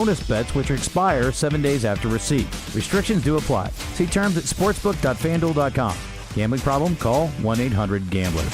bonus bets which expire 7 days after receipt. Restrictions do apply. See terms at sportsbook.fanduel.com. Gambling problem? Call 1-800-GAMBLER.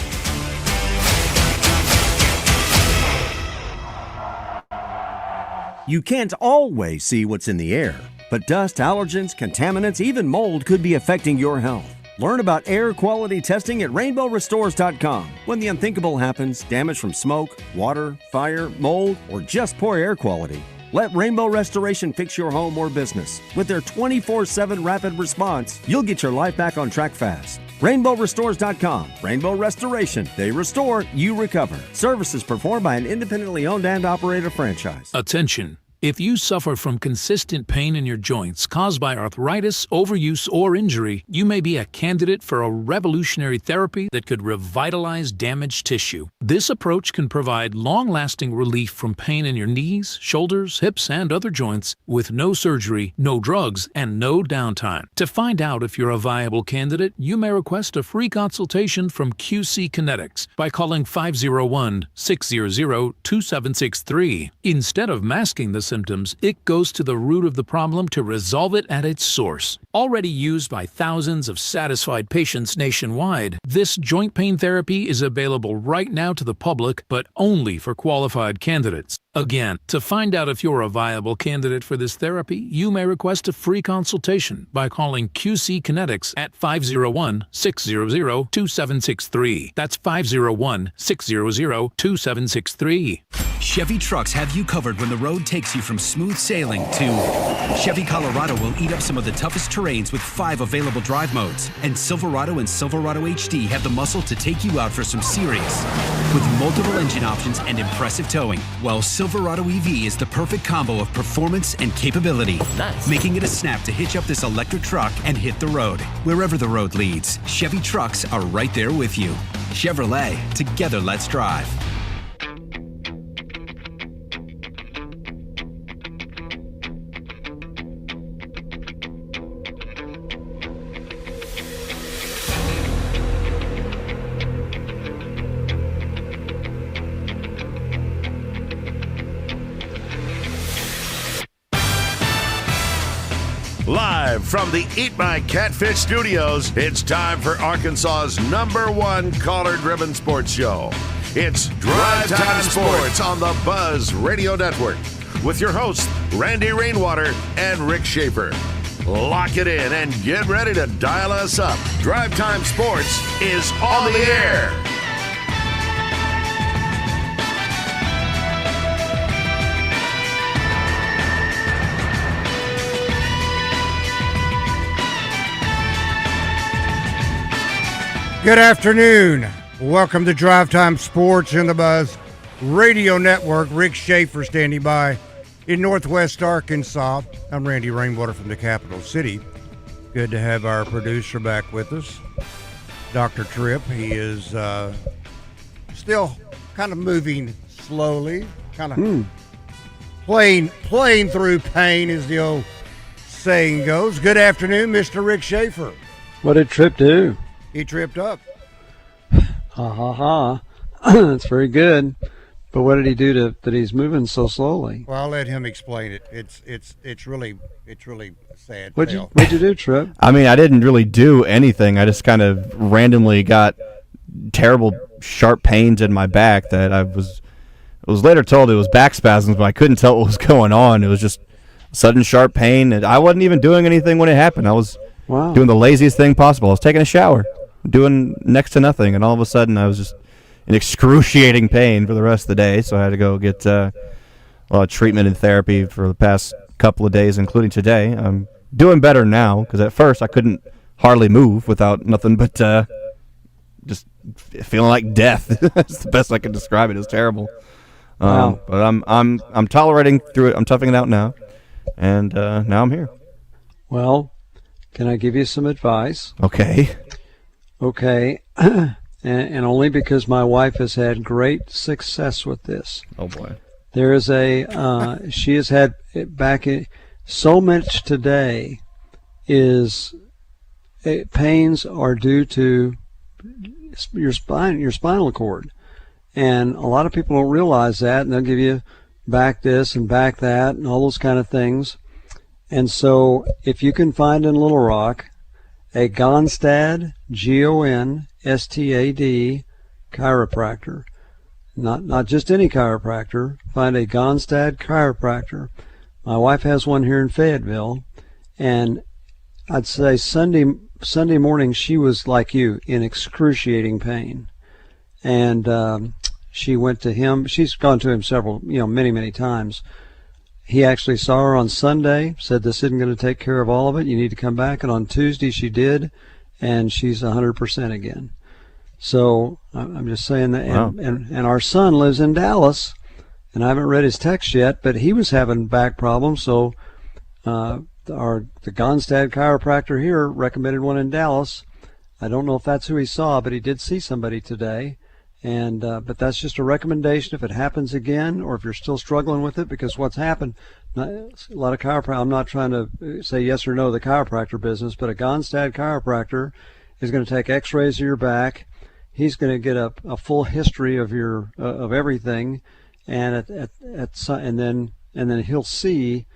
You can't always see what's in the air, but dust, allergens, contaminants, even mold could be affecting your health. Learn about air quality testing at rainbowrestores.com. When the unthinkable happens, damage from smoke, water, fire, mold, or just poor air quality, let Rainbow Restoration fix your home or business. With their 24/7 rapid response, you'll get your life back on track fast. RainbowRestores.com. Rainbow Restoration. They restore, you recover. Services performed by an independently owned and operated franchise. Attention. If you suffer from consistent pain in your joints caused by arthritis, overuse, or injury, you may be a candidate for a revolutionary therapy that could revitalize damaged tissue. This approach can provide long-lasting relief from pain in your knees, shoulders, hips, and other joints with no surgery, no drugs, and no downtime. To find out if you're a viable candidate, you may request a free consultation from QC Kinetics by calling 501-600-2763. Instead of masking the symptoms, it goes to the root of the problem to resolve it at its source. Already used by thousands of satisfied patients nationwide, this joint pain therapy is available right now to the public, but only for qualified candidates. Again, to find out if you're a viable candidate for this therapy, you may request a free consultation by calling QC Kinetics at 501-600-2763. That's 501-600-2763. Chevy trucks have you covered when the road takes you from smooth sailing to Chevy Colorado will eat up some of the toughest terrains with 5 available drive modes. And Silverado and Silverado HD have the muscle to take you out for some serious. With multiple engine options and impressive towing, while Silverado EV is the perfect combo of performance and capability. Nice. Making it a snap to hitch up this electric truck and hit the road. Wherever the road leads, Chevy trucks are right there with you. Chevrolet, together let's drive. Live from the Eat My Catfish studios, it's time for Arkansas's #1 caller-driven sports show. It's Drive Time Sports on the Buzz Radio Network with your hosts, Randy Rainwater and Rick Schaeffer. Lock it in and get ready to dial us up. Drive Time Sports is on the air. Good afternoon. Welcome to Drive Time Sports in the Buzz Radio Network. Rick Schaeffer standing by in Northwest Arkansas. I'm Randy Rainwater from the capital city. Good to have our producer back with us, Dr. Tripp. He is still kind of moving slowly, kind of playing through pain, as the old saying goes. Good afternoon, Mr. Rick Schaeffer. What did Tripp do? He tripped up. Ha ha ha. That's very good. But what did he do that he's moving so slowly? Well, I'll let him explain it. It's really sad. What'd you do, Tripp? I mean, I didn't really do anything. I just kind of randomly got terrible sharp pains in my back that I was later told it was back spasms, but I couldn't tell what was going on. It was just sudden sharp pain, and I wasn't even doing anything when it happened. I was doing the laziest thing possible. I was taking a shower, doing next to nothing, and all of a sudden I was just in excruciating pain for the rest of the day, so I had to go get a lot of treatment and therapy for the past couple of days, including today. I'm doing better now, because at first I couldn't hardly move without nothing but just feeling like death. That's the best I can describe it. It was terrible. But I'm tolerating through it. I'm toughing it out now, and now I'm here. Well, can I give you some advice? Okay. And only because my wife has had great success with this. Oh boy. There is she has had it back in so much today is pains are due to your spinal cord. And a lot of people don't realize that, and they'll give you back this and back that and all those kind of things. And so if you can find in Little Rock a Gonstad, Gonstad chiropractor, not just any chiropractor, find a Gonstad chiropractor. My wife has one here in Fayetteville, and I'd say Sunday morning she was like you, in excruciating pain. And she went to him. She's gone to him many times. He actually saw her on Sunday, said this isn't going to take care of all of it. You need to come back. And on Tuesday she did, and she's 100% again. So I'm just saying that. Wow. And our son lives in Dallas, and I haven't read his text yet, but he was having back problems. So the Gonstad chiropractor here recommended one in Dallas. I don't know if that's who he saw, but he did see somebody today. And but that's just a recommendation if it happens again, or if you're still struggling with it, because what's happened, a lot of chiropractors, I'm not trying to say yes or no to the chiropractor business, but a Gonstad chiropractor is going to take x-rays of your back. He's going to get a full history of your of everything, and and then he'll see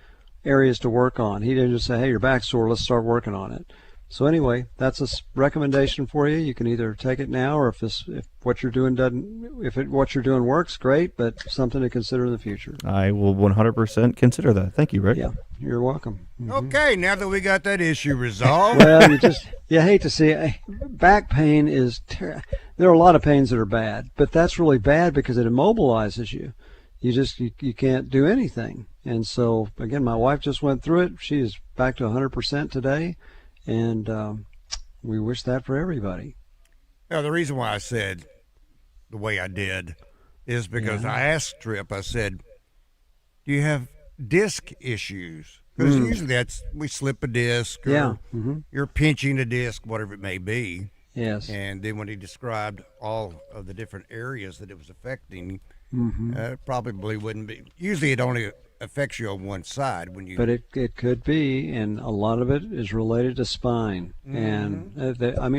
areas to work on. He didn't just say, hey, your back's sore, let's start working on it. So anyway, that's a recommendation for you. You can either take it now, or if what you're doing what you're doing works, great, but something to consider in the future. I will 100% consider that. Thank you, Rick. Yeah, you're welcome. Mm-hmm. Okay, now that we got that issue resolved. Well, you hate to see it. Back pain is there are a lot of pains that are bad, but that's really bad because it immobilizes you. You can't do anything. And so again, my wife just went through it. She is back to 100% today. And we wish that for everybody. Now, the reason why I said the way I did is because I asked Tripp, I said, do you have disc issues? Because usually we slip a disc or you're pinching a disc, whatever it may be. Yes. And then when he described all of the different areas that it was affecting, probably wouldn't be. Usually it only affects you on one side when you. But it could be, and a lot of it is related to spine, and a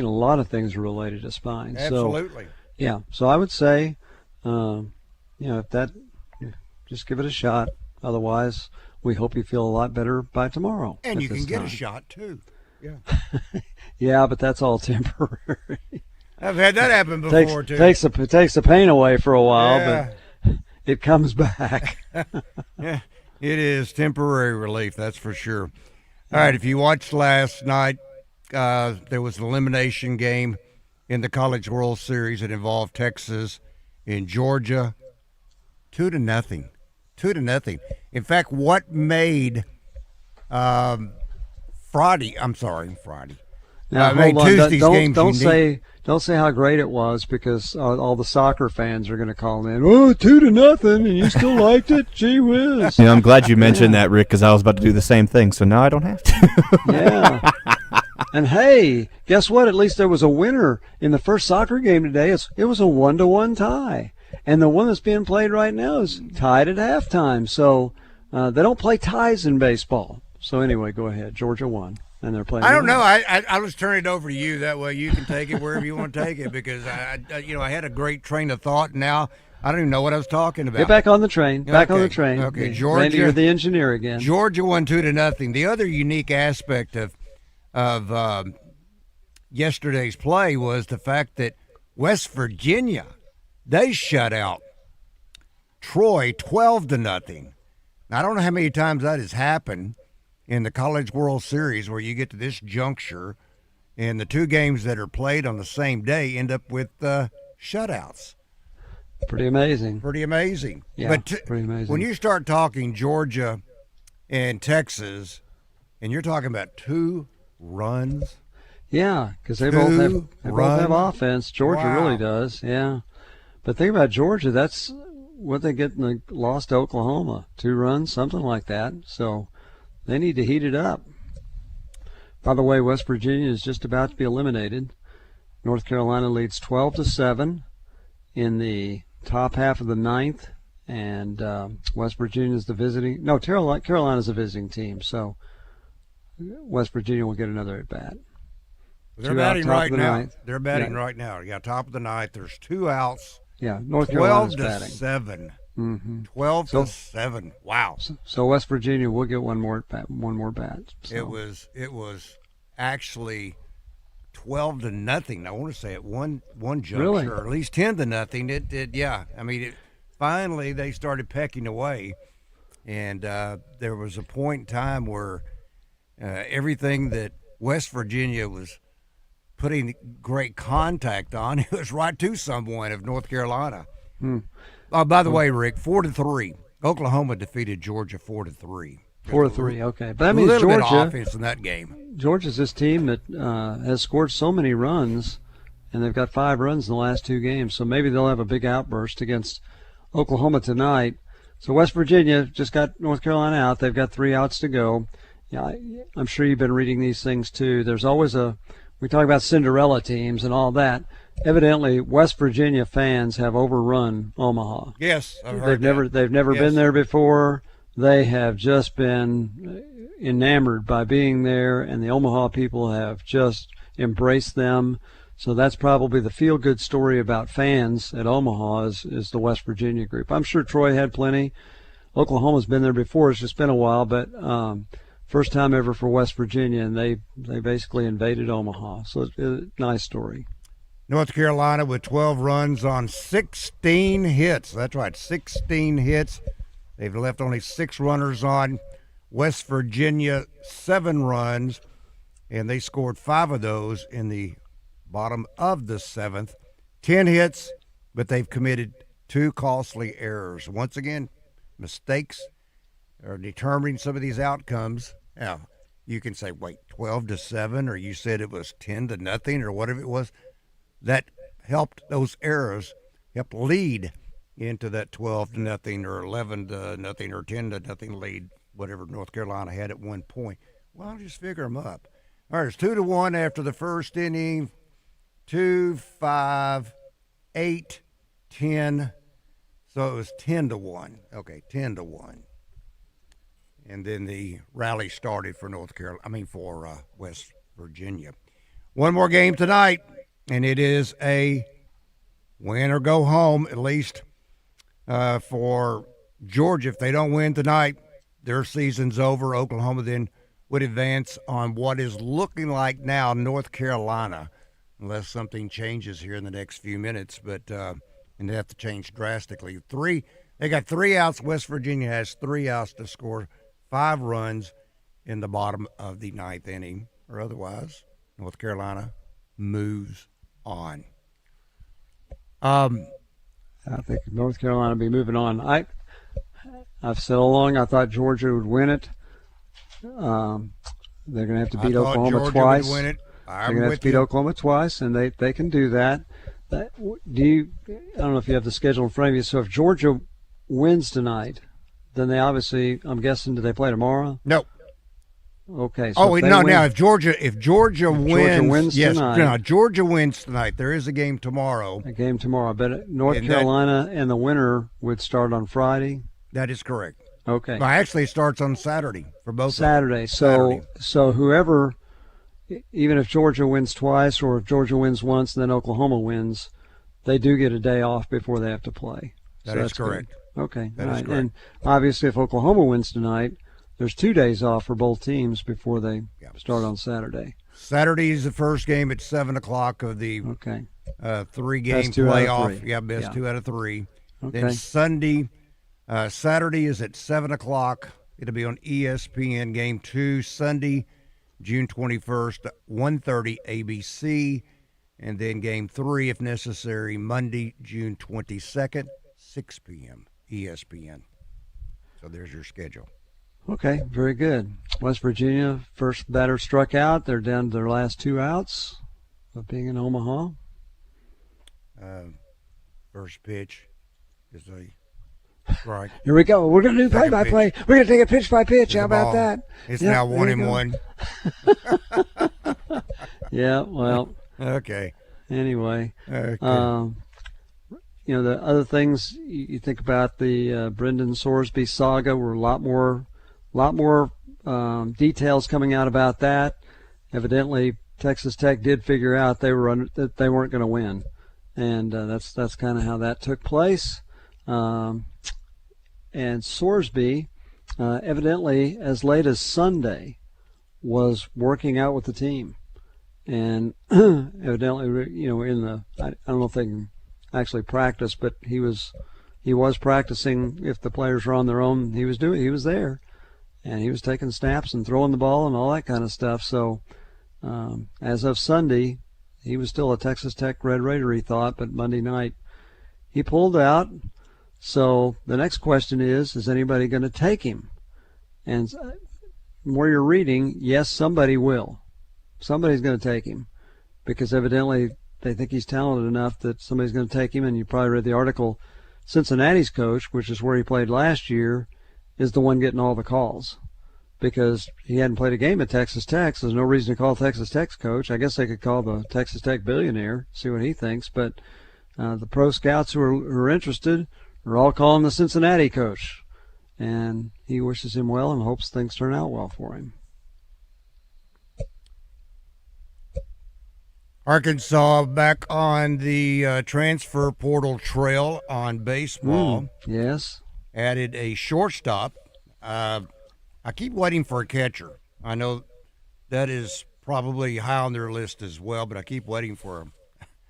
lot of things are related to spine. Absolutely. So, so I would say, if that, just give it a shot. Otherwise, we hope you feel a lot better by tomorrow. And you can get a shot too. Yeah. Yeah, but that's all temporary. I've had that happen before too. Takes the pain away for a while, but it comes back. Yeah, it is temporary relief, that's for sure. All right, if you watched last night, there was an elimination game in the College World Series that involved Texas and Georgia, 2-0. 2-0. In fact, what made Friday. Now, made hold on. Tuesday's games unique. Don't say how great it was, because all the soccer fans are going to call in. Oh, 2-0, and you still liked it? Gee whiz! I'm glad you mentioned that, Rick, because I was about to do the same thing. So now I don't have to. Yeah. And hey, guess what? At least there was a winner in the first soccer game today. It was a 1-1 tie, and the one that's being played right now is tied at halftime. So they don't play ties in baseball. So anyway, go ahead. Georgia won. And they're playing. I don't know. I'll just turn it over to you. That way you can take it wherever you want to take it, because I had a great train of thought. And now I don't even know what I was talking about. Get back on the train. Back on the train. Okay, Georgia. Randy, you're the engineer again. Georgia won 2-0. The other unique aspect of yesterday's play was the fact that West Virginia, they shut out Troy 12-0. Now, I don't know how many times that has happened in the College World Series, where you get to this juncture and the two games that are played on the same day end up with shutouts. Pretty amazing. Yeah, but pretty amazing. When you start talking Georgia and Texas, and you're talking about 2 runs. Yeah, because they both have offense. Georgia really does, yeah. But think about Georgia, that's what they get in the loss to Oklahoma. 2 runs, something like that. So they need to heat it up. By the way, West Virginia is just about to be eliminated. North Carolina leads 12-7 in the top half of the 9th, and West Virginia is the visiting. No, Carolina's a visiting team, so West Virginia will get another at bat. They're batting right now. They're batting right now. Yeah, top of the 9th. There's 2 outs. Yeah, North Carolina's batting. 12-7. 12-7. Wow. So West Virginia will get one more bat. So. It was actually 12-0. I want to say at one juncture, really? or at least 10-0. It did, yeah. I mean, finally they started pecking away, and there was a point in time where everything that West Virginia was putting great contact on, it was right to someone of North Carolina. By the way, Rick, 4-3. Oklahoma defeated Georgia 4-3. 4-3. Okay, but that means Georgia. Georgia. Bit of offense in that game. Georgia's this team that has scored so many runs, and they've got 5 runs in the last 2 games. So maybe they'll have a big outburst against Oklahoma tonight. So West Virginia just got North Carolina out. They've got 3 outs to go. Yeah, I'm sure you've been reading these things too. There's always we talk about Cinderella teams and all that. Evidently, West Virginia fans have overrun Omaha. Yes, I've heard they've never been there before. They have just been enamored by being there, and the Omaha people have just embraced them. So that's probably the feel-good story about fans at Omaha is the West Virginia group. I'm sure Troy had plenty. Oklahoma's been there before. It's just been a while, but first time ever for West Virginia, and they basically invaded Omaha. So it's a nice story. North Carolina with 12 runs on 16 hits. That's right, 16 hits. They've left only 6 runners on. West Virginia, 7 runs, and they scored 5 of those in the bottom of the 7th. 10 hits, but they've committed 2 costly errors. Once again, mistakes are determining some of these outcomes. Now, you can say, wait, 12-7, or you said it was 10-0, or whatever it was. That helped, those errors helped lead into that 12-0 or 11-0 or 10-0 lead, whatever North Carolina had at one point. Well, I'll just figure them up. All right, it's 2-1 after the first inning. 2, 5, 8, 10. So it was 10-1. Okay, 10-1. And then the rally started for for West Virginia. One more game tonight, and it is a win or go home, at least for Georgia. If they don't win tonight, their season's over. Oklahoma then would advance on what is looking like now North Carolina, unless something changes here in the next few minutes. But and they have to change drastically. They got 3 outs. West Virginia has 3 outs to score 5 runs in the bottom of the 9th inning, or otherwise North Carolina moves on. I think North Carolina will be moving on. I've said all along I thought Georgia would win it. They're going to have to beat Oklahoma twice. Would win it. They're going to have to beat Oklahoma twice, and they can do that. I don't know if you have the schedule in front of you. So if Georgia wins tonight, then they obviously, I'm guessing, do they play tomorrow? No. Okay. So now if Georgia wins yes, tonight, no, Georgia wins tonight. There is a game tomorrow. But North Carolina and the winner would start on Friday. That is correct. Okay. Well, actually, it starts on Saturday for both. Saturday. So whoever, even if Georgia wins twice, or if Georgia wins once and then Oklahoma wins, they do get a day off before they have to play. That's correct. Good. Okay. That is correct. And obviously, if Oklahoma wins tonight, there's 2 days off for both teams before they start on Saturday. Saturday is the first game at 7 o'clock of the 3-game playoff. Best 2 out of 3. Okay. Then Saturday is at 7 o'clock. It'll be on ESPN. Game 2 Sunday, June 21st, 1:30 ABC. And then game 3, if necessary, Monday, June 22nd, 6 p.m. ESPN. So there's your schedule. Okay, very good. West Virginia, first batter struck out. They're down to their last 2 outs of being in Omaha. First pitch is a strike. Here we go. We're going to do play-by-play. We're going to take a pitch-by-pitch. How about that? It's now 1-1. Yeah, well. Okay. Anyway. Okay. The other things you think about, the Brendan Sorsby saga, were a lot more details coming out about that. Evidently, Texas Tech did figure out that they weren't going to win, and that's kind of how that took place. And Sorsby, evidently as late as Sunday, was working out with the team. And evidently, I don't know if they can actually practice, but he was practicing. If the players were on their own, he was there, and he was taking snaps and throwing the ball and all that kind of stuff. So as of Sunday, he was still a Texas Tech Red Raider, he thought, but Monday night he pulled out. So the next question is anybody going to take him? And from where you're reading, yes, somebody will. Somebody's going to take him, because evidently they think he's talented enough that somebody's going to take him. And you probably read the article, Cincinnati's coach, which is where he played last year, is the one getting all the calls, because he hadn't played a game at Texas Tech, so there's no reason to call Texas Tech's coach. I guess they could call the Texas Tech billionaire, see what he thinks. But the pro scouts who are interested are all calling the Cincinnati coach. And he wishes him well and hopes things turn out well for him. Arkansas back on the transfer portal trail on baseball. Yes. Added a shortstop. I keep waiting for a catcher. I know that is probably high on their list as well, but I keep waiting for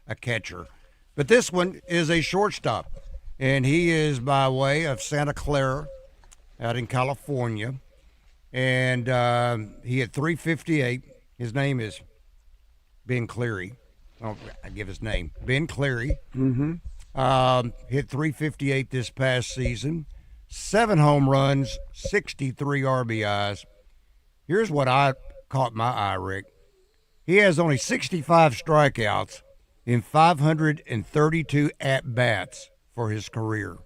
a catcher. But this one is a shortstop, and he is by way of Santa Clara out in California. And he had 358. His name is Ben Cleary. Oh, I give his name. Ben Cleary. Mm-hmm. Hit 358 this past season. 7 home runs, 63 RBIs. Here's what I caught my eye, Rick. He has only 65 strikeouts in 532 at-bats for his career.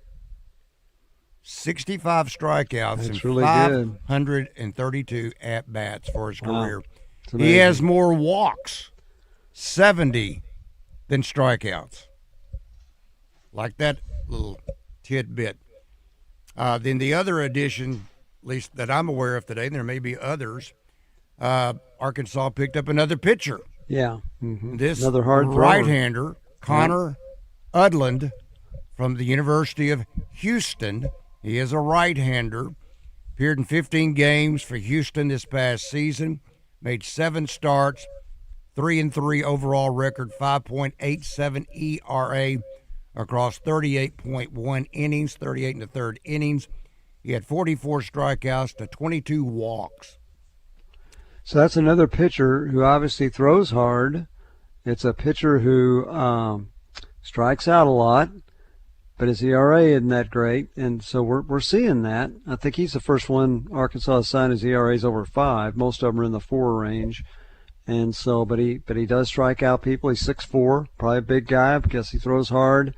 65 strikeouts That's and really 532 at-bats for his career. Wow. He has more walks, 70, than strikeouts. Like that little tidbit. Then the other addition, at least that I'm aware of today, and there may be others, Arkansas picked up another pitcher. Yeah. Mm-hmm. This another hard right-hander, Connor Udland, from the University of Houston. He is a right-hander. Appeared in 15 games for Houston this past season. Made 7 starts, 3-3 overall record, 5.87 ERA across 38.1 innings, 38 1/3 innings. He had 44 strikeouts to 22 walks. So that's another pitcher who obviously throws hard. It's a pitcher who strikes out a lot, but his ERA isn't that great, and so we're seeing that. I think he's the first one Arkansas has signed his ERA's over 5. Most of them are in the 4 range, and so but he does strike out people. He's 6'4", probably a big guy because he throws hard.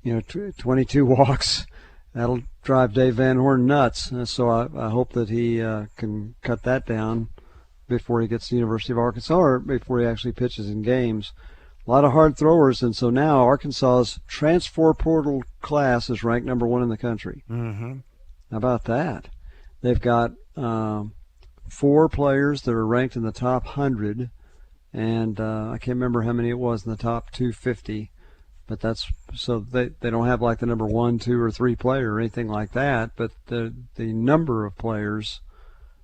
22 walks. That'll drive Dave Van Horn nuts. So I hope that he can cut that down before he gets to the University of Arkansas, or before he actually pitches in games. A lot of hard throwers, and so now Arkansas's transfer portal class is ranked number 1 in the country. Mm-hmm. How about that? They've got 4 players that are ranked in the top 100, and I can't remember how many it was in the top 250, but that's so they don't have like the number 1, 2, or 3 player or anything like that, but the number of players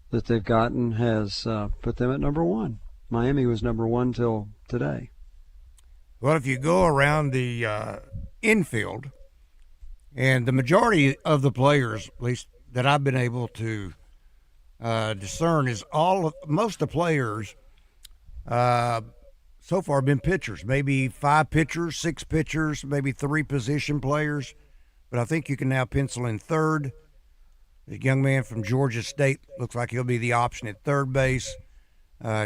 that they've gotten has put them at number 1. Miami was number 1 till today. Well, if you go around the infield, and the majority of the players, at least that I've been able to discern, is most of the players so far have been pitchers. Maybe 5 pitchers, 6 pitchers, maybe 3 position players. But I think you can now pencil in third. The young man from Georgia State looks like he'll be the option at third base.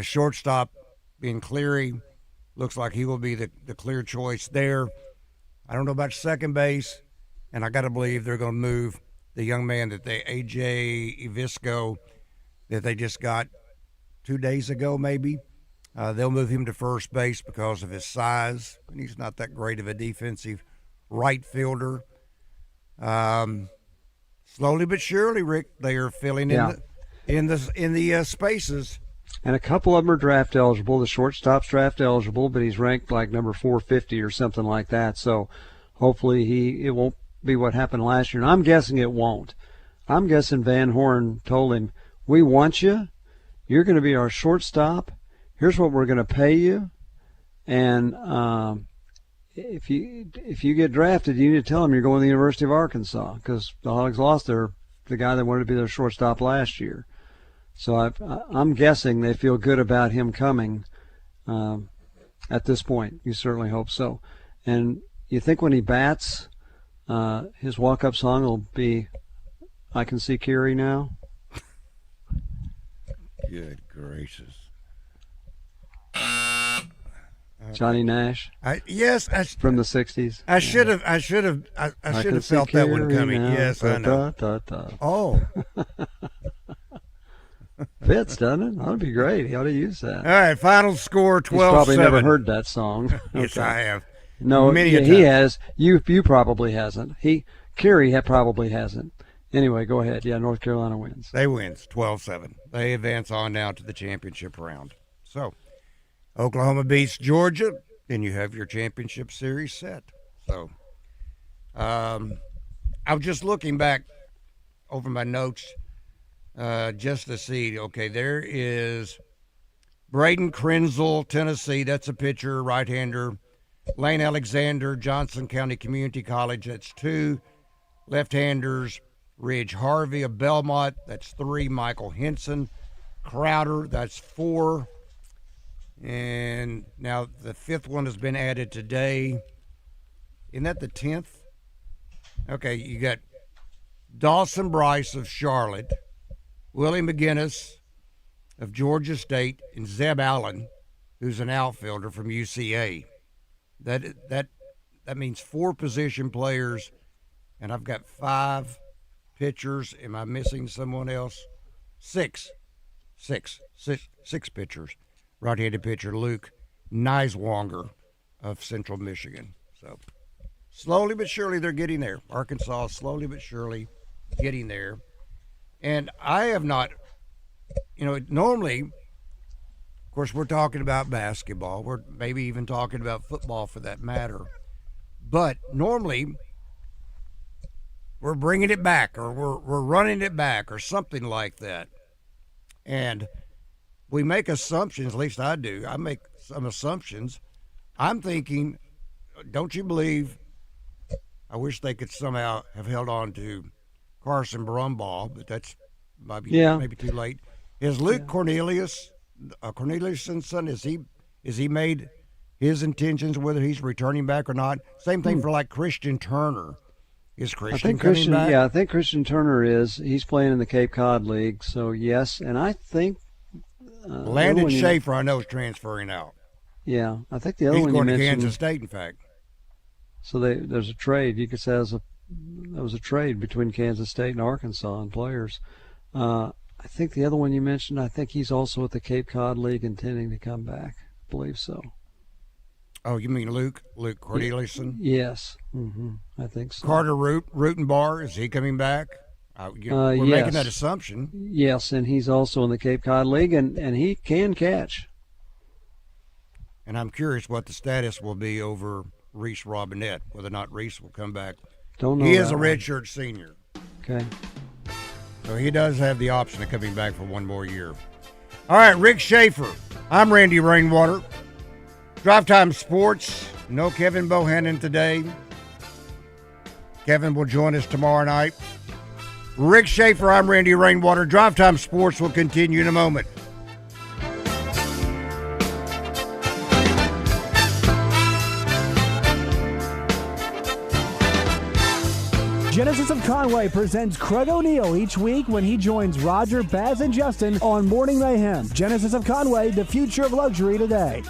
Shortstop being Cleary. Looks like he will be the clear choice there. I don't know about second base, and I got to believe they're going to move the young man A.J. Ivisco, that they just got 2 days ago maybe. They'll move him to first base because of his size, and he's not that great of a defensive right fielder. Slowly but surely, Rick, they are filling in the spaces. And a couple of them are draft eligible. The shortstop's draft eligible, but he's ranked like number 450 or something like that. So hopefully it won't be what happened last year. And I'm guessing it won't. I'm guessing Van Horn told him, "We want you. You're going to be our shortstop. Here's what we're going to pay you, and if you get drafted, you need to tell them you're going to the University of Arkansas, because the Hogs lost the guy that wanted to be their shortstop last year." So I'm guessing they feel good about him coming at this point. You certainly hope so. And you think when he bats, his walk-up song will be "I Can See Kiri Now"? Good gracious. Johnny Nash. Yes, from the '60s. I should have felt that one coming. Now. Yes, I know. Oh, fits, doesn't it? That'd be great. He ought to use that. All right, final score 12-7. He's probably never heard that song. Yes, I have. No, Many a he time. has. You probably hasn't. Kiri probably hasn't. Anyway, go ahead. Yeah, North Carolina wins. They wins 12-7. They advance on now to the championship round. So, Oklahoma beats Georgia, then you have your championship series set. So, I was just looking back over my notes just to see. Okay, there is Braden Krenzel, Tennessee. That's a pitcher, right-hander. Lane Alexander, Johnson County Community College. That's 2 left-handers. Ridge Harvey of Belmont. That's 3. Michael Henson. Crowder. That's 4. And now the 5th one has been added today. Isn't that the 10th? Okay, you got Dawson Bryce of Charlotte, Willie McGinnis of Georgia State, and Zeb Allen, who's an outfielder from UCA. That means 4 position players, and I've got 5 pitchers. Am I missing someone else? 6 pitchers. Right-handed pitcher Luke Neiswanger of Central Michigan. So slowly but surely they're getting there. Arkansas slowly but surely getting there. And I have not, normally, of course, we're talking about basketball. We're maybe even talking about football for that matter. But normally we're bringing it back, or we're running it back, or something like that. And we make assumptions, at least I do. I make some assumptions. I'm thinking, don't you believe, I wish they could somehow have held on to Carson Brumbaugh, but that's maybe too late. Is Luke Cornelius's son, is he made his intentions whether he's returning back or not? Same thing for like Christian Turner. Is Christian coming back? Yeah, I think Christian Turner is. He's playing in the Cape Cod League, so yes. And I think Landon Schaeffer, I know, is transferring out. Yeah, I think the other He's one going you to mentioned. Kansas State, in fact. So there's a trade. You could say there was a trade between Kansas State and Arkansas on players. I think the other one you mentioned, I think he's also at the Cape Cod League intending to come back. I believe so. Oh, you mean Luke Corneliuson? Yes, I think so. Carter Rutenbar, is he coming back? We're yes. making that assumption. Yes, and he's also in the Cape Cod League, and he can catch. And I'm curious what the status will be over Reese Robinette, whether or not Reese will come back. Don't know. He is a redshirt senior. Okay. So he does have the option of coming back for one more year. All right, Rick Schaeffer. I'm Randy Rainwater. Drive Time Sports. No Kevin Bohannon today. Kevin will join us tomorrow night. Rick Schaeffer, I'm Randy Rainwater. Drive Time Sports will continue in a moment. Genesis of Conway presents Craig O'Neill each week when he joins Roger, Baz, and Justin on Morning Mayhem. Genesis of Conway, the future of luxury today.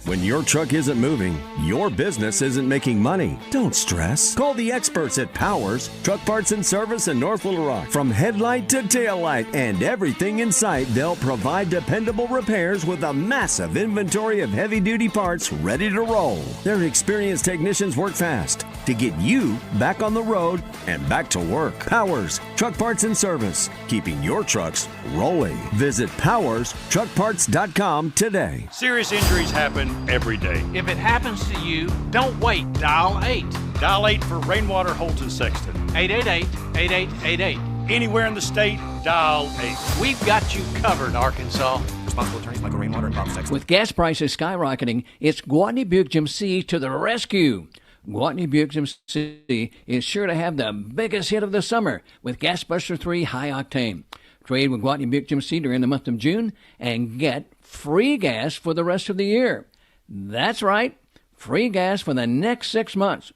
When your truck isn't moving, your business isn't making money. Don't stress. Call the experts at Powers, Truck Parts and Service in North Little Rock. From headlight to tail light and everything in sight, they'll provide dependable repairs with a massive inventory of heavy-duty parts ready to roll. Their experienced technicians work fast to get you back on the road and back to work. Powers, Truck Parts and Service, keeping your trucks rolling. Visit PowersTruckParts.com today. Serious injuries happen every day. If it happens to you, don't wait. Dial 8. Dial 8 for Rainwater, Holton, Sexton. 888-8888. Anywhere in the state, dial 8. We've got you covered, Arkansas. Responsible attorneys Michael Rainwater and Bob Sexton. With gas prices skyrocketing, it's Gwatney Buick GMC to the rescue. Gwatney Buick GMC is sure to have the biggest hit of the summer with Gas Buster 3 High Octane. Trade with Gwatney Buick GMC during the month of June and get free gas for the rest of the year. That's right, free gas for the next 6 months.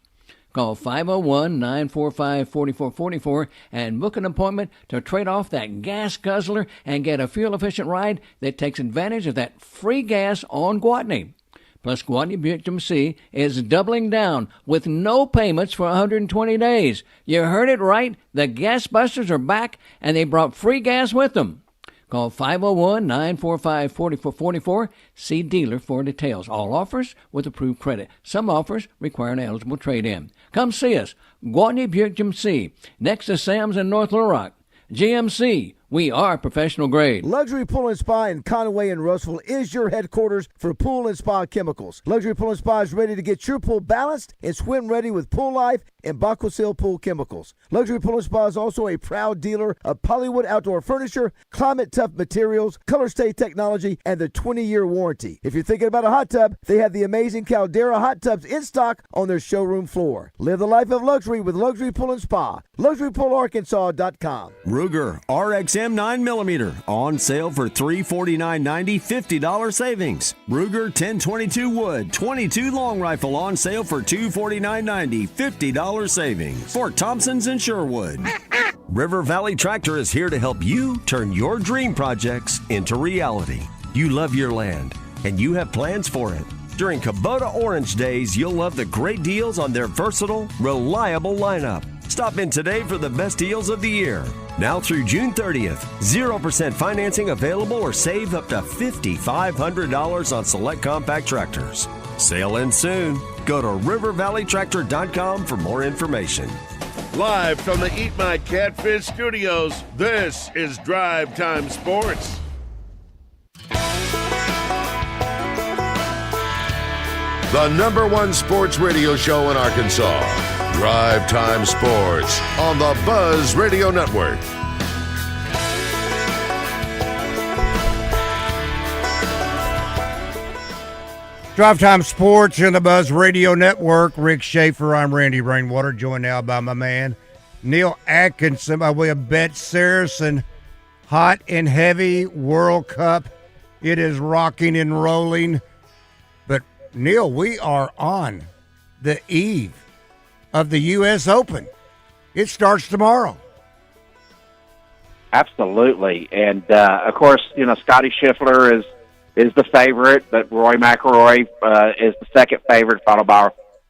Call 501-945-4444 and book an appointment to trade off that gas guzzler and get a fuel-efficient ride that takes advantage of that free gas on Gwatney. Plus, Gwatney Buick GMC is doubling down with no payments for 120 days. You heard it right. The Gas Busters are back, and they brought free gas with them. Call 501-945-4444. See dealer for details. All offers with approved credit. Some offers require an eligible trade-in. Come see us. Gwatney Buick GMC, next to Sam's in North Little Rock. GMC, we are professional grade. Luxury Pool and Spa in Conway and Russellville is your headquarters for pool and spa chemicals. Luxury Pool and Spa is ready to get your pool balanced and swim ready with Pool Life and Baquasil Pool Chemicals. Luxury Pool and Spa is also a proud dealer of Polywood Outdoor Furniture, Climate Tough Materials, Color Stay Technology, and the 20-year warranty. If you're thinking about a hot tub, they have the amazing Caldera hot tubs in stock on their showroom floor. Live the life of luxury with Luxury Pool and Spa. LuxuryPoolArkansas.com. Ruger RXM 9mm on sale for $349.90, $50 savings. Ruger 1022 Wood 22 Long Rifle on sale for $249.90, $50 savings. Fort Thompson's in Sherwood. River Valley Tractor is here to help you turn your dream projects into reality. You love your land, and you have plans for it. During Kubota Orange Days, you'll love the great deals on their versatile, reliable lineup. Stop in today for the best deals of the year. Now through June 30th, 0% financing available or save up to $5,500 on select compact tractors. Sale ends soon. Go to rivervalleytractor.com for more information. Live from the Eat My Catfish studios, this is Drive Time Sports. The number one sports radio show in Arkansas. Drive Time Sports on the Buzz Radio Network. Drive Time Sports in the Buzz Radio Network. Rick Schaeffer, I'm Randy Rainwater, joined now by my man, Neil Atkinson, by way of Bet Saracen. Hot and heavy World Cup. It is rocking and rolling. But, Neil, we are on the eve of the U.S. Open. It starts tomorrow. Absolutely. And, of course, you know, Scotty Scheffler is the favorite, but Rory McIlroy is the second favorite, followed by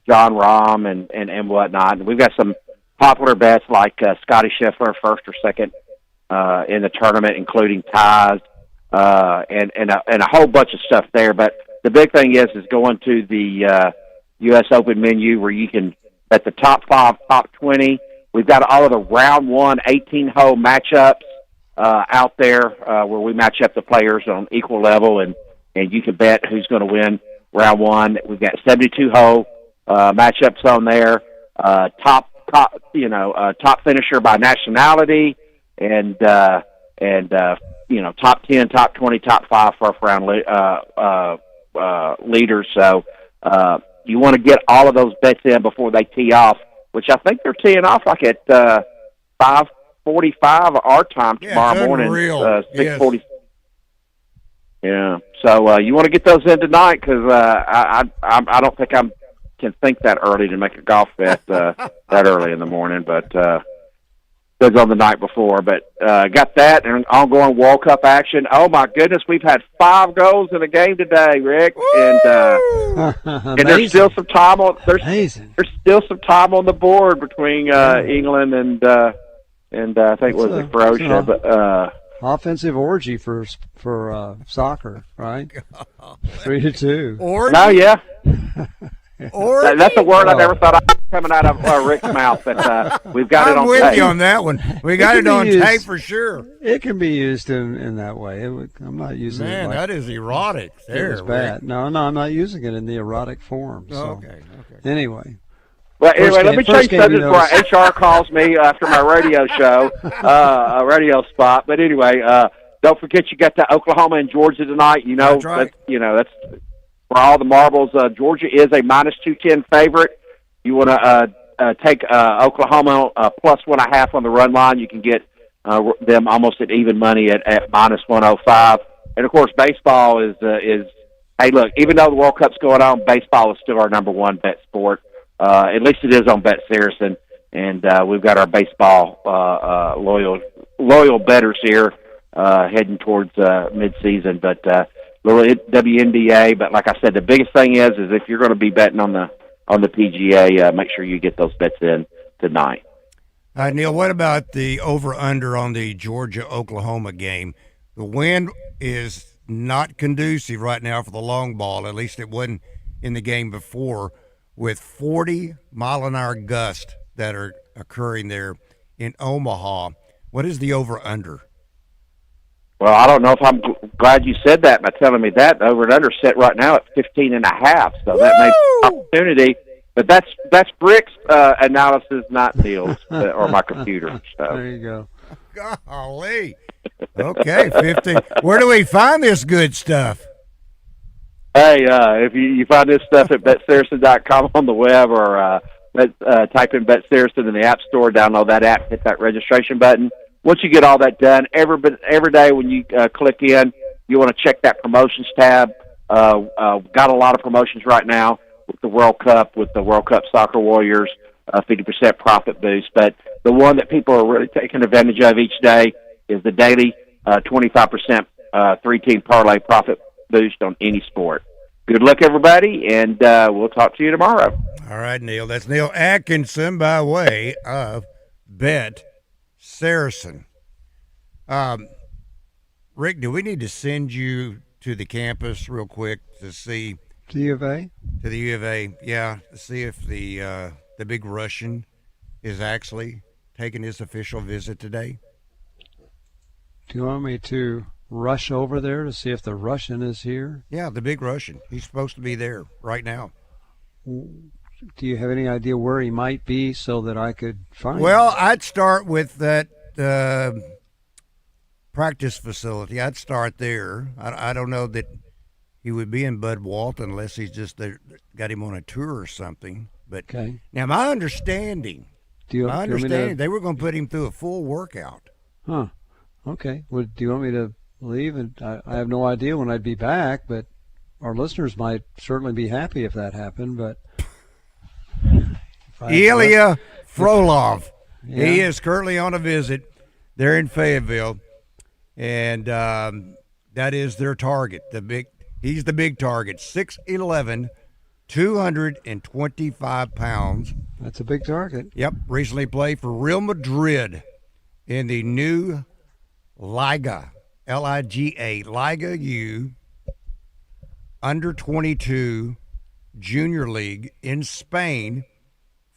John Rahm and whatnot. And we've got some popular bets like Scotty Scheffler, first or second in the tournament, including ties and a whole bunch of stuff there. But the big thing is going to the U.S. Open menu where you can bet the top 5, top 20. We've got all of the round 1 18-hole matchups out there where we match up the players on equal level, and you can bet who's going to win round 1. We've got 72-hole matchups on there, top finisher by nationality, and top 10, top 20, top 5 first-round leaders. So you want to get all of those bets in before they tee off, which I think they're teeing off like at 5:45 our time tomorrow morning. 6:40. Yes. Yeah. So you want to get those in tonight because I don't think I can think that early to make a golf bet that early in the morning, but goes on the night before. But got that and ongoing World Cup action. Oh my goodness, we've had 5 goals in a game today, Rick, and there's still some time on. There's still some time on the board between England and I think was it Croatia, but offensive orgy for soccer, right? 3-2. Orgy? No, yeah. Orgy? That's a word I never thought I'd coming out of Rick's mouth, but we've got it on tape. I'm with you on that one. We got it on tape for sure. It can be used in that way. I'm not using it. Man, that is erotic. There, it's bad. No, I'm not using it in the erotic form. So. Okay. Anyway, Well, anyway, let me change subject before noticed. HR calls me after my radio show, a radio spot. But anyway, don't forget you got the Oklahoma and Georgia tonight. You know, That's right. That's for all the marbles. Georgia is a -210 favorite. You want to take Oklahoma plus 1.5 on the run line. You can get them almost at even money at -105. And of course, baseball is. Hey, look, even though the World Cup's going on, baseball is still our number one bet sport. At least it is on Bet Saracen, and we've got our baseball loyal bettors here heading towards mid-season. But little WNBA. But like I said, the biggest thing is if you're going to be betting on the PGA, make sure you get those bets in tonight. Neil, what about the over/under on the Georgia-Oklahoma game? The wind is not conducive right now for the long ball. At least it wasn't in the game before, with 40-mile-an-hour gusts that are occurring there in Omaha. What is the over/under? Well, I don't know if I'm glad you said that by telling me that. The over and under set right now at 15.5, so that may be an opportunity. But that's Brick's analysis, not Neil's or my computer. So. There you go. Golly. Okay, 15. Where do we find this good stuff? Hey, if you find this stuff at BetSaracen.com on the web, or type in BetSaracen in the App Store, download that app, hit that registration button. Once you get all that done, every day when you click in, you want to check that promotions tab. Got a lot of promotions right now with the World Cup, Soccer Warriors, 50% profit boost. But the one that people are really taking advantage of each day is the daily 25% three-team parlay profit boost on any sport. Good luck, everybody, and we'll talk to you tomorrow. All right, Neil. That's Neil Atkinson by way of Bet Saracen. Rick, do we need to send you to the campus real quick to see to the U of A? To the U of A, yeah, to see if the big Russian is actually taking his official visit today? Do you want me to rush over there to see if the Russian is here? Yeah, the big Russian. He's supposed to be there right now. Do you have any idea where he might be so that I could find him? Well, I'd start with that practice facility. I'd start there. I don't know that he would be in Bud Walton unless he's just there, got him on a tour or something. But okay. Now, my understanding, they were going to put him through a full workout. Huh. Okay. Well, do you want me to leave? And I have no idea when I'd be back, but our listeners might certainly be happy if that happened. But Ilya Frolov, yeah. He is currently on a visit there in Fayetteville, and that is their target. He's the big target. 6'11", 225 pounds. That's a big target. Yep. Recently played for Real Madrid in the new Liga, Liga, Liga U, under 22 Junior League in Spain.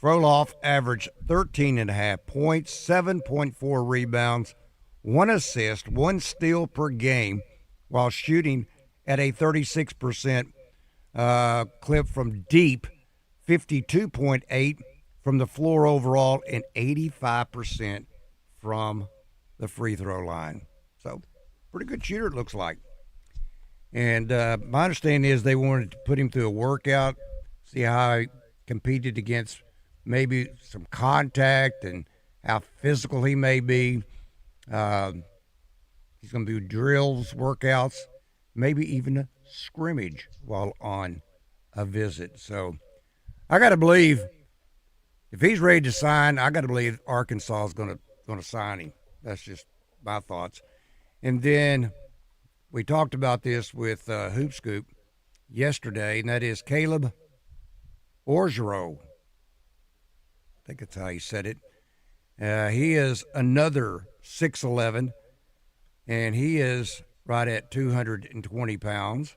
Frolov averaged 13.5 points, 7.4 rebounds, 1 assist, 1 steal per game, while shooting at a 36% clip from deep, 52.8 from the floor overall, and 85% from the free throw line. So, pretty good shooter, it looks like. And my understanding is they wanted to put him through a workout, see how he competed against maybe some contact and how physical he may be. He's going to do drills, workouts, maybe even a scrimmage while on a visit. So I got to believe if he's ready to sign, I got to believe Arkansas is going to sign him. That's just my thoughts. And then we talked about this with Hoop Scoop yesterday, and that is Caleb Orgeron. I think that's how he said it. He is another 6'11", and he is right at 220 pounds.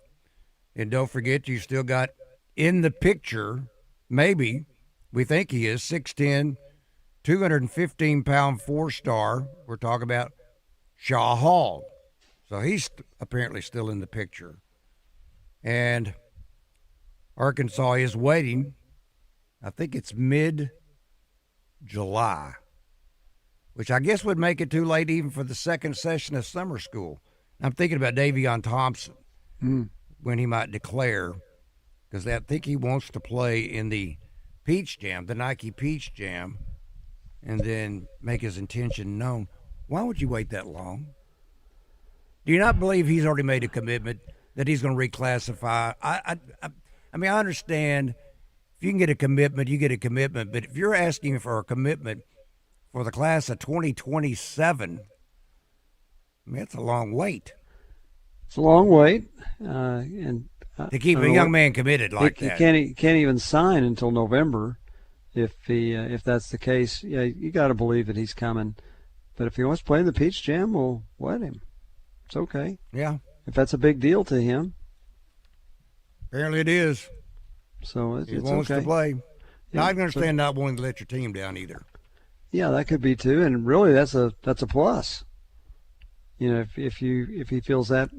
And don't forget, you still got in the picture, maybe, we think he is, 6'10", 215-pound four-star. We're talking about Shaw Hall. So he's apparently still in the picture. And Arkansas is waiting I think it's mid-July, which I guess would make it too late even for the second session of summer school. I'm thinking about Davion Thompson when he might declare, because I think he wants to play in the Peach Jam, the Nike Peach Jam, and then make his intention known. Why would you wait that long? Do you not believe he's already made a commitment that he's going to reclassify? I mean, I understand if you can get a commitment, you get a commitment. But if you're asking for a commitment for the class of 2027, I mean, it's a long wait. It's a long wait, and to keep a young man committed like that. He can't even sign until November. If that's the case, yeah, you got to believe that he's coming. But if he wants to play in the Peach Jam, we'll let him. It's okay. Yeah. If that's a big deal to him. Apparently it is. So he it's wants okay to play. Yeah, I can understand not wanting to let your team down either. Yeah, that could be too, and really that's a plus. You know, if he feels that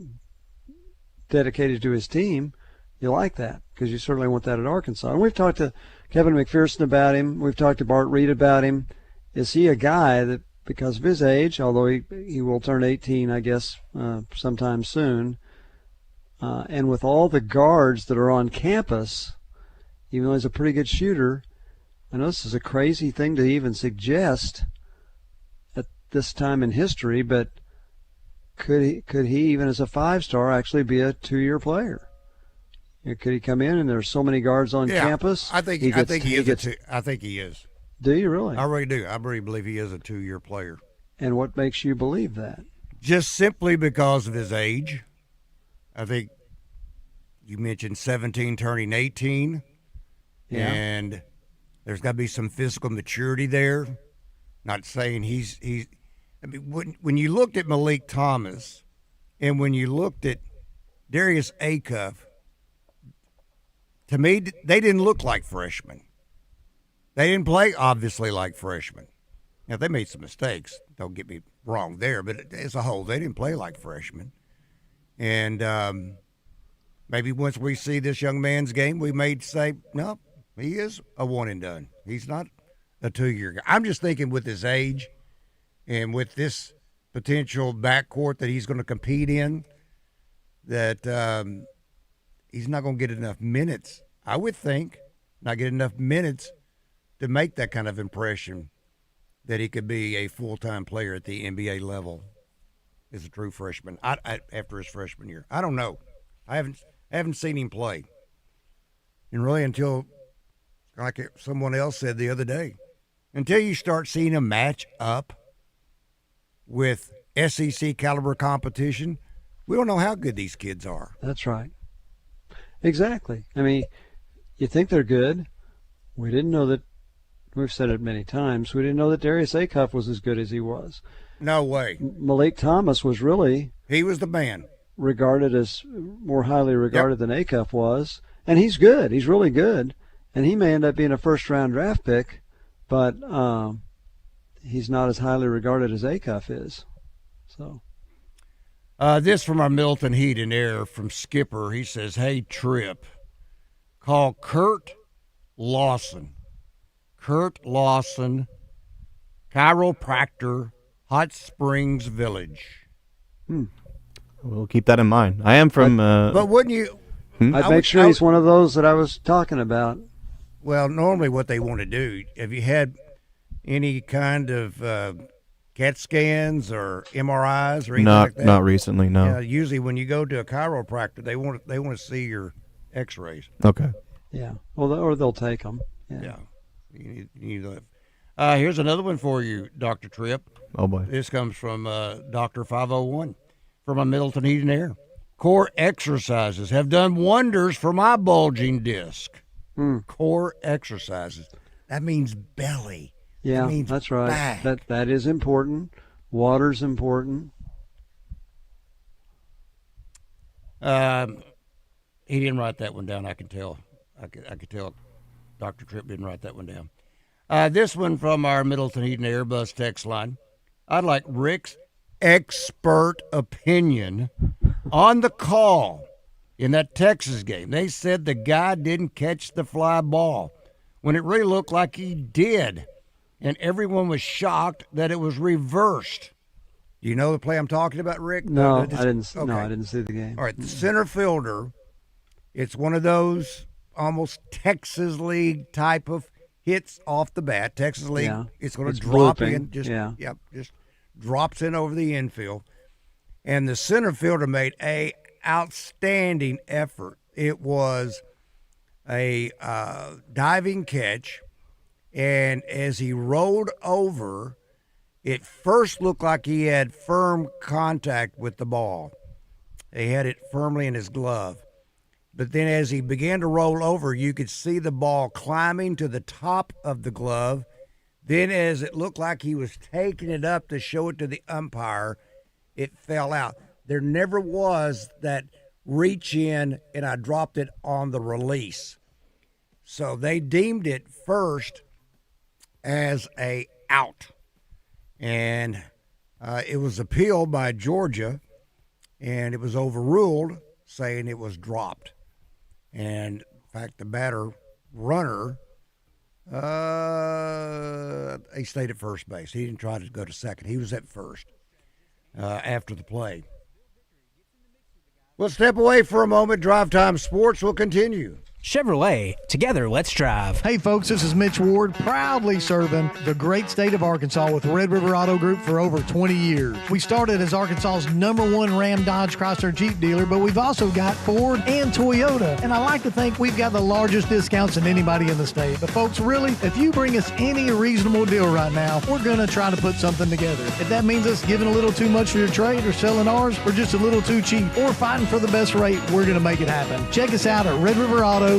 dedicated to his team, you like that because you certainly want that at Arkansas. And we've talked to Kevin McPherson about him. We've talked to Bart Reed about him. Is he a guy that, because of his age, although he will turn 18, I guess, sometime soon, and with all the guards that are on campus, even though he's a pretty good shooter, I know this is a crazy thing to even suggest at this time in history, but could he even as a 5-star actually be a 2-year player? Could he come in and there's so many guards on campus? I think he is. Do you really? I really do. I really believe he is a 2-year player. And what makes you believe that? Just simply because of his age. I think you mentioned 17 turning 18. Yeah. And there's got to be some physical maturity there. Not saying he's I mean, when you looked at Malik Thomas and when you looked at Darius Acuff, to me, they didn't look like freshmen. They didn't play, obviously, like freshmen. Now, they made some mistakes. Don't get me wrong there, but as a whole, they didn't play like freshmen. And maybe once we see this young man's game, we may say, no, he is a one and done. He's not a 2-year guy. I'm just thinking with his age and with this potential backcourt that he's going to compete in, that he's not going to get enough minutes, I would think, not get enough minutes to make that kind of impression that he could be a full-time player at the NBA level as a true freshman after his freshman year. I don't know. I haven't seen him play. And really until, like someone else said the other day, until you start seeing him match up with SEC caliber competition, we don't know how good these kids are. That's right. Exactly. I mean, you think they're good. We didn't know that. We've said it many times. We didn't know that Darius Acuff was as good as he was. No way. Malik Thomas was really. He was the man. Regarded as more highly regarded than Acuff was. And he's good. He's really good. And he may end up being a first-round draft pick, but he's not as highly regarded as Acuff is. So. This from our Milton Heat and Air from Skipper. He says, hey, Trip, call Kurt Lawson. Kurt Lawson, chiropractor, Hot Springs Village. We'll keep that in mind. I am from... but wouldn't you... I'd make sure he's one of those that I was talking about. Well, normally what they want to do, have you had any kind of CAT scans or MRIs or anything like that? Not recently, no. Yeah, usually when you go to a chiropractor, they want to see your X-rays. Okay. Yeah. Well, or they'll take them. Yeah. You need that. Here's another one for you, Dr. Tripp. Oh, boy. This comes from Dr. 501 from a Middleton Heat and Air. Core exercises have done wonders for my bulging disc. Core exercises. That means belly. Yeah, that means that's right. back. That is important. Water's important. He didn't write that one down, I can tell. I could tell Dr. Tripp didn't write that one down. This one from our Middleton Heat and Airbus text line. I'd like Rick's expert opinion on the call in that Texas game. They said the guy didn't catch the fly ball. when it really looked like he did. And everyone was shocked that it was reversed. Do you know the play I'm talking about, Rick? No, I didn't. Okay. No, I didn't see the game. All right, the center fielder, it's one of those almost Texas League type of hits off the bat. Texas League, it's going to drop in. Just drops in over the infield. And the center fielder made a outstanding effort. It was a diving catch, and as he rolled over, it first looked like he had firm contact with the ball. He had it firmly in his glove. But then as he began to roll over, you could see the ball climbing to the top of the glove. Then as it looked like he was taking it up to show it to the umpire, it fell out. There never was that reach in, and I dropped it on the release. So they deemed it first as a out. And it was appealed by Georgia, and it was overruled, saying it was dropped. And, in fact, the batter runner, he stayed at first base. He didn't try to go to second. He was at first after the play. We'll step away for a moment. Drive Time Sports will continue. Chevrolet, together let's drive. Hey folks, this is Mitch Ward, proudly serving the great state of Arkansas with Red River Auto Group for over 20 years. We started as Arkansas's #1 Ram, Dodge, Chrysler, Jeep dealer, but we've also got Ford and Toyota, and I like to think we've got the largest discounts than anybody in the state. But folks, really, if you bring us any reasonable deal right now, we're going to try to put something together. If that means us giving a little too much for your trade or selling ours for just a little too cheap or fighting for the best rate, we're going to make it happen. Check us out at redriverauto.com.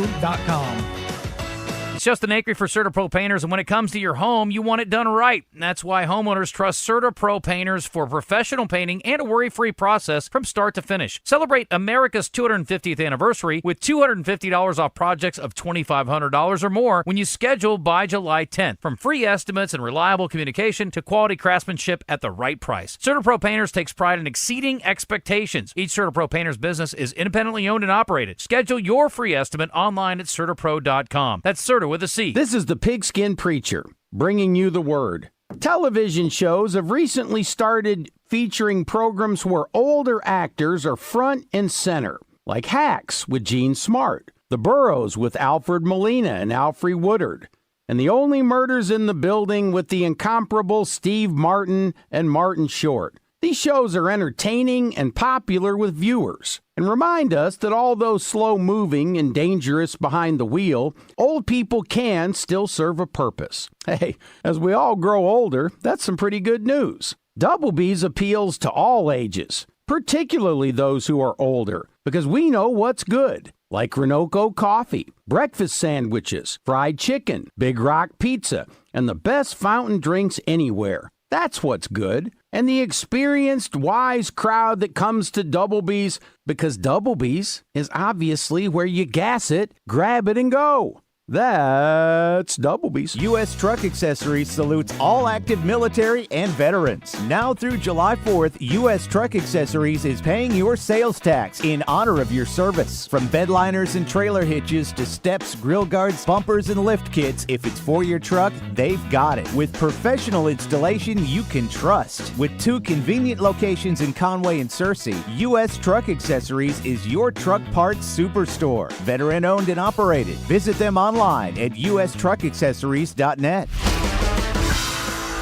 It's Justin Acri for CertaPro Painters, and when it comes to your home, you want it done right. And that's why homeowners trust CertaPro Painters for professional painting and a worry-free process from start to finish. Celebrate America's 250th anniversary with $250 off projects of $2,500 or more when you schedule by July 10th. From free estimates and reliable communication to quality craftsmanship at the right price. CertaPro Painters takes pride in exceeding expectations. Each CertaPro Painters business is independently owned and operated. Schedule your free estimate online at CertaPro.com. That's Certa with a C. This is the Pigskin Preacher, bringing you the word. Television shows have recently started featuring programs where older actors are front and center, like Hacks with Gene Smart, The Burrows with Alfred Molina and Alfre Woodard, and The Only Murders in the Building with the incomparable Steve Martin and Martin Short. These shows are entertaining and popular with viewers and remind us that although slow-moving and dangerous behind the wheel, old people can still serve a purpose. Hey, as we all grow older, that's some pretty good news. Double B's appeals to all ages, particularly those who are older, because we know what's good, like Renoco coffee, breakfast sandwiches, fried chicken, Big Rock pizza, and the best fountain drinks anywhere. That's what's good. And the experienced, wise crowd that comes to Double B's, because Double B's is obviously where you gas it, grab it, and go. That's Double B's. U.S. Truck Accessories salutes all active military and veterans. Now through July 4th, U.S. Truck Accessories is paying your sales tax in honor of your service. From bedliners and trailer hitches to steps, grill guards, bumpers, and lift kits, if it's for your truck, they've got it. With professional installation you can trust. With 2 convenient locations in Conway and Searcy, U.S. Truck Accessories is your truck parts superstore. Veteran owned and operated. Visit them online at ustruckaccessories.net.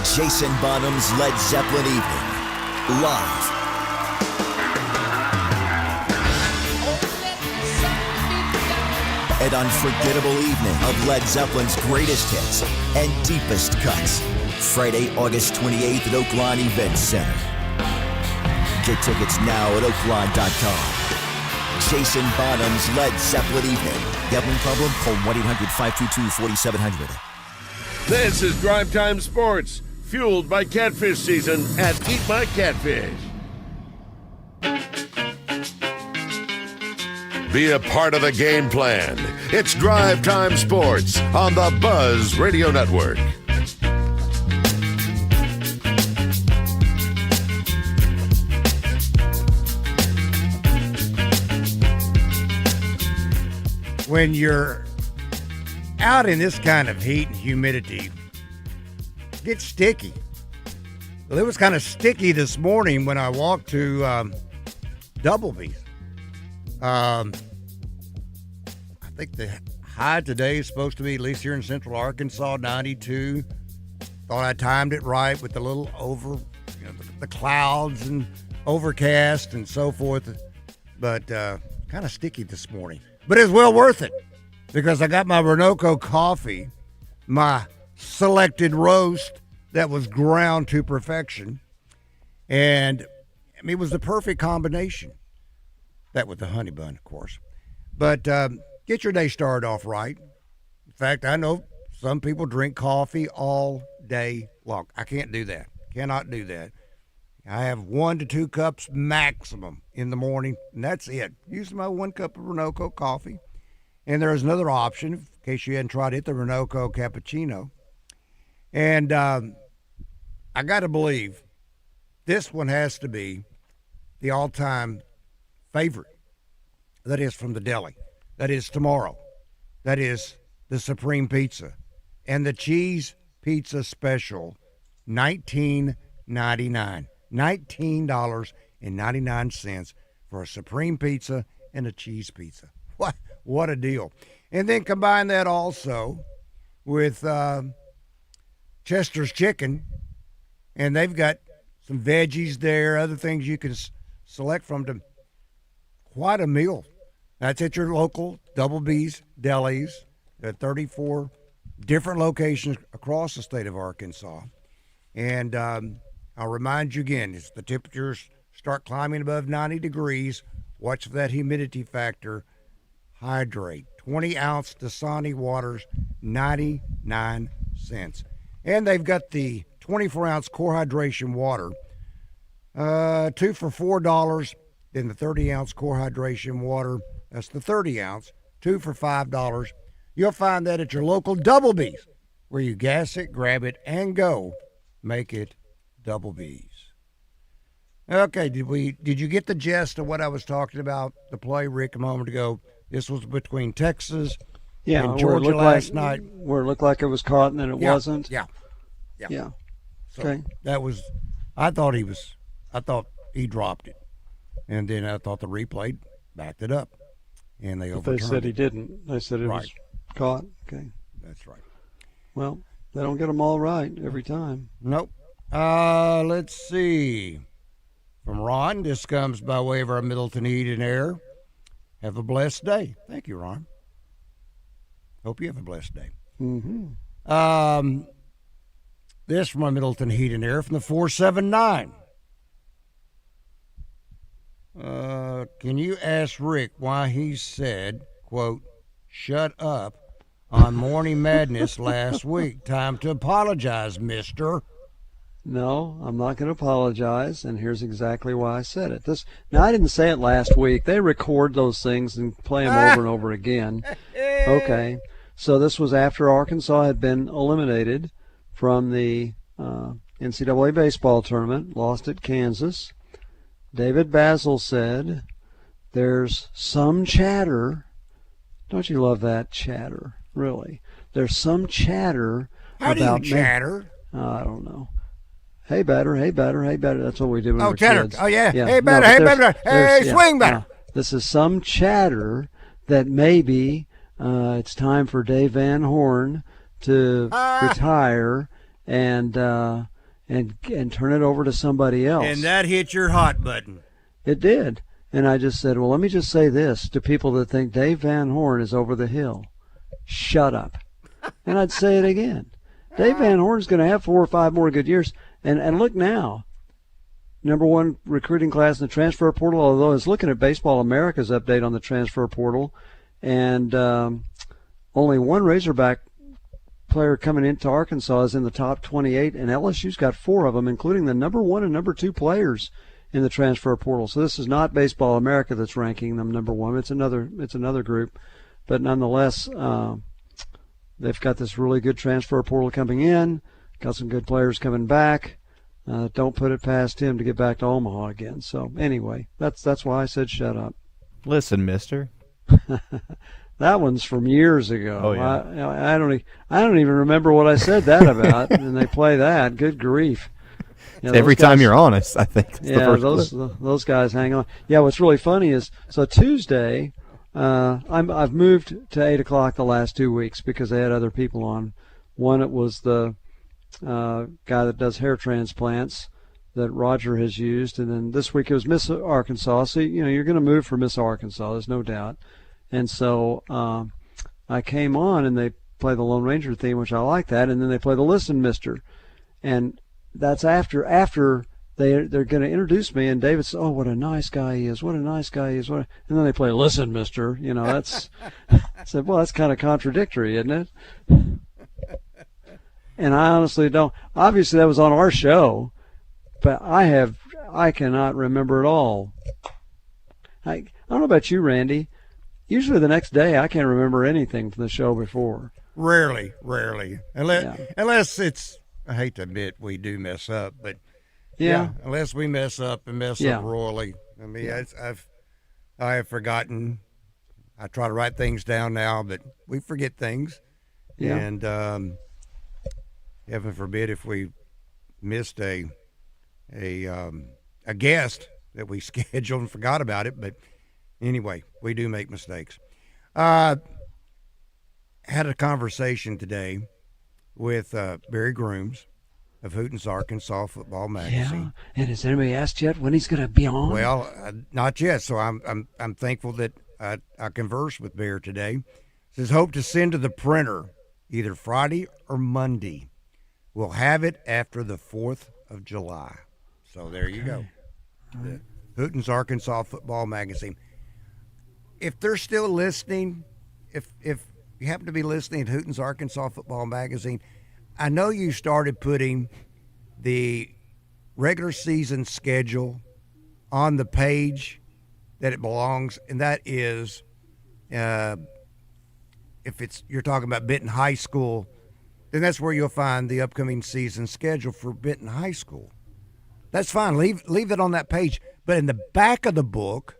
Jason Bonham's Led Zeppelin Evening, live. An unforgettable evening of Led Zeppelin's greatest hits and deepest cuts. Friday, August 28th at Oakline Event Center. Get tickets now at oakline.com. Jason Bonham's Led Zeppelin Evening. Gambling problem? Call 1-800-522-4700. This is Drive Time Sports, fueled by catfish season at EatMyCatfish. Be a part of the game plan. It's Drive Time Sports on the Buzz Radio Network. When you're out in this kind of heat and humidity, it gets sticky. Well, it was kind of sticky this morning when I walked to Double B's. I think the high today is supposed to be, at least here in central Arkansas, 92. Thought I timed it right with the little the clouds and overcast and so forth. But kind of sticky this morning. But it's well worth it because I got my Renoco coffee, my selected roast that was ground to perfection. And I mean, it was the perfect combination. That with the honey bun, of course. But get your day started off right. In fact, I know some people drink coffee all day long. I can't do that. Cannot do that. I have 1 to 2 cups maximum in the morning, and that's it. Using my 1 cup of Renoco coffee. And there's another option, in case you hadn't tried it, the Renoco cappuccino. And I got to believe this one has to be the all-time favorite. That is from the deli. That is tomorrow. That is the Supreme Pizza. And the cheese pizza special, $19.99. $19.99 for a Supreme Pizza and a cheese pizza. What a deal. And then combine that also with Chester's Chicken, and they've got some veggies there, other things you can select from them. Quite a meal. That's at your local Double B's delis at 34 different locations across the state of Arkansas. And I'll remind you again, as the temperatures start climbing above 90 degrees, watch for that humidity factor. Hydrate. 20-ounce Dasani waters, 99 cents. And they've got the 24-ounce core hydration water, 2 for $4. Then the 30-ounce core hydration water, that's the 30-ounce, 2 for $5. You'll find that at your local Double B's, where you gas it, grab it, and go. Make it Double B's. Okay, did you get the gist of what I was talking about, the play, Rick, a moment ago? This was between Texas and Georgia last night. Where it looked like it was caught and then it wasn't? Yeah. So Okay. That was, I thought he dropped it. And then I thought the replay backed it up. And they overturned it. They said he didn't. They said it was caught. Okay. That's right. Well, they don't get them all right every time. Nope. Let's see. From Ron, this comes by way of our Middleton Heat and Air. Have a blessed day. Thank you, Ron. Hope you have a blessed day. Mm-hmm. This from our Middleton Heat and Air from the 479. Can you ask Rick why he said, quote, shut up on Morning Madness last week? Time to apologize, mister. No, I'm not going to apologize, and here's exactly why I said it. Now, I didn't say it last week. They record those things and play them over and over again. Okay, so this was after Arkansas had been eliminated from the NCAA baseball tournament, lost at Kansas. David Basil said, there's some chatter. Don't you love that chatter? Really? There's some chatter How about do you chatter? I don't know. Hey, batter, hey, batter, hey, batter. That's what we did when we were chatter. kids. Oh, yeah. Hey, batter, hey, batter. Hey, swing batter. This is some chatter that maybe it's time for Dave Van Horn to retire and turn it over to somebody else. And that hit your hot button. It did. And I just said, well, let me just say this to people that think Dave Van Horn is over the hill. Shut up. And I'd say it again. Dave Van Horn's going to have 4 or 5 more good years. And look now, #1 recruiting class in the transfer portal, although I was looking at Baseball America's update on the transfer portal, and only one Razorback player coming into Arkansas is in the top 28, and LSU's got 4 of them, including the #1 and #2 players in the transfer portal. So this is not Baseball America that's ranking them #1. It's another group, but nonetheless, they've got this really good transfer portal coming in. Got some good players coming back. Don't put it past him to get back to Omaha again. So anyway, that's why I said shut up. Listen, mister. That one's from years ago. Oh, yeah. I don't even remember what I said that about, and they play that. Good grief! Yeah, Every time you're on, I think. It's yeah, the first those guys hang on. Yeah, what's really funny is Tuesday. I've moved to 8 o'clock the last 2 weeks because they had other people on. One, it was the guy that does hair transplants that Roger has used, and then this week it was Miss Arkansas. So you're going to move for Miss Arkansas, there's no doubt. And so I came on, and they play the Lone Ranger theme, which I like that, and then they play the Listen Mister, and that's after they're going to introduce me, and David says, "Oh, what a nice guy he is! What a nice guy he is!" And then they play "Listen, Mister." That's I said, "Well, that's kind of contradictory, isn't it?" And I honestly don't. Obviously, that was on our show, but I cannot remember it all. I don't know about you, Randy. Usually, the next day, I can't remember anything from the show before. Rarely, unless it's. I hate to admit we do mess up, but. Yeah, unless we mess up and mess up royally. I mean, I have forgotten. I try to write things down now, but we forget things. Yeah. And heaven forbid if we missed a guest that we scheduled and forgot about it. But anyway, we do make mistakes. Had a conversation today with Barry Grooms of Hooten's Arkansas Football Magazine. Yeah, and has anybody asked yet when he's going to be on? Well, not yet. So I'm thankful that I conversed with Bear today. Says hope to send to the printer either Friday or Monday. We'll have it after the 4th of July. So there you go. The Hooten's Arkansas Football Magazine. If they're still listening, if you happen to be listening to Hooten's Arkansas Football Magazine, I know you started putting the regular season schedule on the page that it belongs, and that is if you're talking about Benton High School, then that's where you'll find the upcoming season schedule for Benton High School. That's fine. Leave it on that page. But in the back of the book,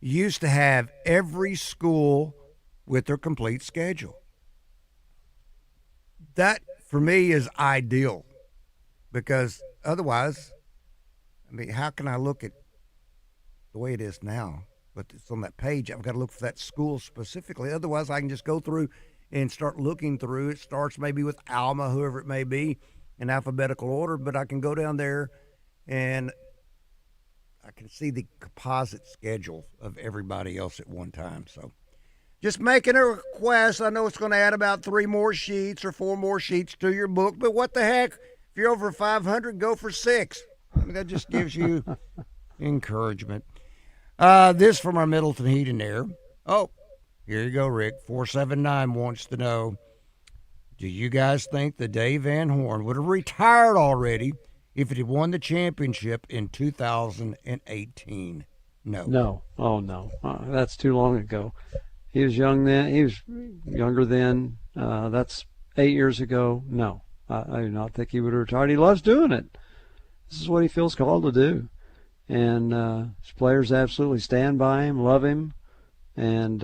you used to have every school with their complete schedule. That, for me, is ideal, because otherwise, I mean, how can I look at the way it is now, but it's on that page? I've got to look for that school specifically. Otherwise, I can just go through and start looking through. It starts maybe with Alma, whoever it may be, in alphabetical order, but I can go down there and I can see the composite schedule of everybody else at one time. So just making a request. I know it's going to add about 3 more sheets or 4 more sheets to your book, but what the heck? If you're over 500, go for 6. I mean, that just gives you encouragement. This from our Middleton Heat and Air. Oh, here you go, Rick. 479 wants to know, do you guys think that Dave Van Horn would have retired already if he had won the championship in 2018? No. No. Oh, no. That's too long ago. He was young then. He was younger then. That's 8 years ago. No, I do not think he would have retired. He loves doing it. This is what he feels called to do. And his players absolutely stand by him, love him, and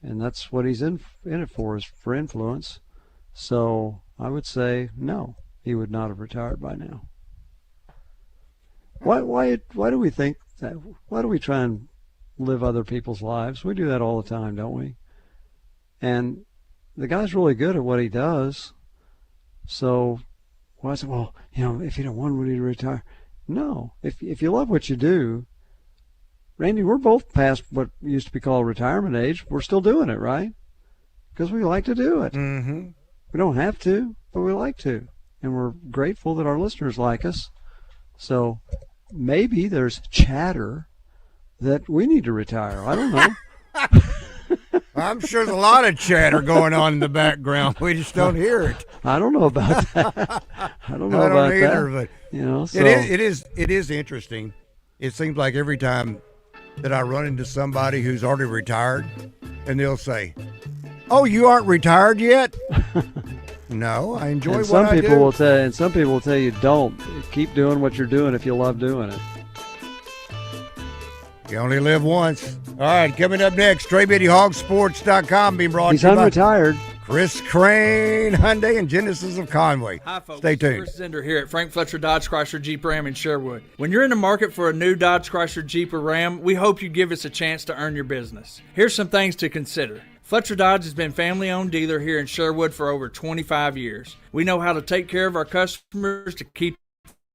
that's what he's in it for, is for influence. So I would say no, he would not have retired by now. Why do we think that? Why do we try and live other people's lives? We do that all the time, don't we? And the guy's really good at what he does. So why say, well, if he'd have won, would he retire? No. If you love what you do, Randy, we're both past what used to be called retirement age. We're still doing it, right? Because we like to do it. Mm-hmm. We don't have to, but we like to. And we're grateful that our listeners like us. So maybe there's chatter that we need to retire. I don't know. I'm sure there's a lot of chatter going on in the background. We just don't hear it. I don't know about that. I don't either, but so. it is interesting. It seems like every time that I run into somebody who's already retired, and they'll say, "Oh, you aren't retired yet?" No, I enjoy what I do. And some people will tell you, don't. Keep doing what you're doing if you love doing it. You only live once. All right, coming up next, StrayBittyHogSports.com being brought He's to you by unretired. Chris Crane, Hyundai, and Genesis of Conway. Hi, folks. Stay tuned. Chris Zender here at Frank Fletcher Dodge Chrysler Jeep Ram in Sherwood. When you're in the market for a new Dodge Chrysler Jeep or Ram, we hope you give us a chance to earn your business. Here's some things to consider. Fletcher Dodge has been family-owned dealer here in Sherwood for over 25 years. We know how to take care of our customers to keep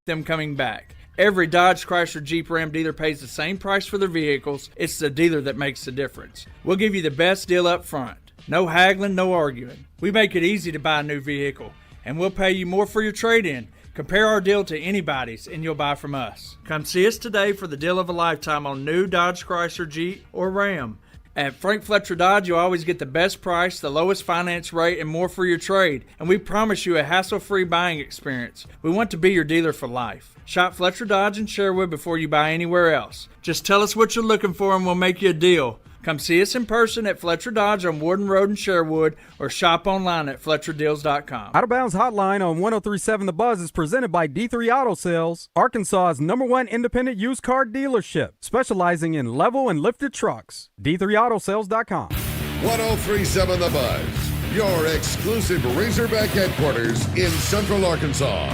them coming back. Every Dodge, Chrysler, Jeep, Ram dealer pays the same price for their vehicles. It's the dealer that makes the difference. We'll give you the best deal up front. No haggling, no arguing. We make it easy to buy a new vehicle, and we'll pay you more for your trade-in. Compare our deal to anybody's, and you'll buy from us. Come see us today for the deal of a lifetime on new Dodge, Chrysler, Jeep, or Ram. At Frank Fletcher Dodge, you'll always get the best price, the lowest finance rate, and more for your trade. And we promise you a hassle-free buying experience. We want to be your dealer for life. Shop Fletcher Dodge in Sherwood before you buy anywhere else. Just tell us what you're looking for and we'll make you a deal. Come see us in person at Fletcher Dodge on Warden Road in Sherwood or shop online at FletcherDeals.com. Out of Bounds Hotline on 103.7 The Buzz is presented by D3 Auto Sales, Arkansas's #1 independent used car dealership, specializing in level and lifted trucks. D3AutoSales.com. 103.7 The Buzz, your exclusive Razorback headquarters in Central Arkansas.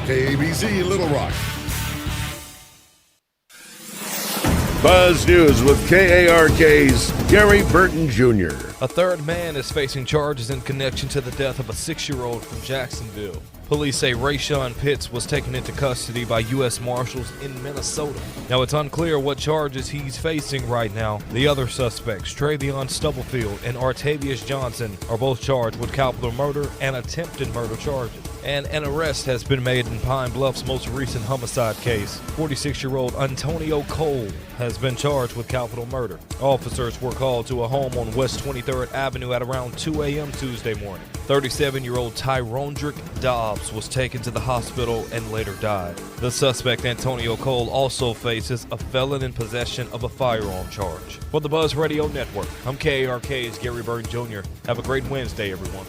KABZ Little Rock. Buzz News with KARK's Gary Burton Jr. A third man is facing charges in connection to the death of a 6-year-old from Jacksonville. Police say Rayshawn Pitts was taken into custody by U.S. Marshals in Minnesota. Now, it's unclear what charges he's facing right now. The other suspects, Travion Stubblefield and Artavius Johnson, are both charged with capital murder and attempted murder charges. And an arrest has been made in Pine Bluff's most recent homicide case. 46-year-old Antonio Cole has been charged with capital murder. Officers were called to a home on West 23rd Avenue at around 2 a.m. Tuesday morning. 37-year-old Tyrondrick Dobbs was taken to the hospital and later died. The suspect, Antonio Cole, also faces a felon in possession of a firearm charge. For the Buzz Radio Network, I'm KARK's Gary Burton Jr. Have a great Wednesday, everyone.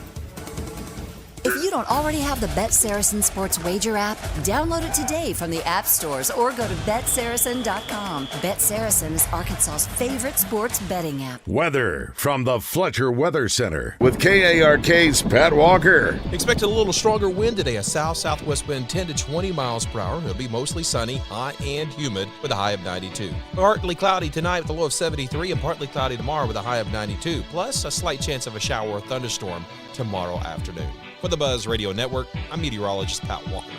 If you don't already have the Bet Saracen Sports Wager app, download it today from the app stores or go to BetSaracen.com. Bet Saracen is Arkansas's favorite sports betting app. Weather from the Fletcher Weather Center with KARK's Pat Walker. Expect a little stronger wind today, a south-southwest wind 10 to 20 miles per hour. It'll be mostly sunny, high and humid with a high of 92. Partly cloudy tonight with a low of 73 and partly cloudy tomorrow with a high of 92. Plus a slight chance of a shower or thunderstorm tomorrow afternoon. For the Buzz Radio Network, I'm meteorologist Pat Walker.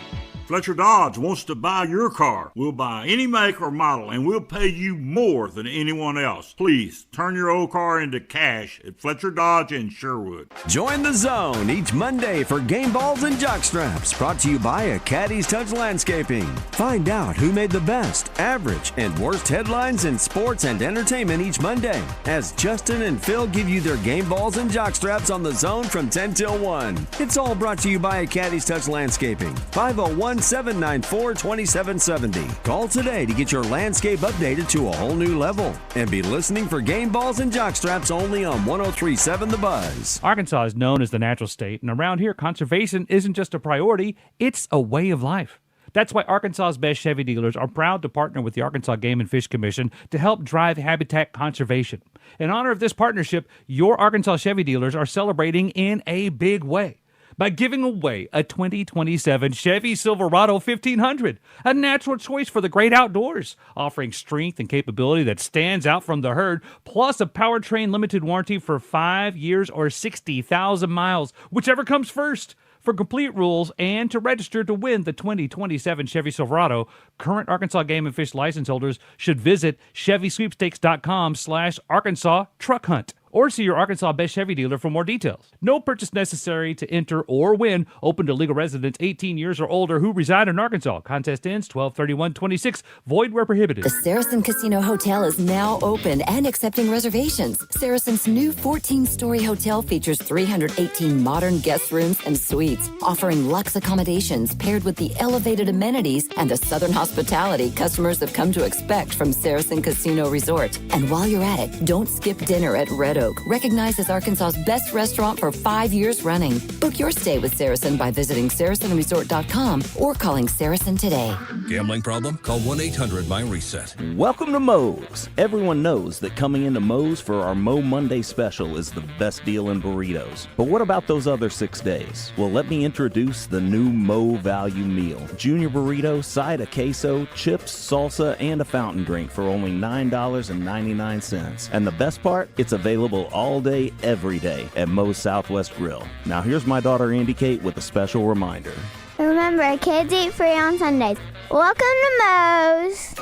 Fletcher Dodge wants to buy your car. We'll buy any make or model, and we'll pay you more than anyone else. Please, turn your old car into cash at Fletcher Dodge in Sherwood. Join the zone each Monday for game balls and jockstraps, brought to you by a Caddy's Touch Landscaping. Find out who made the best, average, and worst headlines in sports and entertainment each Monday, as Justin and Phil give you their game balls and jockstraps on the zone from 10 till 1. It's all brought to you by a Caddy's Touch Landscaping. 501-794-2770. Call today to get your landscape updated to a whole new level. And be listening for game balls and jockstraps only on 103.7 The Buzz. Arkansas is known as the natural state, and around here, conservation isn't just a priority, it's a way of life. That's why Arkansas's best Chevy dealers are proud to partner with the Arkansas Game and Fish Commission to help drive habitat conservation. In honor of this partnership, your Arkansas Chevy dealers are celebrating in a big way by giving away a 2027 Chevy Silverado 1500, a natural choice for the great outdoors, offering strength and capability that stands out from the herd, plus a powertrain limited warranty for 5 years or 60,000 miles, whichever comes first. For complete rules and to register to win the 2027 Chevy Silverado, current Arkansas Game and Fish license holders should visit ChevySweepstakes.com/Arkansas Truck Hunt or see your Arkansas Best Chevy dealer for more details. No purchase necessary to enter or win. Open to legal residents 18 years or older who reside in Arkansas. Contest ends 12/31/26. Void where prohibited. The Saracen Casino Hotel is now open and accepting reservations. Saracen's new 14-story hotel features 318 modern guest rooms and suites, offering luxe accommodations paired with the elevated amenities and the southern hospitality customers have come to expect from Saracen Casino Resort. And while you're at it, don't skip dinner at Red Red Oak, recognized as Arkansas's best restaurant for 5 years running. Book your stay with Saracen by visiting SaracenResort.com or calling Saracen today. Gambling problem? Call 1-800-MY-RESET. Welcome to Moe's. Everyone knows that coming into Moe's for our Mo Monday special is the best deal in burritos. But what about those other 6 days? Well, let me introduce the new Mo Value Meal. Junior burrito, side of queso, chips, salsa, and a fountain drink for only $9.99. And the best part? It's available all day, every day at Moe's Southwest Grill. Now here's my daughter Andy Kate with a special reminder. Remember, kids eat free on Sundays. Welcome to Moe's.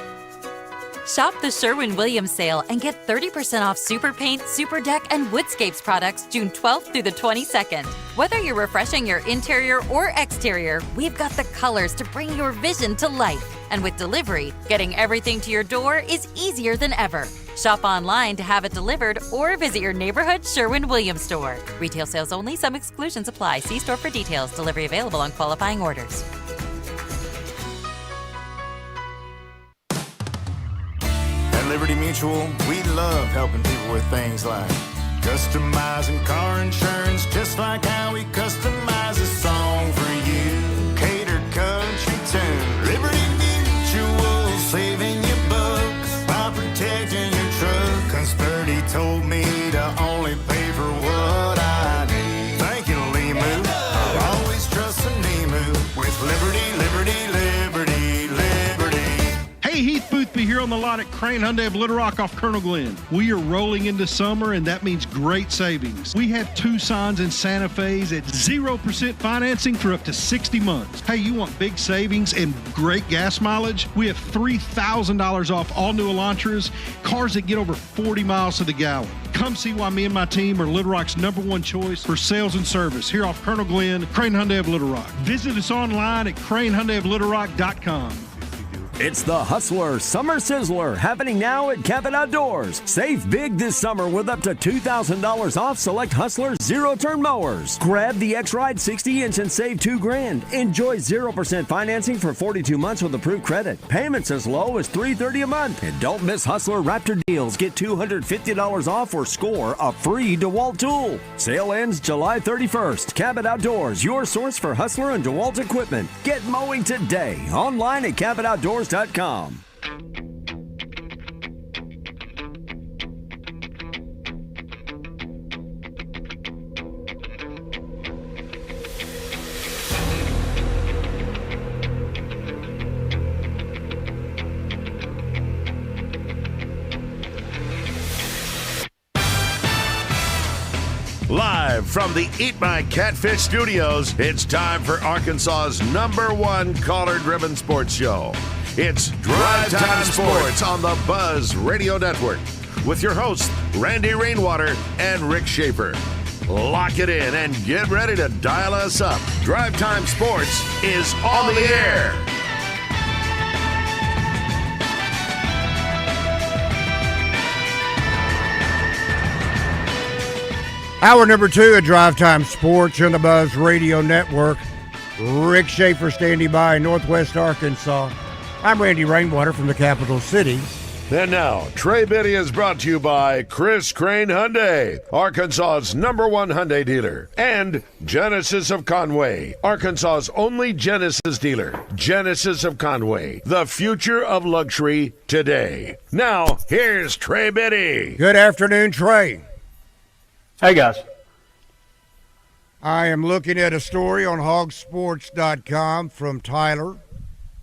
Shop the Sherwin-Williams sale and get 30% off Super Paint, Super Deck, and Woodscapes products June 12th through the 22nd. Whether you're refreshing your interior or exterior, we've got the colors to bring your vision to life. And with delivery, getting everything to your door is easier than ever. Shop online to have it delivered or visit your neighborhood Sherwin-Williams store. Retail sales only. Some exclusions apply. See store for details. Delivery available on qualifying orders. At Liberty Mutual, we love helping people with things like customizing car insurance, just like how we customize a song for you. Cater country tune. Liberty Mutual, saving you bucks by protecting your truck. 'Cause Birdie told me to only pay for what I need. Thank you, Limu. I always trust a Nemu with Liberty, Liberty, Liberty, Liberty. Hey, Heath Boothby here on the lot at Crane Hyundai of Little Rock off Colonel Glenn. We are rolling into summer, and that means great savings. We have Tucsons and Santa Fe's at 0% financing for up to 60 months. Hey, you want big savings and great gas mileage? We have $3,000 off all new Elantras, cars that get over 40 miles to the gallon. Come see why me and my team are Little Rock's #1 choice for sales and service here off Colonel Glenn, Crane Hyundai of Little Rock. Visit us online at cranehyundaioflittlerock.com. It's the Hustler Summer Sizzler happening now at Cabot Outdoors. Save big this summer with up to $2,000 off select Hustler zero-turn mowers. Grab the X-Ride 60-inch and save $2,000. Enjoy 0% financing for 42 months with approved credit. Payments as low as $330 a month. And don't miss Hustler Raptor deals. Get $250 off or score a free DeWalt tool. Sale ends July 31st. Cabot Outdoors, your source for Hustler and DeWalt equipment. Get mowing today. Online at CabotOutdoors.com. Live from the Eat My Catfish studios, it's time for Arkansas's #1 caller-driven sports show. It's Drive Time Sports on the Buzz Radio Network with your hosts, Randy Rainwater and Rick Schaeffer. Lock it in and get ready to dial us up. Drive Time Sports is on the air. Hour number 2 of Drive Time Sports on the Buzz Radio Network. Rick Schaeffer standing by in Northwest Arkansas. I'm Randy Rainwater from the capital city. And now, Trey Biddy is brought to you by Chris Crane Hyundai, Arkansas's #1 Hyundai dealer, and Genesis of Conway, Arkansas's only Genesis dealer. Genesis of Conway, the future of luxury today. Now, here's Trey Biddy. Good afternoon, Trey. Hey, guys. I am looking at a story on hogsports.com from Tyler.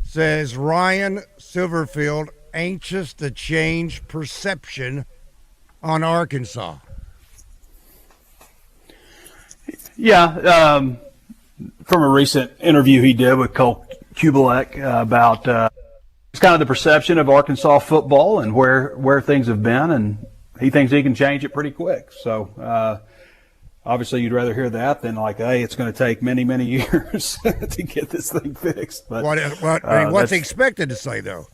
Says Ryan Silverfield anxious to change perception on Arkansas. Yeah, from a recent interview he did with Cole Kubelik about it's kind of the perception of Arkansas football and where things have been, and he thinks he can change it pretty quick. So obviously you'd rather hear that than like, hey, it's going to take many, many years to get this thing fixed. But what's he expected to say, though?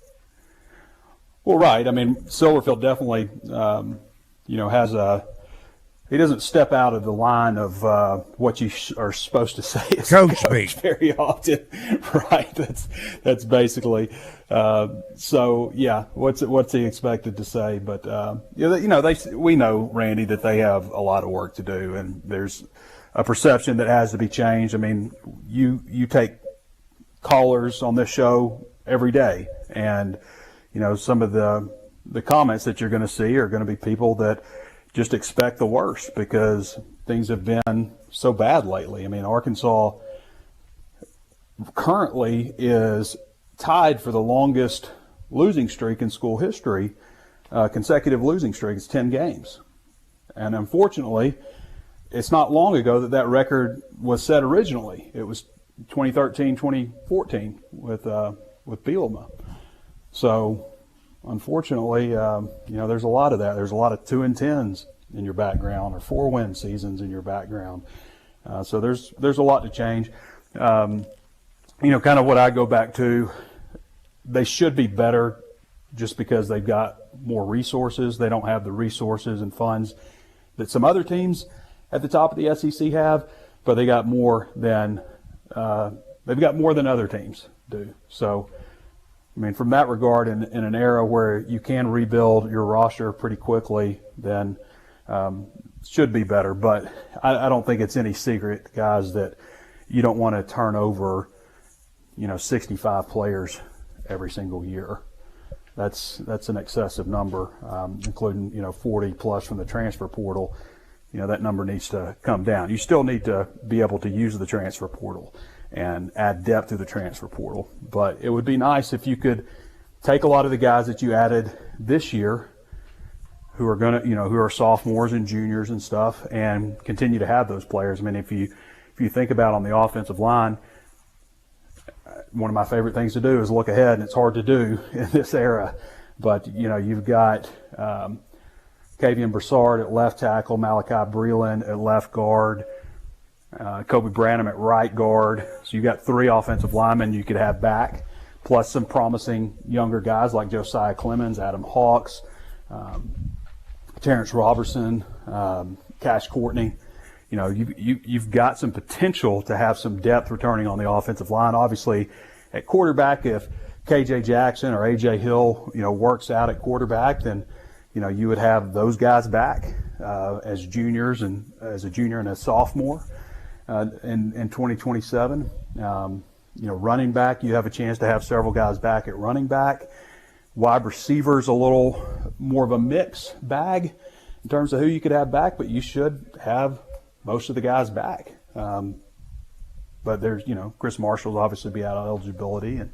Well, right. I mean, Silverfield definitely, he doesn't step out of the line of what you are supposed to say as coach speak very often, right? That's basically. So yeah, what's he expected to say? But we know, Randy, that they have a lot of work to do, and there's a perception that has to be changed. I mean, you take callers on this show every day, and some of the comments that you're going to see are going to be people that just expect the worst because things have been so bad lately. I mean, Arkansas currently is tied for the longest losing streak in school history, consecutive losing streak. It's 10 games. And unfortunately, it's not long ago that record was set originally. It was 2013, 2014 with Bielema. So, unfortunately, there's a lot of that. There's a lot of 2-10s in your background or 4-win seasons in your background. So there's a lot to change. Kind of what I go back to, they should be better just because they've got more resources. They don't have the resources and funds that some other teams at the top of the SEC have, but they got more than they've got more than other teams do. So, I mean, from that regard, in an era where you can rebuild your roster pretty quickly, then should be better. But I don't think it's any secret, guys, that you don't want to turn over, 65 players every single year. That's an excessive number, including 40 plus from the transfer portal. That number needs to come down. You still need to be able to use the transfer portal and add depth to the transfer portal. But it would be nice if you could take a lot of the guys that you added this year who are who are sophomores and juniors and stuff, and continue to have those players. I mean, if you think about on the offensive line, one of my favorite things to do is look ahead, and it's hard to do in this era. But, you've got Kavian Broussard at left tackle, Malachi Breland at left guard, Kobe Branham at right guard. So you got 3 offensive linemen you could have back, plus some promising younger guys like Josiah Clemens, Adam Hawks, Terrence Robertson, Cash Courtney. You've got some potential to have some depth returning on the offensive line. Obviously, at quarterback, if KJ Jackson or AJ Hill, works out at quarterback, then you would have those guys back as juniors and as a junior and a sophomore in 2027. Running back, you have a chance to have several guys back at running back. Wide receivers, a little more of a mix bag in terms of who you could have back, but you should have most of the guys back. But there's, Chris Marshall's obviously be out of eligibility, and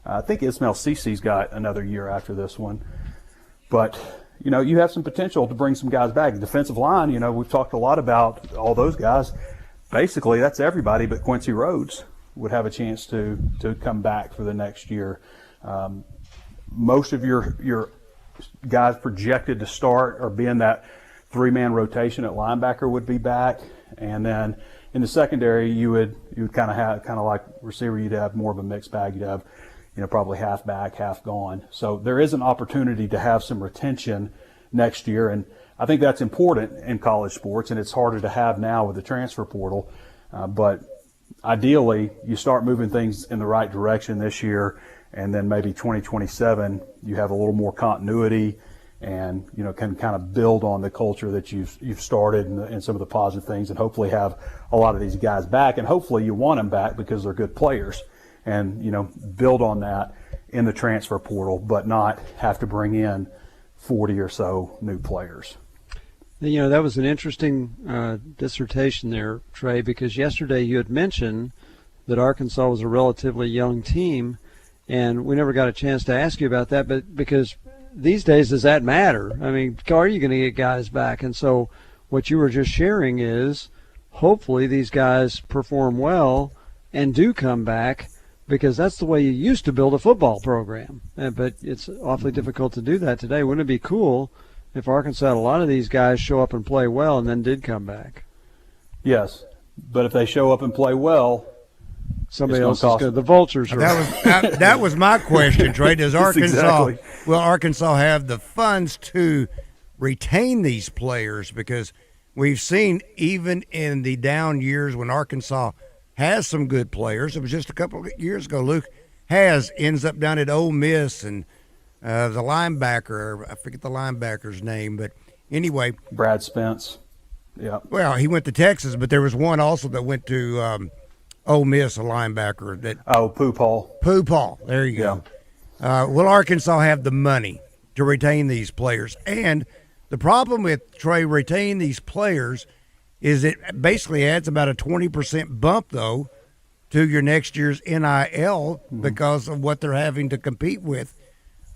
I think Ismail Cece's got another year after this one. But you have some potential to bring some guys back. The defensive line, we've talked a lot about all those guys. Basically, that's everybody but Quincy Rhodes would have a chance to come back for the next year. Most of your guys projected to start or be in that 3-man rotation at linebacker would be back, and then in the secondary you would kind of like receiver, you'd have more of a mixed bag. You'd have probably half back, half gone. So there is an opportunity to have some retention next year, and I think that's important in college sports, and it's harder to have now with the transfer portal. But ideally, you start moving things in the right direction this year, and then maybe 2027 you have a little more continuity and can kind of build on the culture that you've started and some of the positive things, and hopefully have a lot of these guys back, and hopefully you want them back because they're good players, and build on that in the transfer portal, but not have to bring in 40 or so new players. That was an interesting dissertation there, Trey, because yesterday you had mentioned that Arkansas was a relatively young team, and we never got a chance to ask you about that, but because these days, does that matter? I mean, are you going to get guys back? And so what you were just sharing is hopefully these guys perform well and do come back, because that's the way you used to build a football program. But it's awfully difficult to do that today. Wouldn't it be cool if Arkansas had a lot of these guys show up and play well and then did come back? Yes, but if they show up and play well, somebody else is good. The Vultures are. That was my question, Trey. Does Will Arkansas have the funds to retain these players? Because we've seen even in the down years when Arkansas has some good players. It was just a couple of years ago. Luke ends up down at Ole Miss, and the linebacker, I forget the linebacker's name, but anyway. Brad Spence. Yeah. Well, he went to Texas, but there was one also that went to Ole Miss, a linebacker. Pooh Paul. Pooh Paul. There you go. Will Arkansas have the money to retain these players? And the problem with Trey retaining these players is it basically adds about a 20% bump, though, to your next year's NIL because of what they're having to compete with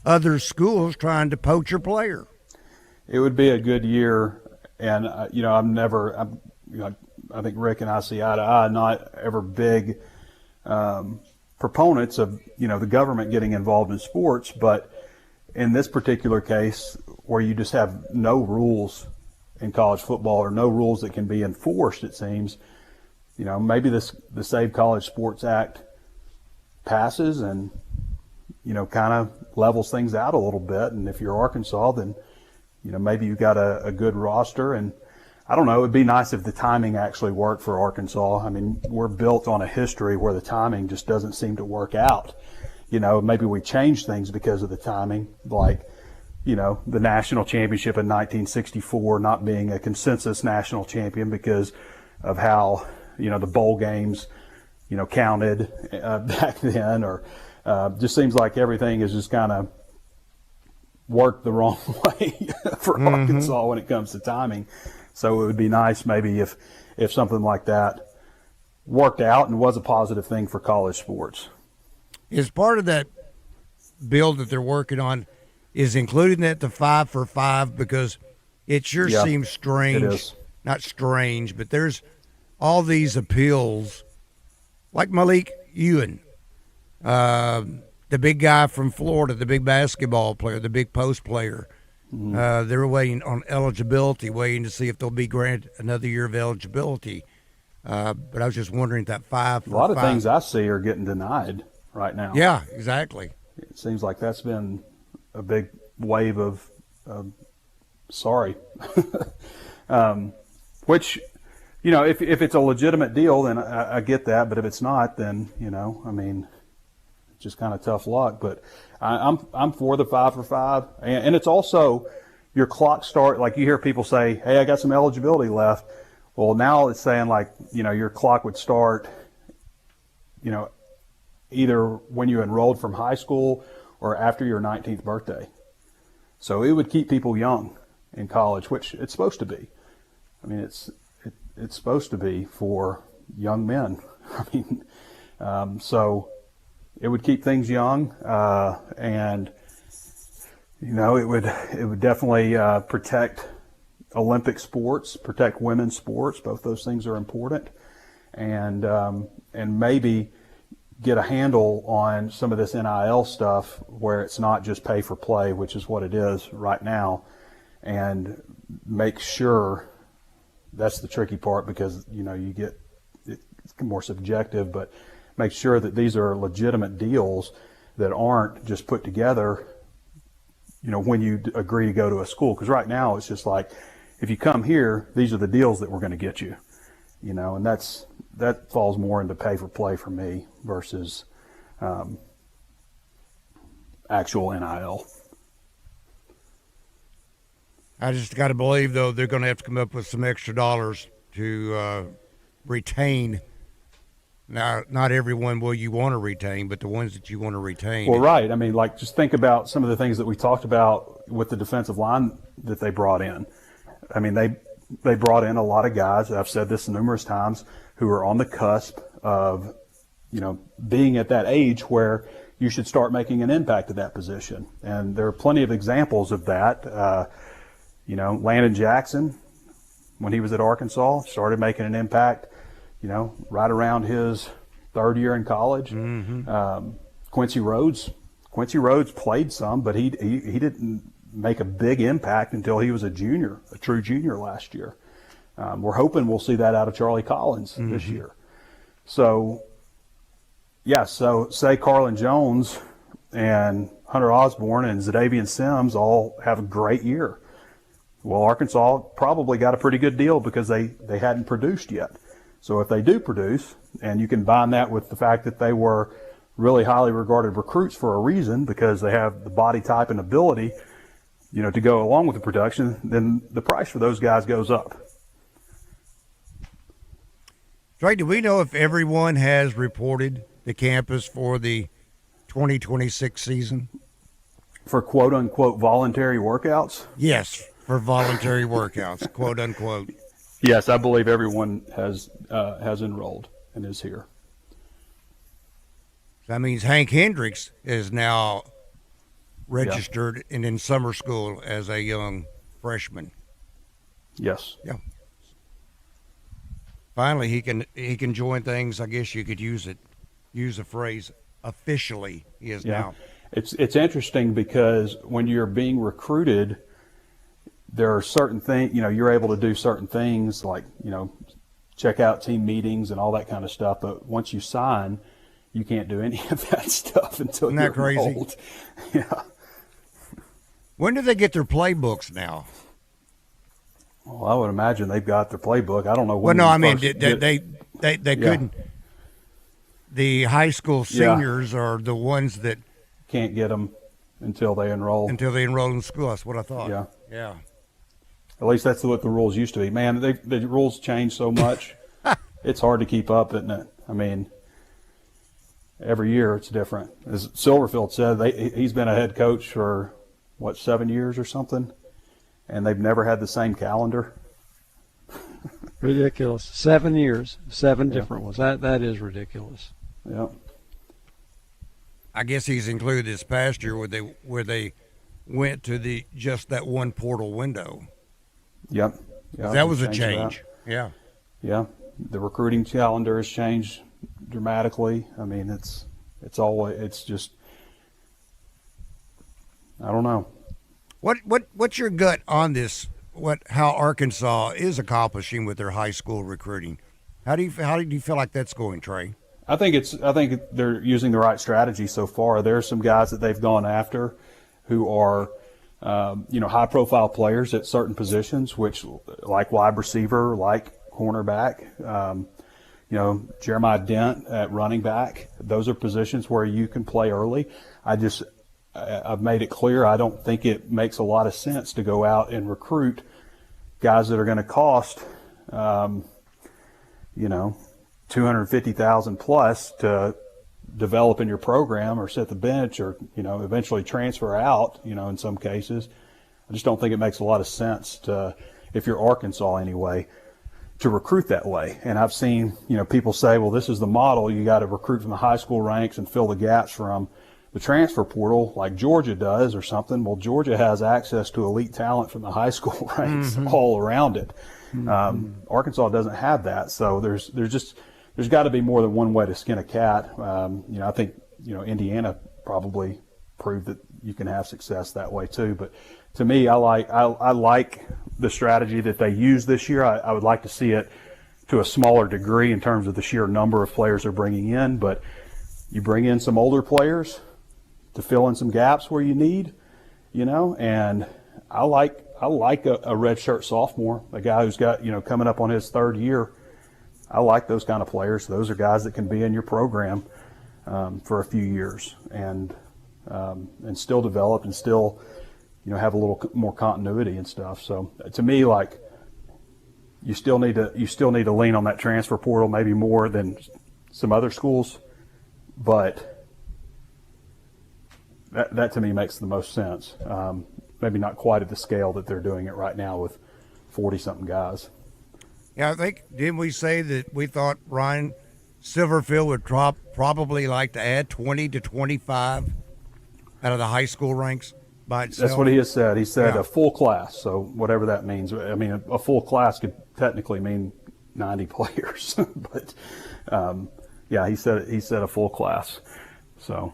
other schools trying to poach your player. It would be a good year, and I think Rick and I see eye to eye, not ever big proponents of, the government getting involved in sports, but in this particular case where you just have no rules in college football or no rules that can be enforced, it seems, maybe the Save College Sports Act passes and, kind of levels things out a little bit. And if you're Arkansas, then, maybe you got a good roster. And I don't know, it'd be nice if the timing actually worked for Arkansas. I mean, we're built on a history where the timing just doesn't seem to work out. Maybe we change things because of the timing, like, the national championship in 1964 not being a consensus national champion because of how, the bowl games, counted back then, or just seems like everything is just kind of worked the wrong way for Arkansas when it comes to timing. So it would be nice maybe if something like that worked out and was a positive thing for college sports. Is part of that bill that they're working on is including that to 5 for 5, because it sure seems strange. It is. Not strange, but there's all these appeals, like Malik Ewan, the big guy from Florida, the big basketball player, the big post player. They're waiting on eligibility, waiting to see if they'll be granted another year of eligibility. But I was just wondering if that 5 for 5. A lot of things I see are getting denied right now. Yeah, exactly. It seems like that's been a big wave of sorry. Which, if it's a legitimate deal, then I get that. But if it's not, then, it's just kind of tough luck. But I'm for the 5 for 5. And it's also your clock start, like you hear people say, hey, I got some eligibility left. Well, now it's saying like, your clock would start, either when you enrolled from high school or after your 19th birthday. So it would keep people young in college, which it's supposed to be. I mean, it's supposed to be for young men. So it would keep things young, and it would definitely protect Olympic sports, protect women's sports. Both those things are important, and maybe get a handle on some of this NIL stuff where it's not just pay for play, which is what it is right now, and make sure. That's the tricky part, because you get it's more subjective, but make sure that these are legitimate deals that aren't just put together when you agree to go to a school. Because right now it's just like, if you come here, these are the deals that we're going to get you, and that falls more into pay for play for me versus actual NIL. I just got to believe, though, they're going to have to come up with some extra dollars to retain. Now, not everyone will you want to retain, but the ones that you want to retain. Well, right. I mean, like, just think about some of the things that we talked about with the defensive line that they brought in. I mean, they brought in a lot of guys, I've said this numerous times, who are on the cusp of, being at that age where you should start making an impact at that position. And there are plenty of examples of that. Landon Jackson, when he was at Arkansas, started making an impact, right around his third year in college. Quincy Rhodes played some, but he didn't make a big impact until he was a true junior last year. We're hoping we'll see that out of Charlie Collins this year. So say Carlin Jones and Hunter Osborne and Zadavian Sims all have a great year. Well, Arkansas probably got a pretty good deal because they hadn't produced yet. So if they do produce, and you combine that with the fact that they were really highly regarded recruits for a reason because they have the body type and ability, to go along with the production, then the price for those guys goes up. Trey, do we know if everyone has reported to campus for the 2026 season? For quote-unquote voluntary workouts? Yes, for voluntary workouts, quote-unquote. Yes, I believe everyone has enrolled and is here. That means Hank Hendricks is now registered and in summer school as a young freshman. Yes. Yeah. Finally, he can join things. I guess you could use the phrase officially. He is now. It's interesting because when you're being recruited, there are certain things, you're able to do certain things like, check out team meetings and all that kind of stuff. But once you sign, you can't do any of that stuff until Isn't that you're crazy? old. Yeah. When do they get their playbooks now? Well, I would imagine they've got their playbook. I don't know Well, when. no, I mean they couldn't. The high school seniors are the ones that can't get them until they enroll. Until they enroll in school. That's what I thought. Yeah. Yeah. At least that's what the rules used to be. Man, the rules change so much. It's hard to keep up, isn't it? I mean, every year it's different. As Silverfield said, he's been a head coach for, 7 years or something? And they've never had the same calendar. Ridiculous. 7 years, 7 different ones. That is ridiculous. Yeah. I guess he's included this past year where they went to just that one portal window. Yep. Yeah, that was a change. Yeah. Yeah. The recruiting calendar has changed dramatically. I mean, it's just, I don't know. What's your gut on this? How Arkansas is accomplishing with their high school recruiting? How do you feel like that's going, Trey? I think they're using the right strategy so far. There are some guys that they've gone after who are, high profile players at certain positions, which like wide receiver, like cornerback, Jeremiah Dent at running back. Those are positions where you can play early. I've made it clear I don't think it makes a lot of sense to go out and recruit guys that are going to cost, $250,000 plus to develop in your program or sit the bench or, eventually transfer out, in some cases. I just don't think it makes a lot of sense to, if you're Arkansas anyway, to recruit that way. And I've seen, people say, well, this is the model. You got to recruit from the high school ranks and fill the gaps from the transfer portal like Georgia does or something. Well, Georgia has access to elite talent from the high school ranks all around it. Arkansas doesn't have that. So there's got to be more than one way to skin a cat. I think, Indiana probably proved that you can have success that way too. But to me, I like the strategy that they use this year. I would like to see it to a smaller degree in terms of the sheer number of players they're bringing in, but you bring in some older players to fill in some gaps where you need, and I like a redshirt sophomore, a guy who's got, coming up on his third year. I like those kind of players. Those are guys that can be in your program for a few years and still develop and still, have a little more continuity and stuff. So to me, like, you still need to lean on that transfer portal maybe more than some other schools, but that to me makes the most sense. Maybe not quite at the scale that they're doing it right now with 40-something guys. Yeah, I think, didn't we say that we thought Ryan Silverfield would probably like to add 20 to 25 out of the high school ranks by itself? That's what he has said. He said a full class, so whatever that means. I mean, a full class could technically mean 90 players, but he said a full class. So,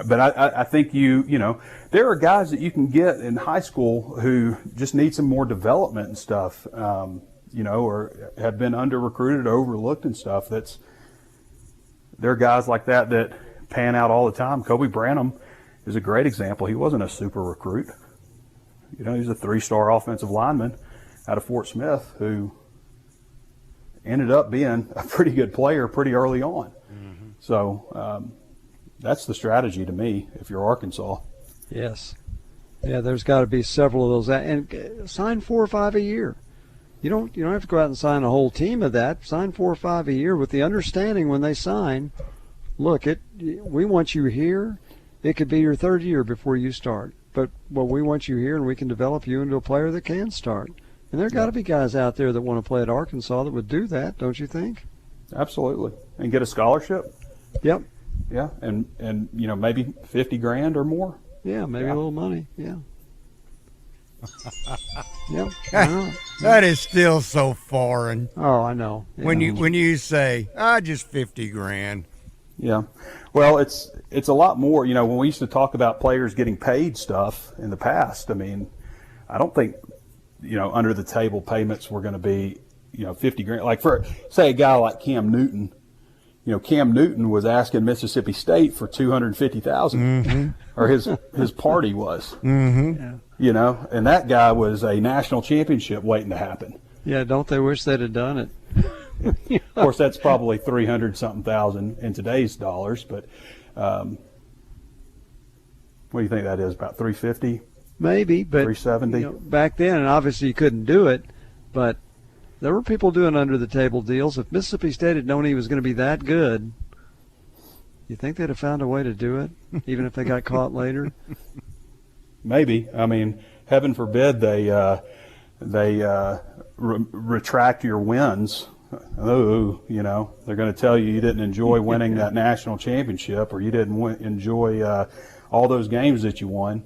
but I think there are guys that you can get in high school who just need some more development and stuff, or have been under recruited or overlooked and stuff. There are guys like that pan out all the time. Kobe Branham is a great example. He wasn't a super recruit, You know, he's a 3-star offensive lineman out of Fort Smith who ended up being a pretty good player pretty early on. Mm-hmm. So that's the strategy to me if you're Arkansas. Yes. Yeah, there's got to be several of those. And sign 4 or 5 a year. You don't have to go out and sign a whole team of that. Sign 4 or 5 a year with the understanding when they sign, look, we want you here. It could be your 3rd year before you start. But we want you here, and we can develop you into a player that can start. And there got to be guys out there that want to play at Arkansas that would do that, don't you think? Absolutely. And get a scholarship. Yep. Yeah, and you know, maybe $50,000 or more. Yeah, maybe a little money. Yeah. Yep. That is still so foreign. Oh, I know. Yeah. When you say, just $50,000. Yeah. Well, it's a lot more. You know, when we used to talk about players getting paid stuff in the past, I mean, I don't think, you know, under the table payments were going to be, you know, $50,000. Like for, say, a guy like Cam Newton. You know, Cam Newton was asking Mississippi State for $250,000, Mm-hmm. or his party was. Mm-hmm. Yeah. You know, and that guy was a national championship waiting to happen. Yeah, don't they wish they'd have done it? Of course, that's probably 300-something thousand in today's dollars, but what do you think that is? About 350? Maybe, but 370. You know, back then, and obviously you couldn't do it, but there were people doing under the table deals. If Mississippi State had known he was going to be that good, you think they'd have found a way to do it, even if they got caught later? Maybe. I mean, heaven forbid they retract your wins. Oh, you know, they're going to tell you didn't enjoy winning that national championship, or you didn't enjoy all those games that you won,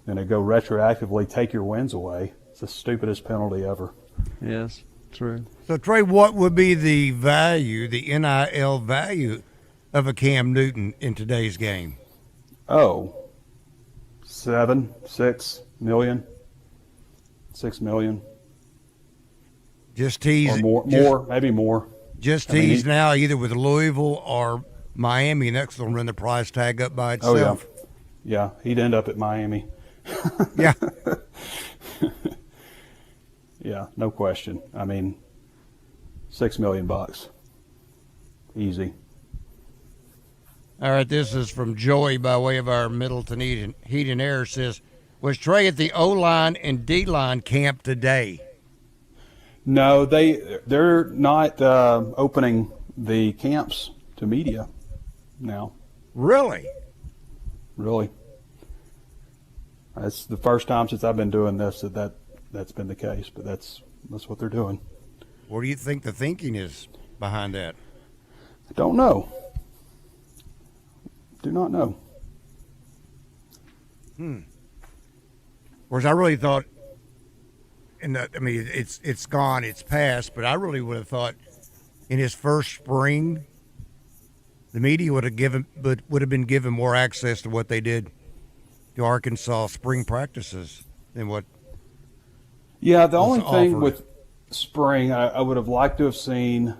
and they go retroactively take your wins away. It's the stupidest penalty ever. Yes, true. So, Trey, what would be the value, the NIL value of a Cam Newton in today's game? Oh, 6 million. Just tease. Or more, maybe more. Just tease now, either with Louisville or Miami, and that's going to run the price tag up by itself. Oh, yeah. Yeah, he'd end up at Miami. Yeah. Yeah, no question. I mean, $6 million. Easy. All right, this is from Joey by way of our Middleton Heat and Air. Says, was Trey at the O-line and D-line camp today? No, they're not opening the camps to media now. Really? Really. That's the first time since I've been doing this that's been the case, but that's what they're doing. What do you think the thinking is behind that? I don't know. Do not know. Whereas I really thought, it's gone, it's past, but I really would have thought in his first spring, the media would have been given more access to what they did to Arkansas spring practices than what. Yeah, the only thing offered. with spring, I would have liked to have seen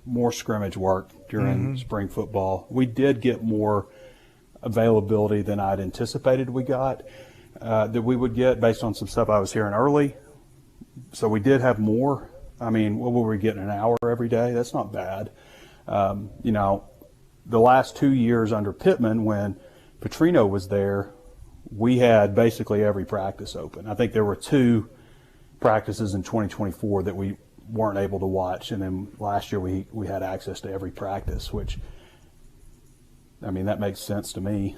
more scrimmage work during spring football. We did get more availability than I'd anticipated we got, that we would get based on some stuff I was hearing early. So we did have more. I mean, what were we getting, an hour every day? That's not bad. You know, the last 2 years under Pittman, when Petrino was there, we had basically every practice open. I think there were 2 practices in 2024 that we weren't able to watch, and then last year we had access to every practice, which, I mean, that makes sense to me.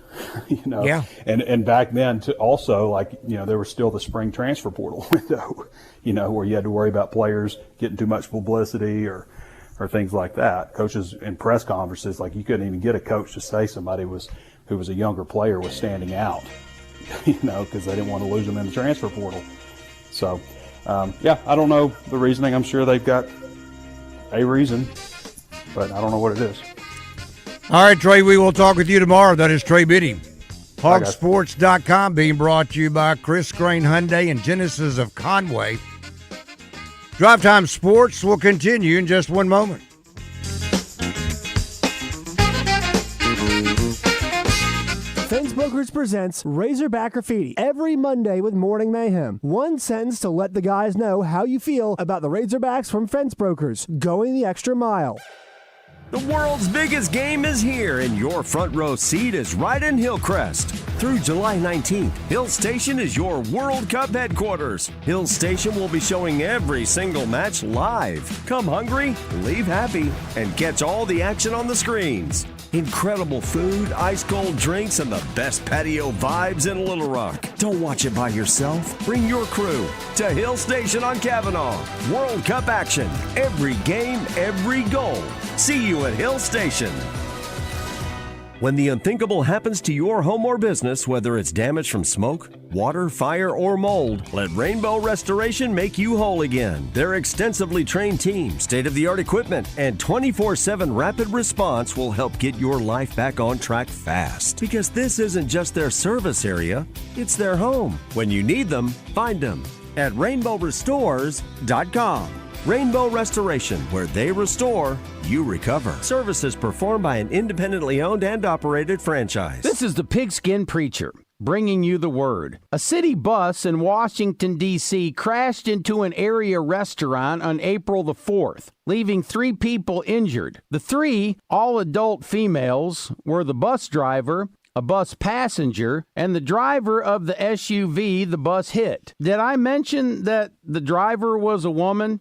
You know. Yeah. And back then also, like, you know, there was still the spring transfer portal window, you know, where you had to worry about players getting too much publicity or things like that. Coaches in press conferences, like, you couldn't even get a coach to say somebody who was a younger player was standing out, you know, because they didn't want to lose them in the transfer portal. So, yeah, I don't know the reasoning. I'm sure they've got a reason, but I don't know what it is. All right, Trey, we will talk with you tomorrow. That is Trey Biddy. Hogsports.com being brought to you by Chris Crane Hyundai and Genesis of Conway. Drive Time Sports will continue in just one moment. Finn's Brokers presents Razorback Graffiti every Monday with Morning Mayhem. One sentence to let the guys know how you feel about the Razorbacks from Fence Brokers, going the extra mile. The world's biggest game is here, and your front row seat is right in Hillcrest. Through July 19th, Hill Station is your World Cup headquarters. Hill Station will be showing every single match live. Come hungry, leave happy, and catch all the action on the screens. Incredible food, ice-cold drinks, and the best patio vibes in Little Rock. Don't watch it by yourself. Bring your crew to Hill Station on Kavanaugh. World Cup action. Every game, every goal. See you at Hill Station. When the unthinkable happens to your home or business, whether it's damage from smoke, water, fire, or mold, let Rainbow Restoration make you whole again. Their extensively trained team, state-of-the-art equipment, and 24/7 rapid response will help get your life back on track fast. Because this isn't just their service area, it's their home. When you need them, find them at rainbowrestores.com. Rainbow Restoration, where they restore, you recover. Services performed by an independently owned and operated franchise. This is the Pigskin Preacher, bringing you the word. A city bus in Washington, D.C. crashed into an area restaurant on April the 4th, leaving 3 people injured. The 3, all adult females, were the bus driver, a bus passenger, and the driver of the SUV the bus hit. Did I mention that the driver was a woman?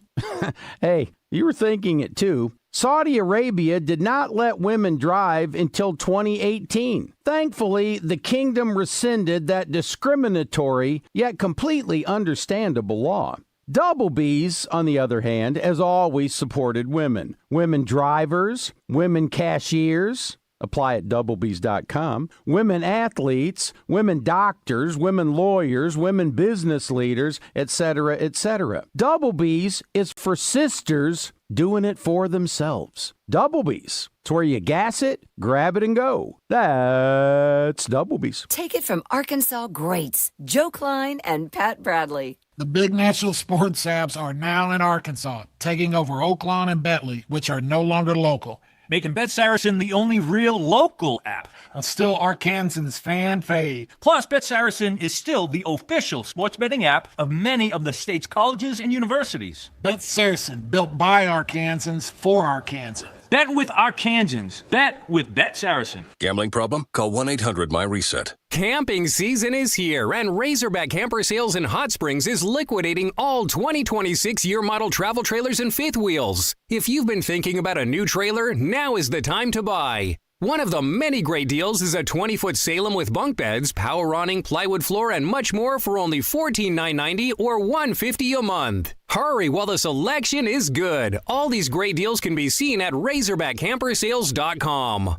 Hey, you were thinking it too. Saudi Arabia did not let women drive until 2018. Thankfully, the kingdom rescinded that discriminatory yet completely understandable law. Double B's, on the other hand, has always supported women. Women drivers, women cashiers, apply at doublebs.com, women athletes, women doctors, women lawyers, women business leaders, etc., etc. Double B's is for sisters doing it for themselves. Double B's. It's where you gas it, grab it, and go. That's Double B's. Take it from Arkansas greats, Joe Klein and Pat Bradley. The big national sports apps are now in Arkansas, taking over Oaklawn and Bentley, which are no longer local, making Bet Saracen the only real local app. Still Arkansans' fan fave. Plus, Bet Saracen is still the official sports betting app of many of the state's colleges and universities. Bet Saracen, built by Arkansans for Arkansans. Bet with Arkansans. Bet with Bet Saracen. Gambling problem? Call 1-800-MY-RESET. Camping season is here, and Razorback Camper Sales in Hot Springs is liquidating all 2026 year model travel trailers and fifth wheels. If you've been thinking about a new trailer, now is the time to buy. One of the many great deals is a 20-foot Salem with bunk beds, power awning, plywood floor, and much more for only $14,990 or $150 a month. Hurry while the selection is good. All these great deals can be seen at RazorbackCamperSales.com.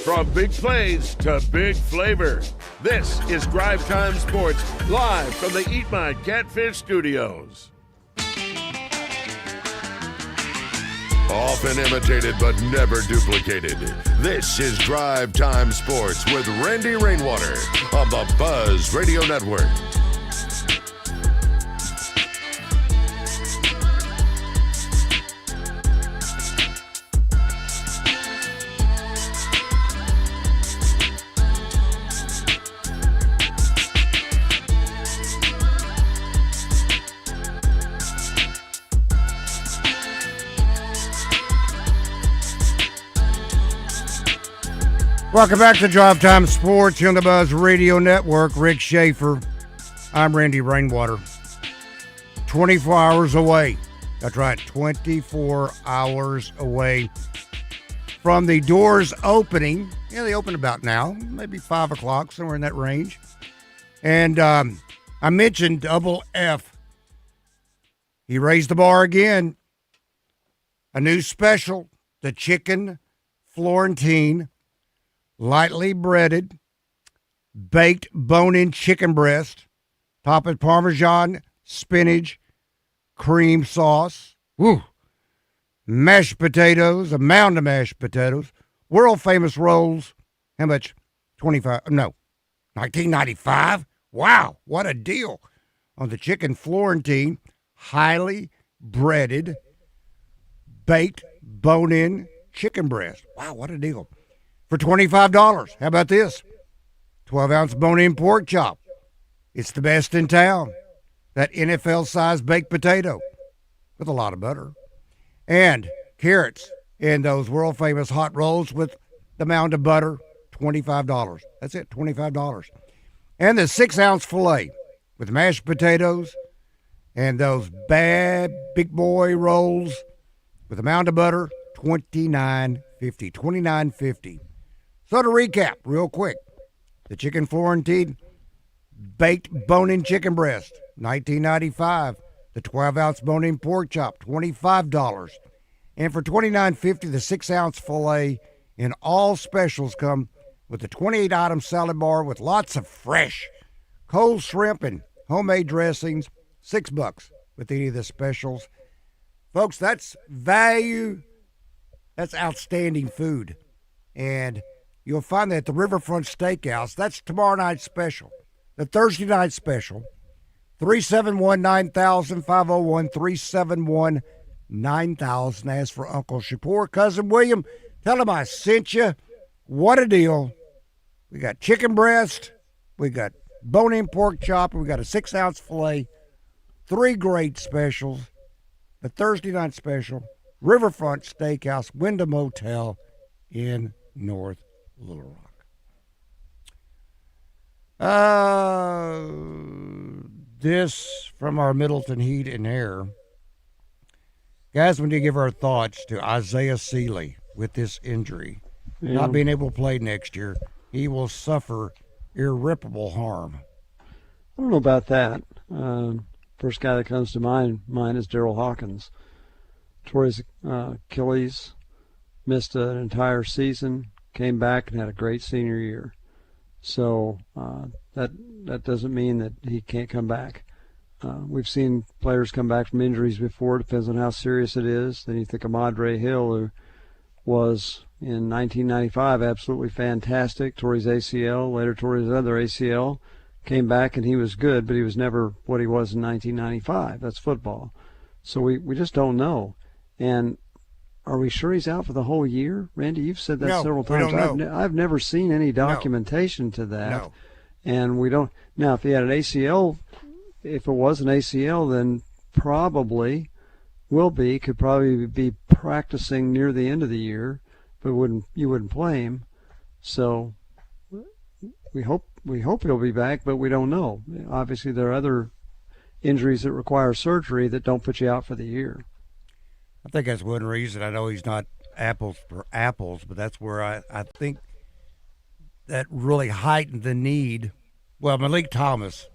From big plays to big flavor, this is Drive Time Sports, live from the Eat My Catfish studios. Often imitated but never duplicated, this is Drive Time Sports with Randy Rainwater on the Buzz Radio Network. Welcome back to Drive Time Sports here on the Buzz Radio Network. Rick Schaeffer. I'm Randy Rainwater. 24 hours away. That's right, 24 hours away from the doors opening. Yeah, they open about now, maybe 5 o'clock, somewhere in that range. And I mentioned Double F. He raised the bar again. A new special, the Chicken Florentine. Lightly breaded, baked bone-in chicken breast, topped with Parmesan, spinach, cream sauce, mashed potatoes, a mound of mashed potatoes, world-famous rolls. How much? $19.95? Wow, what a deal on the Chicken Florentine, highly breaded, baked bone-in chicken breast. Wow, what a deal. For $25. How about this? 12-ounce bone-in pork chop. It's the best in town. That NFL-sized baked potato with a lot of butter. And carrots in those world-famous hot rolls with the mound of butter, $25. That's it, $25. And the 6-ounce filet with mashed potatoes and those bad big boy rolls with a mound of butter, $29.50. So to recap real quick, the chicken Florentine baked bone-in chicken breast, $19.95. The 12-ounce bone-in pork chop, $25. And for $29.50, the 6-ounce filet. And all specials come with a 28-item salad bar with lots of fresh cold shrimp and homemade dressings, $6 with any of the specials. Folks, that's value. That's outstanding food. And you'll find that at the Riverfront Steakhouse. That's tomorrow night's special. The Thursday night special, 371-9000, 501-371-9000. Ask for Uncle Shapur. Cousin William, tell him I sent you. What a deal. We got chicken breast. We got bone-in pork chop. We got a 6-ounce filet. 3 great specials. The Thursday night special, Riverfront Steakhouse, Wyndham Hotel in North Little Rock. This from our Middleton Heat and Air. Guys, we need to give our thoughts to Isaiah Seeley with this injury. Yeah. Not being able to play next year, he will suffer irreparable harm. I don't know about that. First guy that comes to mind is Daryl Hawkins. Tore his Achilles, missed an entire season, came back and had a great senior year. So that doesn't mean that he can't come back. We've seen players come back from injuries before. Depends on how serious it is. Then you think of Madre Hill, who was in 1995 absolutely fantastic. Tore his ACL, later tore his other ACL, came back and he was good, but he was never what he was in 1995. That's football. So we just don't know. And are we sure he's out for the whole year? Randy, you've said that several times. We don't know. I've never seen any documentation to that. No. And we don't. Now, if he had an ACL, if it was an ACL, then probably could probably be practicing near the end of the year, but you wouldn't play him. So we hope he'll be back, but we don't know. Obviously, there are other injuries that require surgery that don't put you out for the year. I think that's one reason. I know he's not apples for apples, but that's where I think that really heightened the need. Well, Malik Thomas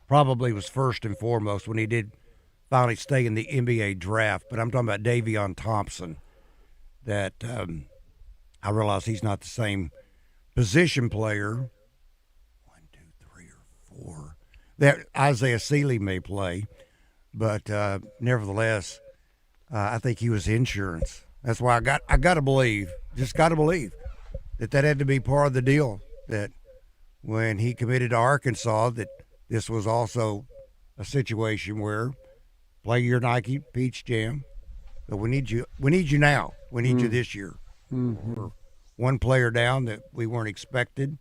probably was first and foremost when he did finally stay in the NBA draft, but I'm talking about Davion Thompson, that I realize he's not the same position player, 1, 2, 3, or 4, that Isaiah Seeley may play, but nevertheless, I think he was insurance. That's why I got to believe, just got to believe, that had to be part of the deal, that when he committed to Arkansas, that this was also a situation where play your Nike Peach Jam, but we need you now. We need you this year. Mm-hmm. We're one player down that we weren't expected,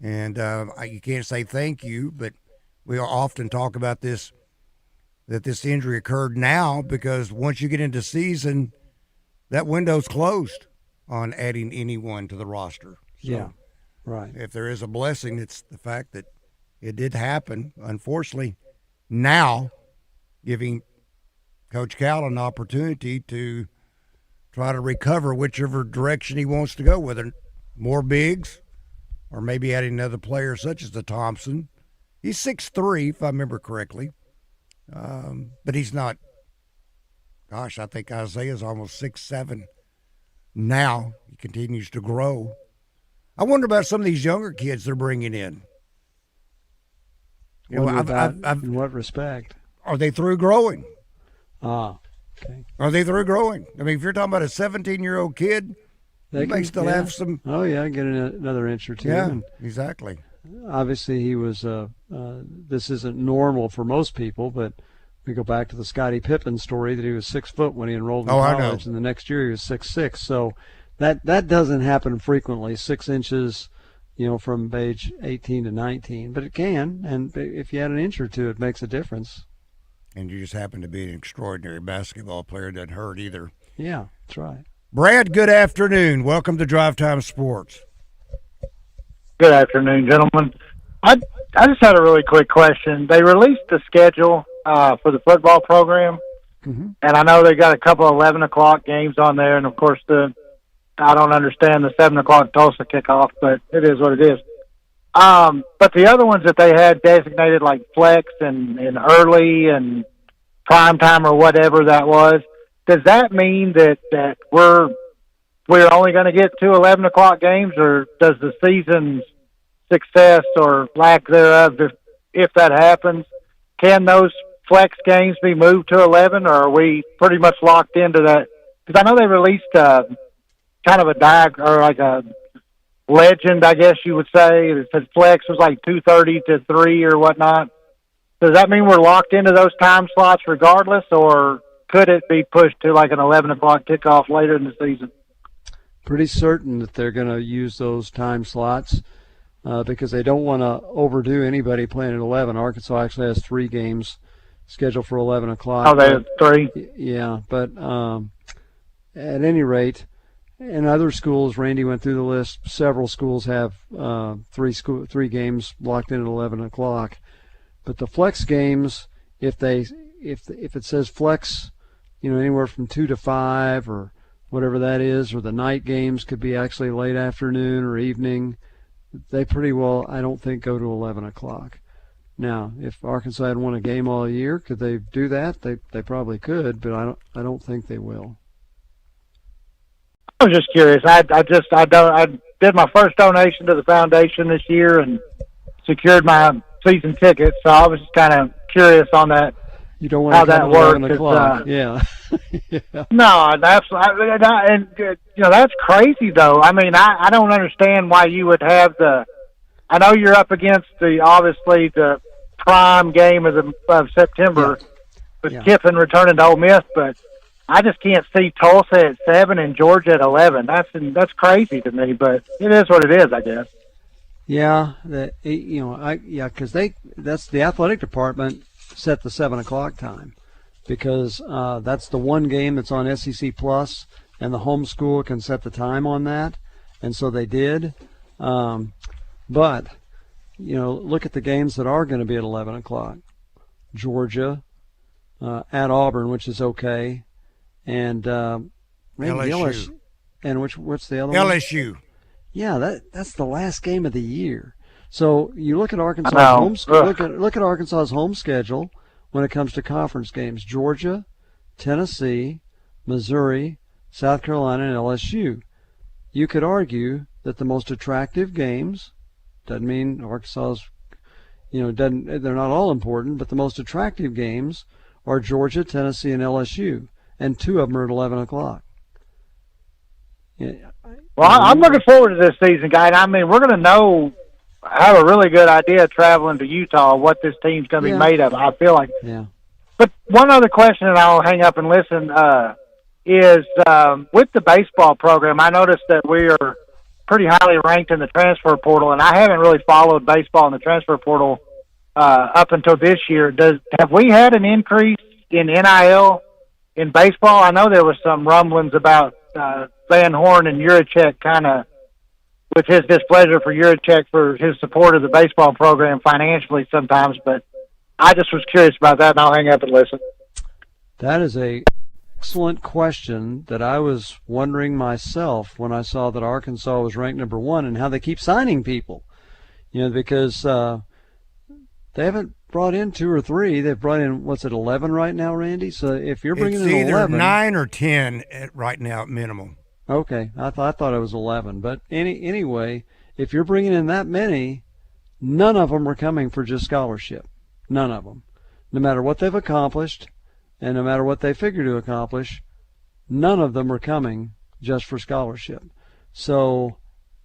and you can't say thank you, but we often talk about this, that this injury occurred now because once you get into season, that window's closed on adding anyone to the roster. So yeah, right. If there is a blessing, it's the fact that it did happen. Unfortunately, now giving Coach Cal an opportunity to try to recover whichever direction he wants to go, whether more bigs or maybe adding another player such as the Thompson. He's 6'3", if I remember correctly. But he's not, gosh, I think Isaiah's almost 6'7". Now he continues to grow. I wonder about some of these younger kids they're bringing in. In what respect? Are they through growing? Okay. Are they through growing? I mean, if you're talking about a 17-year-old kid, they may still have some. Oh, yeah, get another inch or two. Yeah, exactly. Obviously, he was. This isn't normal for most people, but we go back to the Scottie Pippen story that he was 6 foot when he enrolled in college, and the next year he was 6'6". So that doesn't happen frequently. 6 inches from age 18 to 19. But it can, and if you add an inch or two, it makes a difference. And you just happen to be an extraordinary basketball player. Doesn't hurt either. Yeah, that's right. Brad, good afternoon. Welcome to Drive Time Sports. Good afternoon, gentlemen. I just had a really quick question. They released the schedule for the football program, and I know they got a couple of 11 o'clock games on there, and of course I don't understand the 7 o'clock Tulsa kickoff, but it is what it is. But the other ones that they had designated like flex and early and prime time or whatever that was, does that mean that we're only going to get 2 11 o'clock games, or does the season's success or lack thereof, if that happens, can those flex games be moved to 11, or are we pretty much locked into that? Because I know they released kind of a or like a legend, I guess you would say, that said flex was like 2:30 to 3 or whatnot. Does that mean we're locked into those time slots regardless, or could it be pushed to like an 11 o'clock kickoff later in the season? Pretty certain that they're going to use those time slots because they don't want to overdo anybody playing at 11. Arkansas actually has 3 games scheduled for 11 o'clock. Oh, they have 3? Yeah, but at any rate, in other schools, Randy went through the list, several schools have 3 games locked in at 11 o'clock. But the flex games, if it says flex, anywhere from 2 to 5 or whatever that is, or the night games could be actually late afternoon or evening, they pretty well, I don't think, go to 11 o'clock. Now, if Arkansas had won a game all year, could they do that? They probably could, but I don't think they will. I was just curious. I did my first donation to the foundation this year and secured my season ticket, so I was just kind of curious on that. You don't want how to that works. Yeah. Yeah. No, absolutely. And that's crazy though. I mean, I don't understand why you would have I know you're up against obviously the prime game of September with Kiffin returning to Ole Miss, but I just can't see Tulsa at 7 and Georgia at 11. That's crazy to me, but it is what it is, I guess. Yeah, because that's the athletic department set the 7 o'clock time because that's the one game that's on SEC Plus, and the home school can set the time on that, and so they did. But look at the games that are going to be at 11 o'clock. Georgia at Auburn, which is okay. And LSU. And what's the other one? LSU. Yeah, that's the last game of the year. So you look at Arkansas' look at Arkansas's home schedule when it comes to conference games: Georgia, Tennessee, Missouri, South Carolina, and LSU. You could argue that the most attractive games, doesn't mean Arkansas's, they're not all important, but the most attractive games are Georgia, Tennessee, and LSU. And 2 of them are at 11 o'clock. Yeah. Well, I'm looking forward to this season, guy. I mean, we're going to have a really good idea traveling to Utah what this team's going to be made of, I feel like. Yeah. But one other question, and I'll hang up and listen, is with the baseball program, I noticed that we are pretty highly ranked in the transfer portal, and I haven't really followed baseball in the transfer portal up until this year. Have we had an increase in NIL in baseball? I know there was some rumblings about Van Horn and Juracek kind of with his displeasure for Juracek for his support of the baseball program financially sometimes, but I just was curious about that, and I'll hang up and listen. That is a excellent question that I was wondering myself when I saw that Arkansas was ranked number 1 and how they keep signing people. Because they haven't brought in 2 or 3. They've brought in, 11 right now, Randy? So if you're bringing in 11. It's either 9 or 10 right now at minimum. Okay, I thought it was 11. But anyway, if you're bringing in that many, none of them are coming for just scholarship. None of them. No matter what they've accomplished and no matter what they figure to accomplish, none of them are coming just for scholarship. So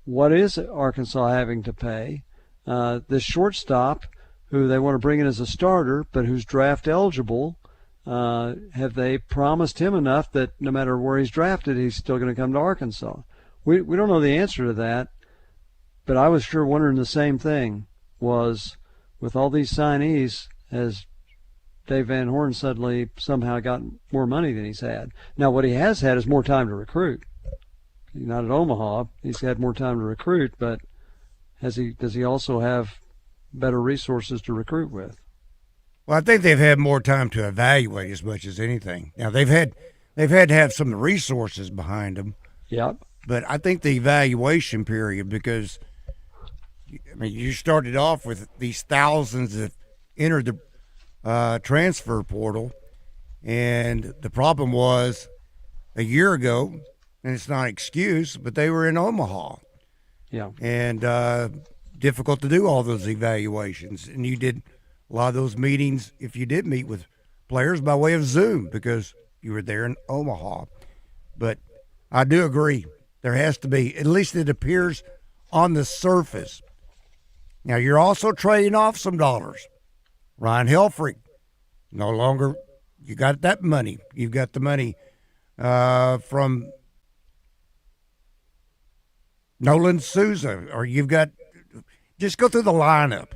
what is Arkansas having to pay? This shortstop, who they want to bring in as a starter, but who's draft eligible, have they promised him enough that no matter where he's drafted, he's still going to come to Arkansas? We don't know the answer to that. But I was sure wondering the same thing, was with all these signees, has Dave Van Horn suddenly somehow got more money than he's had? Now, what he has had is more time to recruit. Not at Omaha. He's had more time to recruit, but does he also have better resources to recruit with? Well, I think they've had more time to evaluate as much as anything. Now, they've had to have some resources behind them. Yep. But I think the evaluation period, because you started off with these thousands that entered the transfer portal, and the problem was a year ago, and it's not an excuse, but they were in Omaha. Yeah. And difficult to do all those evaluations. And you did a lot of those meetings, if you did meet with players, by way of Zoom, because you were there in Omaha. But I do agree. There has to be, at least it appears on the surface. Now, you're also trading off some dollars. Ryan Helfrich, no longer, you got that money. You've got the money from Nolan Souza, or you've got, just go through the lineup.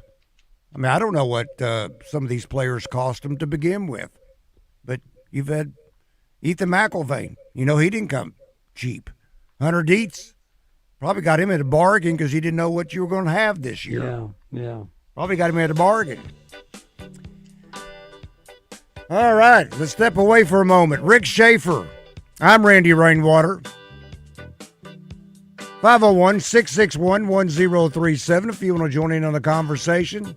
I mean, I don't know what some of these players cost them to begin with, but you've had Ethan McIlvain. He didn't come cheap. Hunter Dietz, probably got him at a bargain because he didn't know what you were going to have this year. Yeah. Probably got him at a bargain. All right, let's step away for a moment. Rick Schaeffer. I'm Randy Rainwater. 501-661-1037 if you want to join in on the conversation.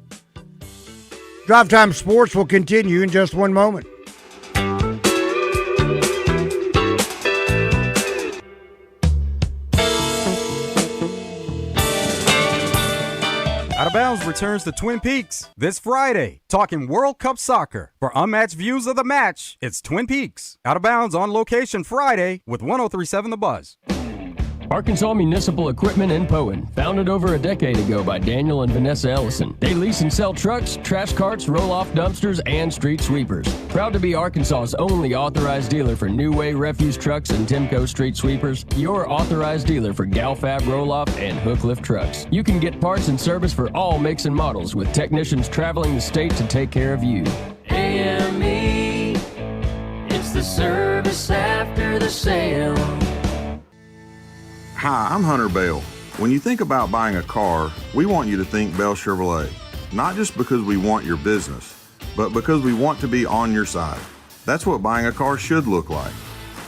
Drive Time Sports will continue in just one moment. Out of Bounds returns to Twin Peaks this Friday, talking World Cup soccer. For unmatched views of the match, it's Twin Peaks. Out of Bounds on location Friday with 103.7 The Buzz. Arkansas Municipal Equipment in Poen, founded over a decade ago by Daniel and Vanessa Ellison. They lease and sell trucks, trash carts, roll-off dumpsters, and street sweepers. Proud to be Arkansas's only authorized dealer for New Way refuse trucks and Timco street sweepers. Your authorized dealer for Galfab roll-off and hook lift trucks. You can get parts and service for all makes and models with technicians traveling the state to take care of you. AME, it's the service after the sale. Hi, I'm Hunter Bell. When you think about buying a car, we want you to think Bell Chevrolet. Not just because we want your business, but because we want to be on your side. That's what buying a car should look like.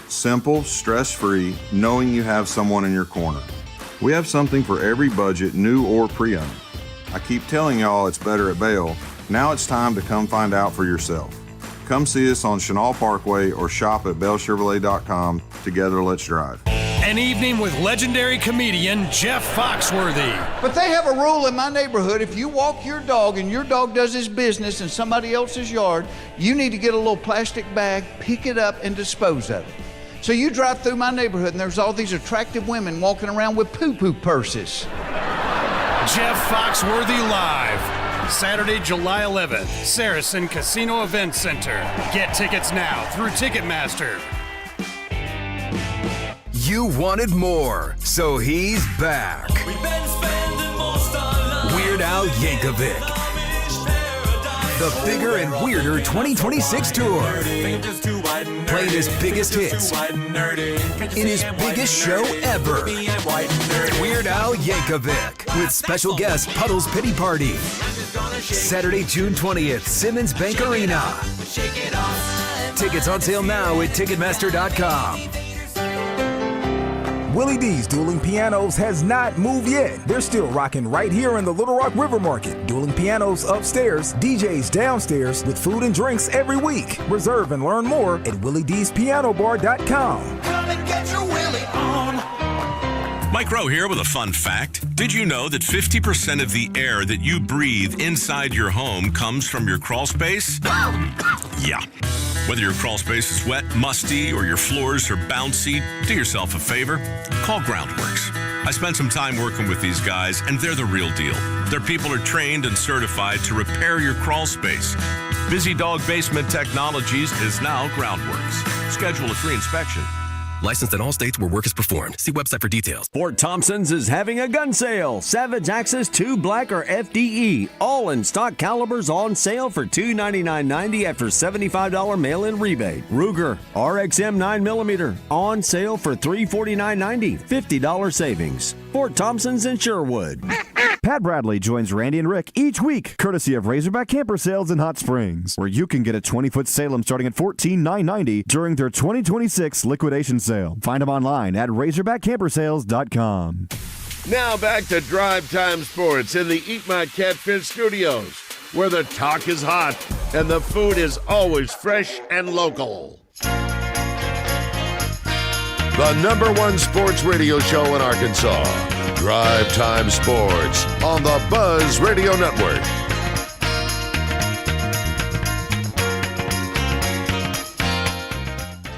Simple, stress-free, knowing you have someone in your corner. We have something for every budget, new or pre-owned. I keep telling y'all it's better at Bell. Now it's time to come find out for yourself. Come see us on Chenal Parkway or shop at bellchevrolet.com. Together, let's drive. An evening with legendary comedian Jeff Foxworthy. But they have a rule in my neighborhood. If you walk your dog and your dog does his business in somebody else's yard, you need to get a little plastic bag, pick it up, and dispose of it. So you drive through my neighborhood and there's all these attractive women walking around with poo-poo purses. Jeff Foxworthy Live. Saturday, July 11th, Saracen Casino Event Center. Get tickets now through Ticketmaster. You wanted more, so he's back. Weird Al Yankovic. The Bigger and Weirder 2026 Tour. Playing his biggest hits in his biggest show ever. Weird Al Yankovic with special guest Puddle's Pity Party. Saturday, June 20th, Simmons Bank Arena. Tickets on sale now at Ticketmaster.com. Willie D's Dueling Pianos has not moved yet. They're still rocking right here in the Little Rock River Market. Dueling Pianos upstairs, DJs downstairs with food and drinks every week. Reserve and learn more at WillieD'sPianoBar.com. Come and get your Willie on. Mike Rowe here with a fun fact. Did you know that 50% of the air that you breathe inside your home comes from your crawl space? Yeah. Whether your crawl space is wet, musty, or your floors are bouncy, do yourself a favor. Call Groundworks. I spent some time working with these guys, and they're the real deal. Their people are trained and certified to repair your crawl space. Busy Dog Basement Technologies is now Groundworks. Schedule a free inspection. Licensed in all states where work is performed. See website for details. Fort Thompson's is having a gun sale. Savage Axis 2 Black or FDE. All in stock calibers on sale for $299.90 after $75 mail-in rebate. Ruger RXM 9mm on sale for $349.90. $50 savings. Fort Thompson's in Sherwood. Pat Bradley joins Randy and Rick each week, courtesy of Razorback Camper Sales in Hot Springs, where you can get a 20-foot Salem starting at $14,990 during their 2026 liquidation sale. Find them online at RazorbackCamperSales.com. Now back to Drive Time Sports in the Eat My Catfish studios, where the talk is hot and the food is always fresh and local. The #1 sports radio show in Arkansas, Drive Time Sports on the Buzz Radio Network.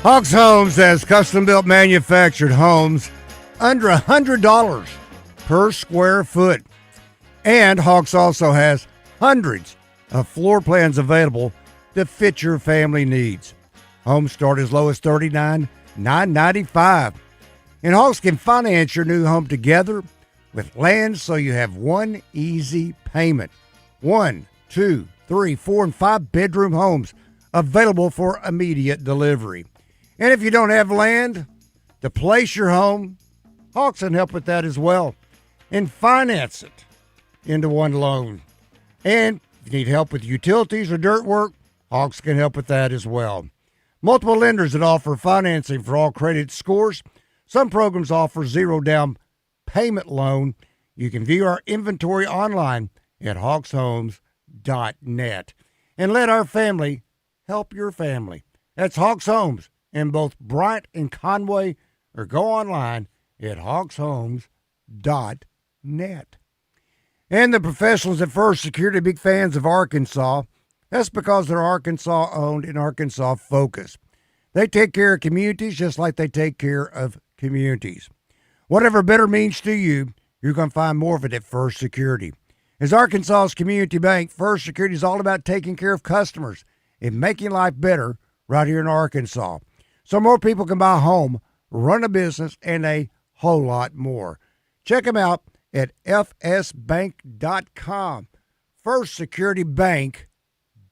Hawks Homes has custom-built manufactured homes under $100 per square foot. And Hawks also has hundreds of floor plans available to fit your family needs. Homes start as low as $39,995. And Hawks can finance your new home together with land so you have one easy payment. 1, 2, 3, 4, and 5 bedroom homes available for immediate delivery. And if you don't have land to place your home, Hawks can help with that as well and finance it into one loan. And if you need help with utilities or dirt work, Hawks can help with that as well. Multiple lenders that offer financing for all credit scores. Some programs offer zero down payment loan. You can view our inventory online at hawkshomes.net. And let our family help your family. That's Hawks Homes in both Bryant and Conway, or go online at hawkshomes.net. And the professionals at First Security, big fans of Arkansas. That's because they're Arkansas-owned and Arkansas-focused. They take care of communities just like they take care of communities. Whatever better means to you, you're going to find more of it at First Security. As Arkansas's community bank, First Security is all about taking care of customers and making life better right here in Arkansas. So more people can buy a home, run a business, and a whole lot more. Check them out at fsbank.com. First Security Bank,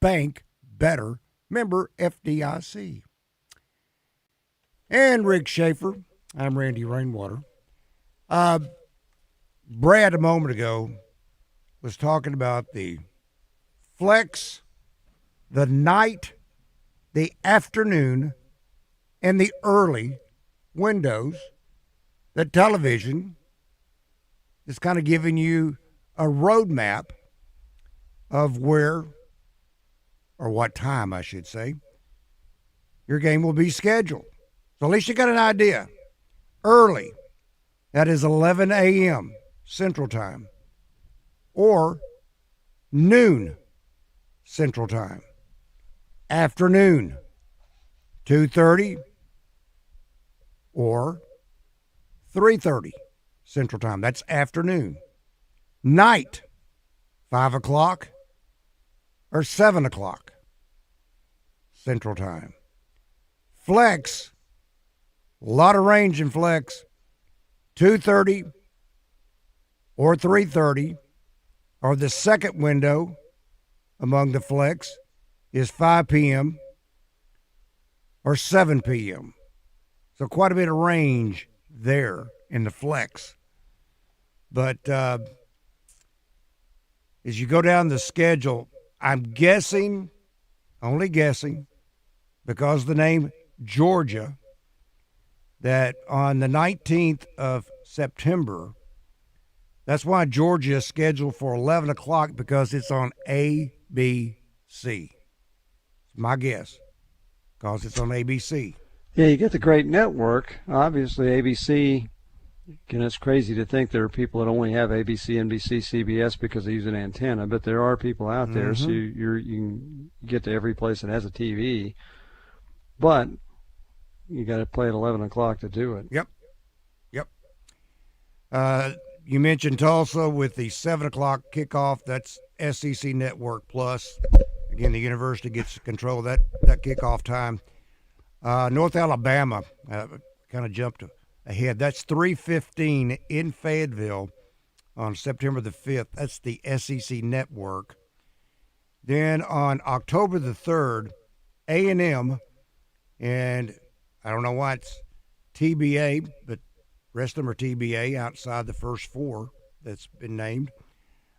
bank better. Member FDIC. And Rick Schaeffer. I'm Randy Rainwater. Brad, a moment ago, was talking about the flex, the night, the afternoon, and the early windows that television is kind of giving you a roadmap of where, or what time, I should say, your game will be scheduled. So at least you got an idea. Early, that is 11 a.m. Central Time, or noon Central Time. Afternoon, 2:30 or 3:30 Central Time. That's afternoon. Night, 5 o'clock or 7 o'clock Central Time. Flex, a lot of range in flex, 2:30 or 3:30, or the second window among the flex is 5 p.m. or 7 p.m. So quite a bit of range there in the flex. But as you go down the schedule, I'm guessing, only guessing, because of the name Georgia, that on the 19th of September, that's why Georgia is scheduled for 11 o'clock, because it's on ABC. It's my guess, because it's on ABC. Yeah, you get the great network. Obviously, ABC, and it's crazy to think there are people that only have ABC, NBC, CBS because they use an antenna, but there are people out there, so you can get to every place that has a TV. But you got to play at 11 o'clock to do it. Yep. You mentioned Tulsa with the 7 o'clock kickoff. That's SEC Network Plus. Again, the university gets control of that kickoff time. North Alabama, kind of jumped ahead. That's 3:15 in Fayetteville on September the 5th. That's the SEC Network. Then on October the 3rd, A&M, and I don't know why it's TBA, but rest of them are TBA outside the first four that's been named.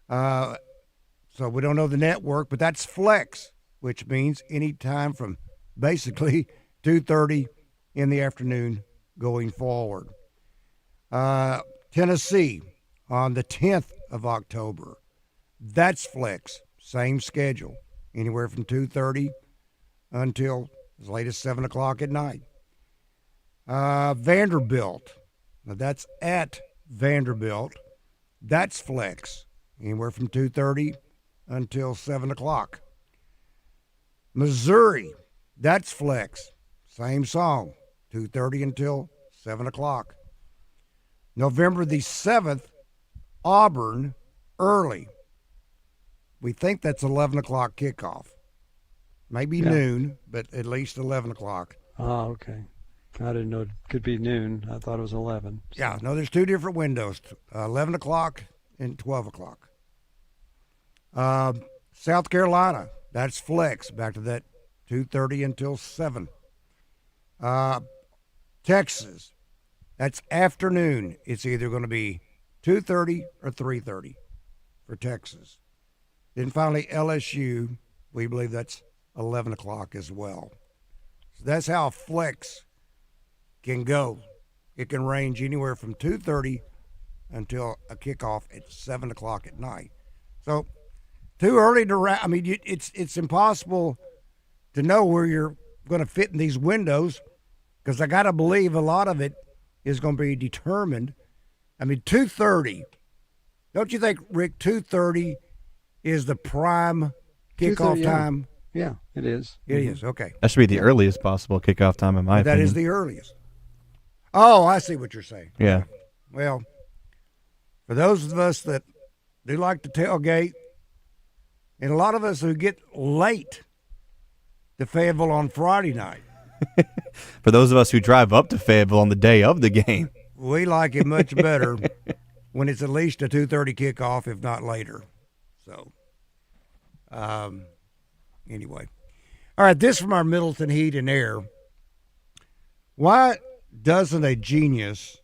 So we don't know the network, but that's flex, which means any time from basically 2:30 in the afternoon going forward. Tennessee on the 10th of October. That's flex, same schedule, anywhere from 2:30 until as late as 7 o'clock at night. Vanderbilt, now that's at Vanderbilt. That's flex, anywhere from 2:30 until 7 o'clock. Missouri, that's flex, same song, 2:30 until 7 o'clock. November the 7th, Auburn, early. We think that's 11 o'clock kickoff. Maybe noon, but at least 11 o'clock. Oh, okay. I didn't know it could be noon. I thought it was 11. So. Yeah, no, there's two different windows, 11 o'clock and 12 o'clock. South Carolina, that's flex, back to that 2:30 until 7. Texas, that's afternoon. It's either going to be 2:30 or 3:30 for Texas. Then finally LSU, we believe that's 11 o'clock as well. So that's how flex can go. It can range anywhere from 2:30 until a kickoff at 7 o'clock at night. So too early to I mean, it's impossible to know where you're going to fit in these windows, because I got to believe a lot of it is going to be determined. I mean, 2:30. Don't you think, Rick, 2:30 is the prime kickoff time? Yeah, it is. It is, okay. That should be the earliest possible kickoff time, in my opinion. That is the earliest. Oh, I see what you're saying. Yeah. Well, for those of us that do like to tailgate, and a lot of us who get late to Fayetteville on Friday night. For those of us who drive up to Fayetteville on the day of the game. We like it much better when it's at least a 2:30 kickoff, if not later. So, anyway. All right, this from our Middleton Heat and Air. Why doesn't a genius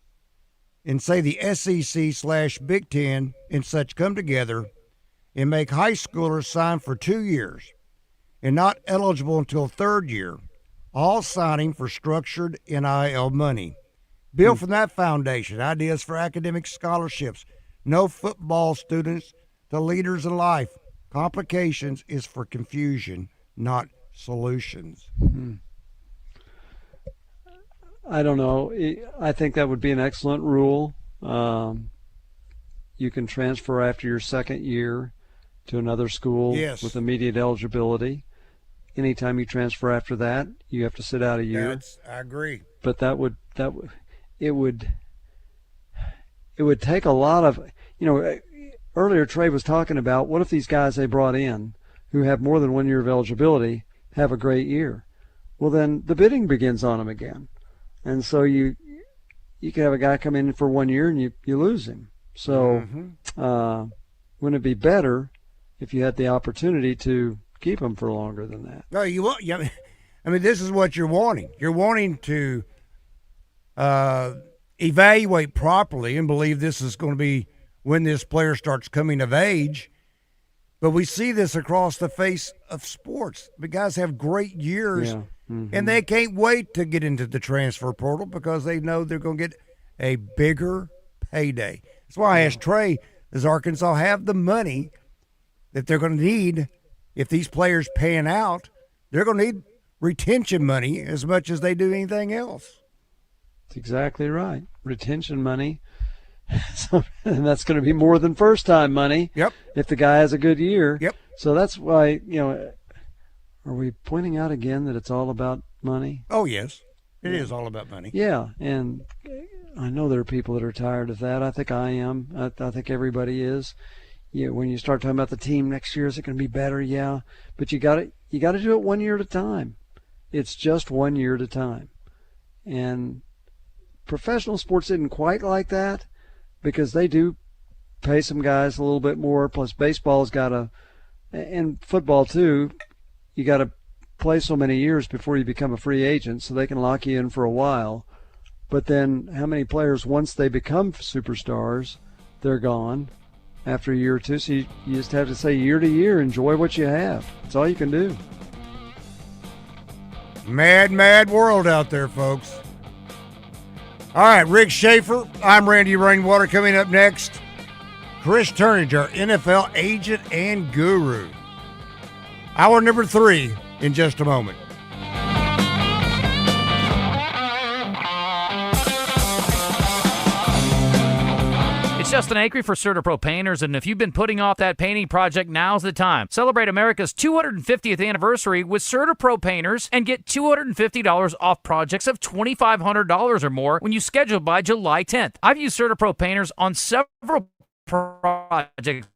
in, say, the SEC/Big Ten and such come together and make high schoolers sign for 2 years and not eligible until third year, all signing for structured NIL money? Built from that foundation, ideas for academic scholarships, no football students to leaders in life. Complications is for confusion, not solutions. I don't know. I think that would be an excellent rule. You can transfer after your second year to another school with immediate eligibility. Anytime you transfer after that, you have to sit out a year. I agree. But it would take a lot of, earlier Trey was talking about, what if these guys they brought in who have more than 1 year of eligibility have a great year? Well, then the bidding begins on them again. And so you can have a guy come in for 1 year and you lose him. So wouldn't it be better if you had the opportunity to keep him for longer than that? No, you want. I mean, this is what you're wanting. You're wanting to evaluate properly and believe this is going to be when this player starts coming of age. But we see this across the face of sports. The guys have great years, and they can't wait to get into the transfer portal because they know they're going to get a bigger payday. That's why I asked Trey, does Arkansas have the money that they're going to need if these players pan out? They're going to need retention money as much as they do anything else. That's exactly right. Retention money. And that's going to be more than first-time money. Yep. If the guy has a good year. Yep. So that's why, are we pointing out again that it's all about money? Oh, yes. It is all about money. Yeah, and I know there are people that are tired of that. I think I am. I think everybody is. When you start talking about the team next year, is it going to be better? Yeah. But you got to do it 1 year at a time. It's just 1 year at a time. And professional sports isn't quite like that because they do pay some guys a little bit more. Plus, baseball's got and football too, you got to play so many years before you become a free agent, so they can lock you in for a while. But then how many players, once they become superstars, they're gone after a year or two? So you just have to say year to year, enjoy what you have. That's all you can do. Mad, mad world out there, folks. All right, Rick Schaeffer. I'm Randy Rainwater. Coming up next, Chris Turnage, our NFL agent and guru. Hour number 3 in just a moment. It's Justin Acree for CertaPro Painters, and if you've been putting off that painting project, now's the time. Celebrate America's 250th anniversary with CertaPro Painters and get $250 off projects of $2,500 or more when you schedule by July 10th. I've used CertaPro Painters on several projects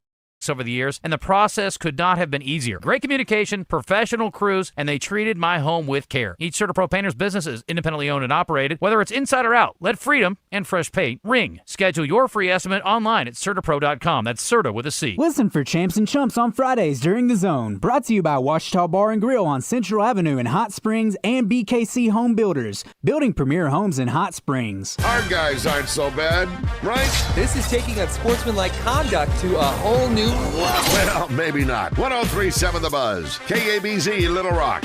over the years, and the process could not have been easier. Great communication, professional crews, and they treated my home with care. Each CertaPro Painters business is independently owned and operated. Whether it's inside or out, let freedom and fresh paint ring. Schedule your free estimate online at CertaPro.com. That's Certa with a C. Listen for Champs and Chumps on Fridays during The Zone. Brought to you by Washita Bar and Grill on Central Avenue in Hot Springs and BKC Home Builders, building premier homes in Hot Springs. Our guys aren't so bad, right? This is taking unsportsmanlike conduct to a whole new level. Well, maybe not. 103.7 The Buzz, KABZ, Little Rock.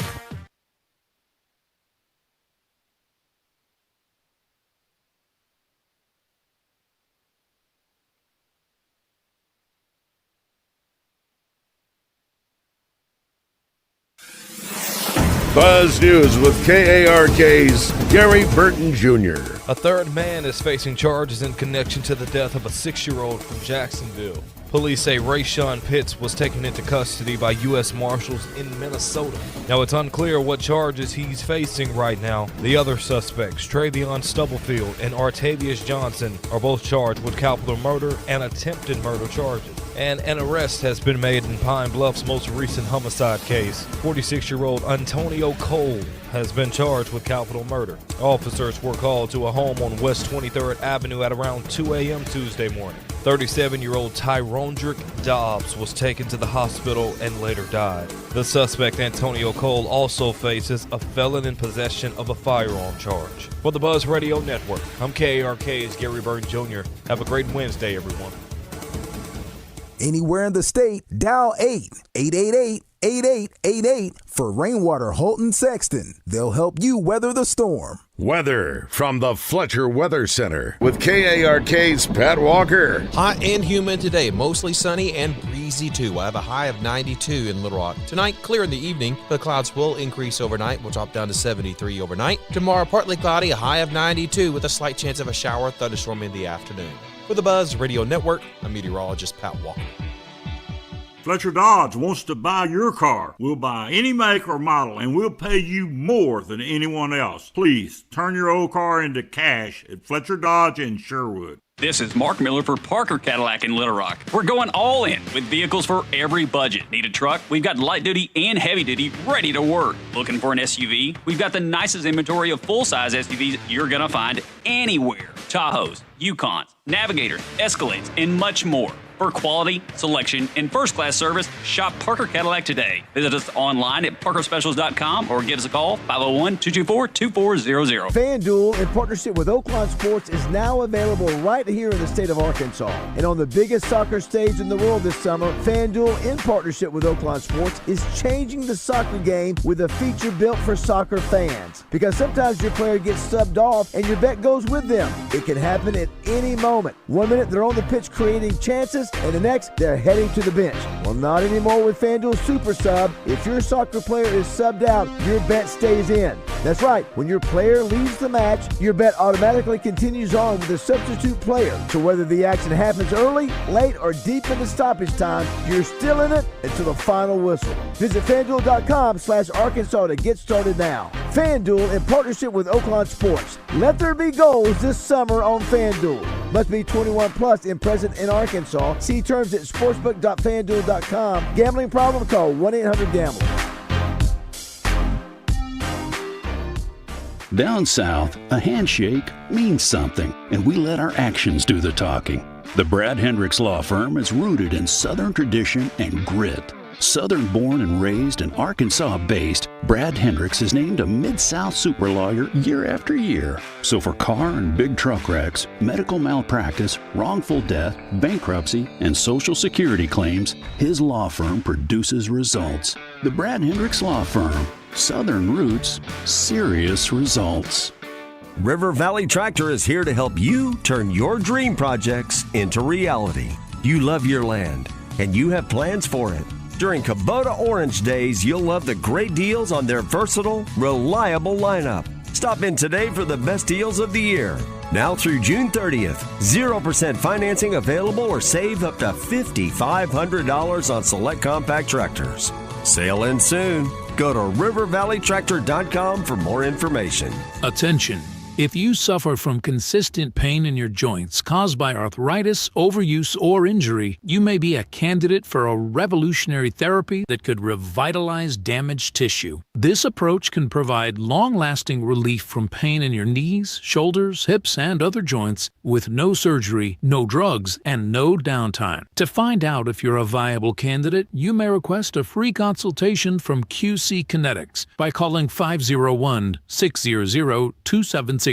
Buzz News with KARK's Gary Burton Jr. A third man is facing charges in connection to the death of a 6-year-old from Jacksonville. Police say Rayshawn Pitts was taken into custody by U.S. Marshals in Minnesota. Now, it's unclear what charges he's facing right now. The other suspects, Travion Stubblefield and Artavius Johnson, are both charged with capital murder and attempted murder charges. And an arrest has been made in Pine Bluff's most recent homicide case. 46-year-old Antonio Cole has been charged with capital murder. Officers were called to a home on West 23rd Avenue at around 2 a.m. Tuesday morning. 37-year-old Tyrodrick Dobbs was taken to the hospital and later died. The suspect, Antonio Cole, also faces a felon in possession of a firearm charge. For the Buzz Radio Network, I'm KARK's Gary Burton Jr. Have a great Wednesday, everyone. Anywhere in the state, dial 888-8888 for Rainwater, Holton, Sexton. They'll help you weather the storm. Weather from the Fletcher Weather Center with KARK's Pat Walker. Hot and humid today, mostly sunny and breezy too. We'll have a high of 92 in Little Rock. Tonight, clear in the evening. The clouds will increase overnight. We'll drop down to 73 overnight. Tomorrow, partly cloudy, a high of 92 with a slight chance of a shower thunderstorm in the afternoon. For the Buzz Radio Network, I'm meteorologist Pat Walker. Fletcher Dodge wants to buy your car. We'll buy any make or model, and we'll pay you more than anyone else. Please, turn your old car into cash at Fletcher Dodge in Sherwood. This is Mark Miller for Parker Cadillac in Little Rock. We're going all in with vehicles for every budget. Need a truck? We've got light duty and heavy duty ready to work. Looking for an SUV? We've got the nicest inventory of full-size SUVs you're going to find anywhere. Tahoes, Yukons, Navigators, Escalades, and much more. For quality, selection, and first-class service, shop Parker Cadillac today. Visit us online at parkerspecials.com or give us a call, 501-224-2400. FanDuel, in partnership with Oaklawn Sports, is now available right here in the state of Arkansas. And on the biggest soccer stage in the world this summer, FanDuel, in partnership with Oaklawn Sports, is changing the soccer game with a feature built for soccer fans. Because sometimes your player gets subbed off and your bet goes with them. It can happen at any moment. 1 minute they're on the pitch creating chances, and the next, they're heading to the bench. Well, not anymore with FanDuel Super Sub. If your soccer player is subbed out, your bet stays in. That's right. When your player leaves the match, your bet automatically continues on with a substitute player. So whether the action happens early, late, or deep into stoppage time, you're still in it until the final whistle. Visit FanDuel.com/Arkansas to get started now. FanDuel, in partnership with Oaklawn Sports. Let there be goals this summer on FanDuel. Must be 21 plus and present in Arkansas. See terms at sportsbook.fanduel.com. Gambling problem? Call 1-800-GAMBLER. Down south, a handshake means something, and we let our actions do the talking. The Brad Hendricks Law Firm is rooted in Southern tradition and grit. Southern born and raised and Arkansas based, Brad Hendricks is named a Mid-South super lawyer year after year. So for car and big truck wrecks, medical malpractice, wrongful death, bankruptcy, and Social Security claims, his law firm produces results. The Brad Hendricks Law Firm. Southern roots, serious results. River Valley Tractor is here to help you turn your dream projects into reality. You love your land, and you have plans for it. During Kubota Orange Days, you'll love the great deals on their versatile, reliable lineup. Stop in today for the best deals of the year. Now through June 30th, 0% financing available or save up to $5,500 on select compact tractors. Sale ends soon. Go to rivervalleytractor.com for more information. Attention! If you suffer from consistent pain in your joints caused by arthritis, overuse, or injury, you may be a candidate for a revolutionary therapy that could revitalize damaged tissue. This approach can provide long-lasting relief from pain in your knees, shoulders, hips, and other joints with no surgery, no drugs, and no downtime. To find out if you're a viable candidate, you may request a free consultation from QC Kinetics by calling 501-600-2763.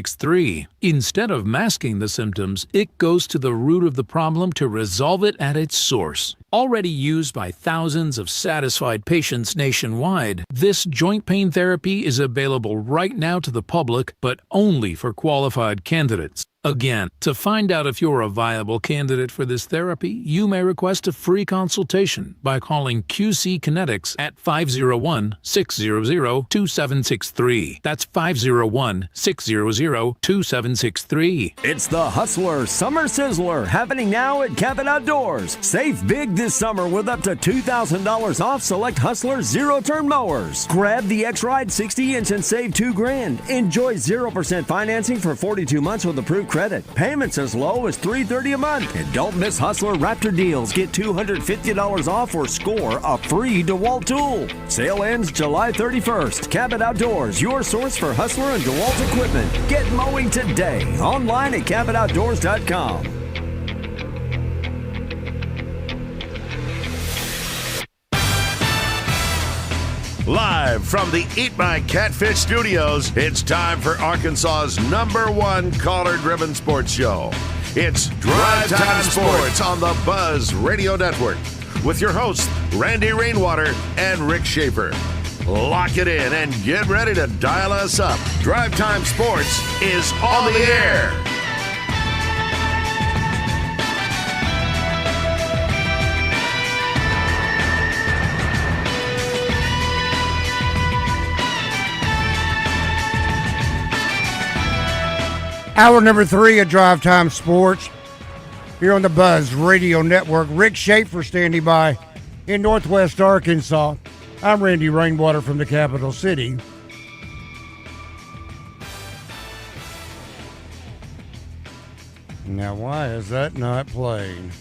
Instead of masking the symptoms, it goes to the root of the problem to resolve it at its source. Already used by thousands of satisfied patients nationwide, this joint pain therapy is available right now to the public, but only for qualified candidates. Again, to find out if you're a viable candidate for this therapy, you may request a free consultation by calling QC Kinetics at 501-600-2763. That's 501-600-2763. It's the Hustler Summer Sizzler happening now at Cabot Outdoors. Save big this summer with up to $2,000 off select Hustler zero-turn mowers. Grab the X-Ride 60-inch and save $2,000. Enjoy 0% financing for 42 months with approved credit. Payments as low as $330 a month. And don't miss Hustler Raptor deals. Get $250 off or score a free DeWalt tool. Sale ends July 31st. Cabot Outdoors, your source for Hustler and DeWalt equipment. Get mowing today. Online at cabotoutdoors.com. Live from the Eat My Catfish studios, it's time for Arkansas's #1 caller-driven sports show. It's Drive Time Sports on the Buzz Radio Network with your hosts, Randy Rainwater and Rick Schaeffer. Lock it in and get ready to dial us up. Drive Time Sports is on the air. Hour number 3 of Drive Time Sports here on the Buzz Radio Network. Rick Schaeffer standing by in Northwest Arkansas. I'm Randy Rainwater from the capital city. Now, why is that not playing?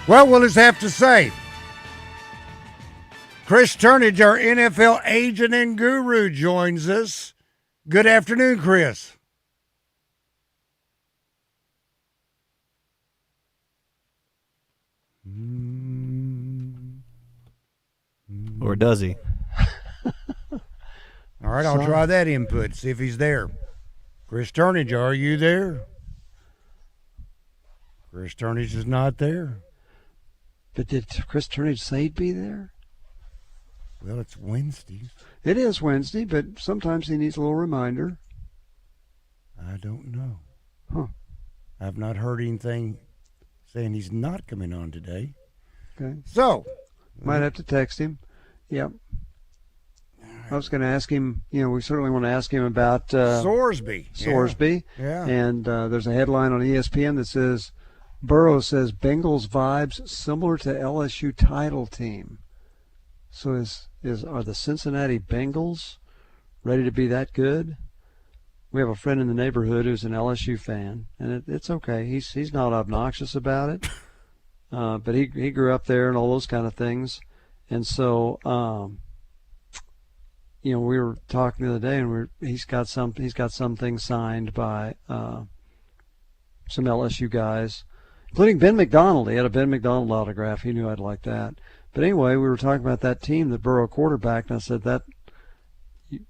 Well, we'll just have to say, Chris Turnage, our NFL agent and guru, joins us. Good afternoon, Chris. Or does he? All right, I'll try that input, see if he's there. Chris Turnage, are you there? Chris Turnage is not there. But did Chris Turnage say he'd be there? Well, it's Wednesday. It is Wednesday, but sometimes he needs a little reminder. I don't know. Huh. I've not heard anything saying he's not coming on today. Okay. So. Might have to text him. Yep. I was going to ask him, we certainly want to ask him about Sorsby. Yeah. And there's a headline on ESPN that says, Burrow says Bengals vibes similar to LSU title team. So are the Cincinnati Bengals ready to be that good? We have a friend in the neighborhood who's an LSU fan, and it's okay. He's not obnoxious about it, but he grew up there and all those kind of things. And so, we were talking the other day, and he's got something signed by some LSU guys, including Ben McDonald. He had a Ben McDonald autograph. He knew I'd like that. But anyway, we were talking about that team that Burrow quarterbacked, and I said that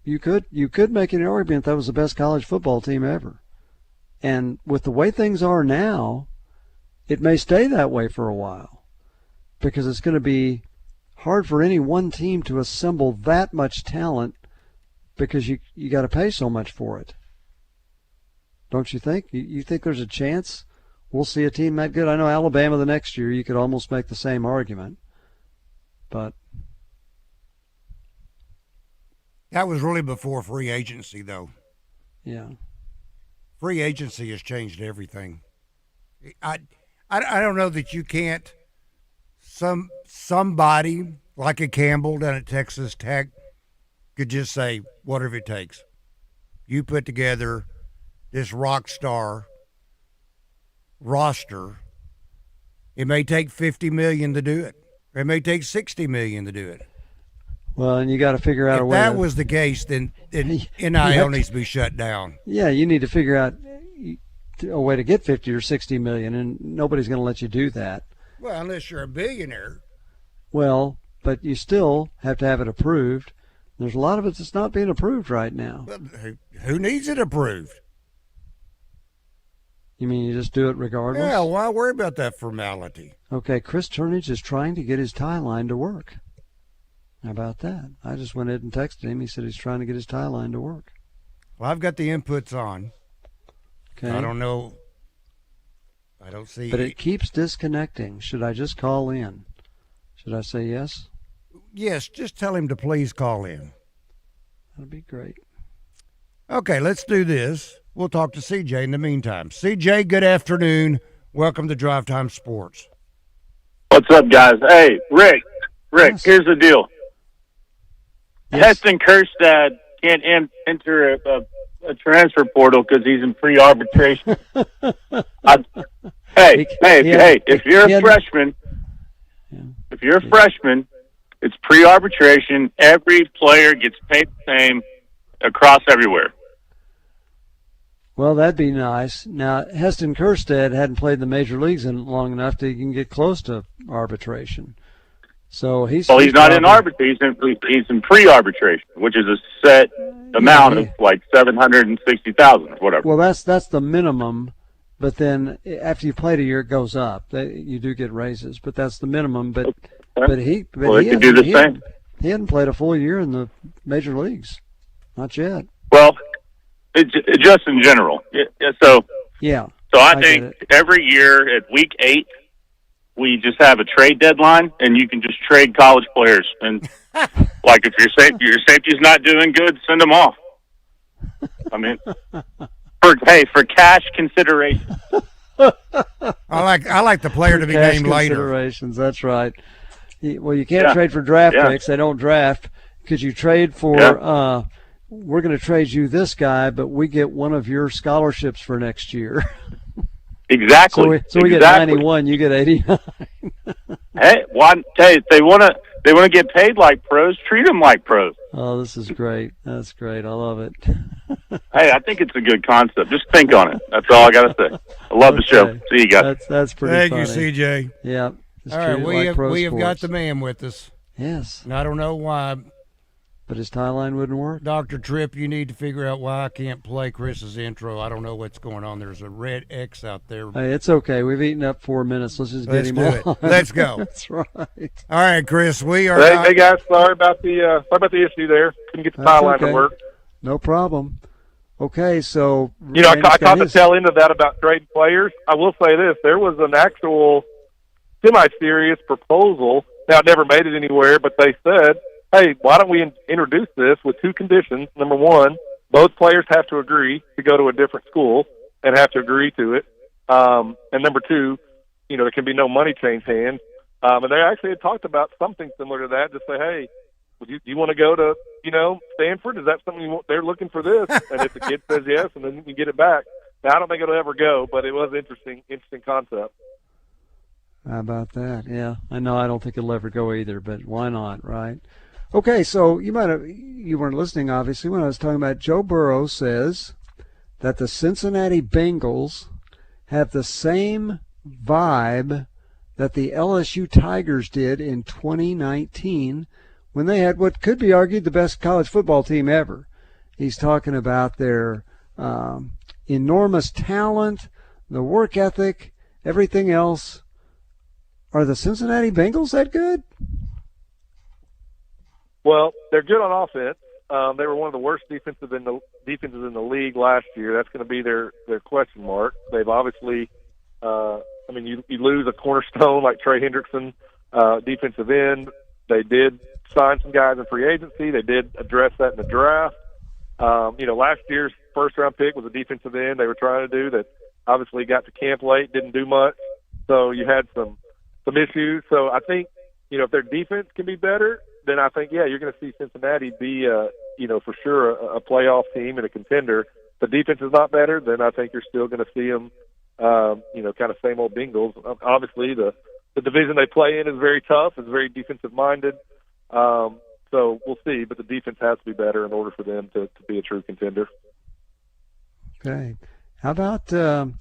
you could make an argument that was the best college football team ever. And with the way things are now, it may stay that way for a while, because it's going to be hard for any one team to assemble that much talent, because you got to pay so much for it. Don't you think? You think there's a chance we'll see a team that good? I know Alabama the next year, you could almost make the same argument. But that was really before free agency, though. Yeah. Free agency has changed everything. I don't know that you can't. Somebody like a Campbell down at Texas Tech could just say, whatever it takes. You put together this rock star roster. It may take $50 million to do it. It may take $60 million to do it. Well, and you got to figure out a way. If that was the case, then NIL needs to be shut down. Yeah, you need to figure out a way to get 50 or 60 million, and nobody's going to let you do that. Well, unless you're a billionaire. Well, but you still have to have it approved. There's a lot of it that's not being approved right now. Well, who needs it approved? You mean you just do it regardless? Yeah, why worry about that formality? Okay, Chris Turnage is trying to get his tie line to work. How about that? I just went ahead and texted him. He said he's trying to get his tie line to work. Well, I've got the inputs on. Okay. I don't know. I don't see. But it keeps disconnecting. Should I just call in? Should I say yes? Yes, just tell him to please call in. That'd be great. Okay, let's do this. We'll talk to CJ in the meantime. CJ, good afternoon. Welcome to Drive Time Sports. What's up, guys? Hey, Rick, yes. Here's the deal. Yes. Heston Kjerstad can't enter a transfer portal because he's in pre-arbitration. Hey, if you're a freshman, it's pre-arbitration. Every player gets paid the same across everywhere. Well, that'd be nice. Now, Heston Kjerstad hadn't played in the major leagues in long enough to even get close to arbitration. So he's not in arbitration. He's in pre-arbitration, which is a set amount of like $760,000 or whatever. Well, that's the minimum. But then after you played a year, it goes up. You do get raises, but that's the minimum. But he can do the same. He hadn't played a full year in the major leagues, not yet. Well, it's just in general. So I think every year at week 8, we just have a trade deadline, and you can just trade college players. And like if your safety's not doing good, send them off. I mean, for cash consideration. I like the player to be named later. Considerations, that's right. Well, you can't trade for draft picks. They don't draft. Could you trade for? We're going to trade you this guy, but we get one of your scholarships for next year. Exactly. So we get 91, you get 89. Hey, if they want to get paid like pros, treat them like pros. Oh, this is great. That's great. I love it. Hey, I think it's a good concept. Just think on it. That's all I got to say. I love the show. See you guys. That's pretty funny. Thank you, CJ. Yeah. All right, we have got the man with us. Yes. And I don't know why. But his tie line wouldn't work? Dr. Tripp, you need to figure out why I can't play Chris's intro. I don't know what's going on. There's a red X out there. Hey, it's okay. We've eaten up 4 minutes. Let's just get him on. Let's go. That's right. All right, Chris, we are Hey, guys, sorry about the issue there. Couldn't get the tie line to work. No problem. Okay, so... I caught the tail end of that about trading players. I will say this. There was an actual semi-serious proposal. Now, it never made it anywhere, but they said, hey, why don't we introduce this with 2 conditions? Number 1, both players have to agree to go to a different school and have to agree to it. And number 2, there can be no money change hands. And they actually had talked about something similar to that, to say, hey, do you want to go to, Stanford? Is that something they're looking for this? And if the kid says yes, and then you can get it back. Now, I don't think it'll ever go, but it was interesting concept. How about that? Yeah, I know. I don't think it'll ever go either, but why not, right? Okay, so you weren't listening, obviously, when I was talking about Joe Burrow says that the Cincinnati Bengals have the same vibe that the LSU Tigers did in 2019 when they had what could be argued the best college football team ever. He's talking about their enormous talent, the work ethic, everything else. Are the Cincinnati Bengals that good? Well, they're good on offense. They were one of the worst defenses in the league last year. That's going to be their question mark. They've obviously, you lose a cornerstone like Trey Hendrickson, defensive end. They did sign some guys in free agency. They did address that in the draft. Last year's first-round pick was a defensive end they were trying to do that obviously got to camp late, didn't do much. So you had some issues. So I think, if their defense can be better, then I think, you're going to see Cincinnati be, for sure a playoff team and a contender. If the defense is not better, then I think you're still going to see them, kind of same old Bengals. Obviously, the division they play in is very tough. It's very defensive-minded. So we'll see, but the defense has to be better in order for them to be a true contender. Okay. How about, a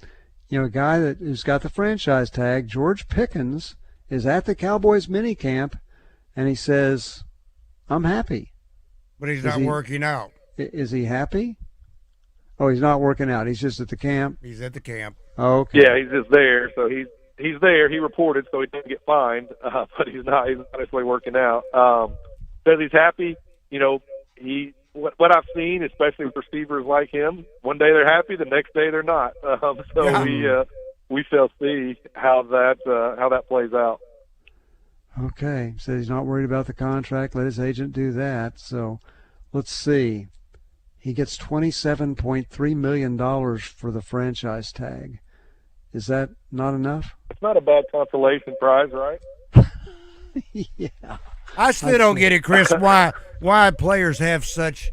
guy who's got the franchise tag, George Pickens, is at the Cowboys minicamp, and he says, I'm happy. But he's not working out. Is he happy? Oh, he's not working out. He's just at the camp? He's at the camp. Oh, okay. Yeah, he's just there. So he's there. He reported, so he didn't get fined, but he's not necessarily working out. Says he's happy. What I've seen, especially with receivers like him, one day they're happy, the next day they're not. We shall see how that plays out. Okay, so he's not worried about the contract. Let his agent do that. So let's see. He gets $27.3 million for the franchise tag. Is that not enough? It's not a bad consolation prize, right? Yeah. I still don't get it, Chris, why players have such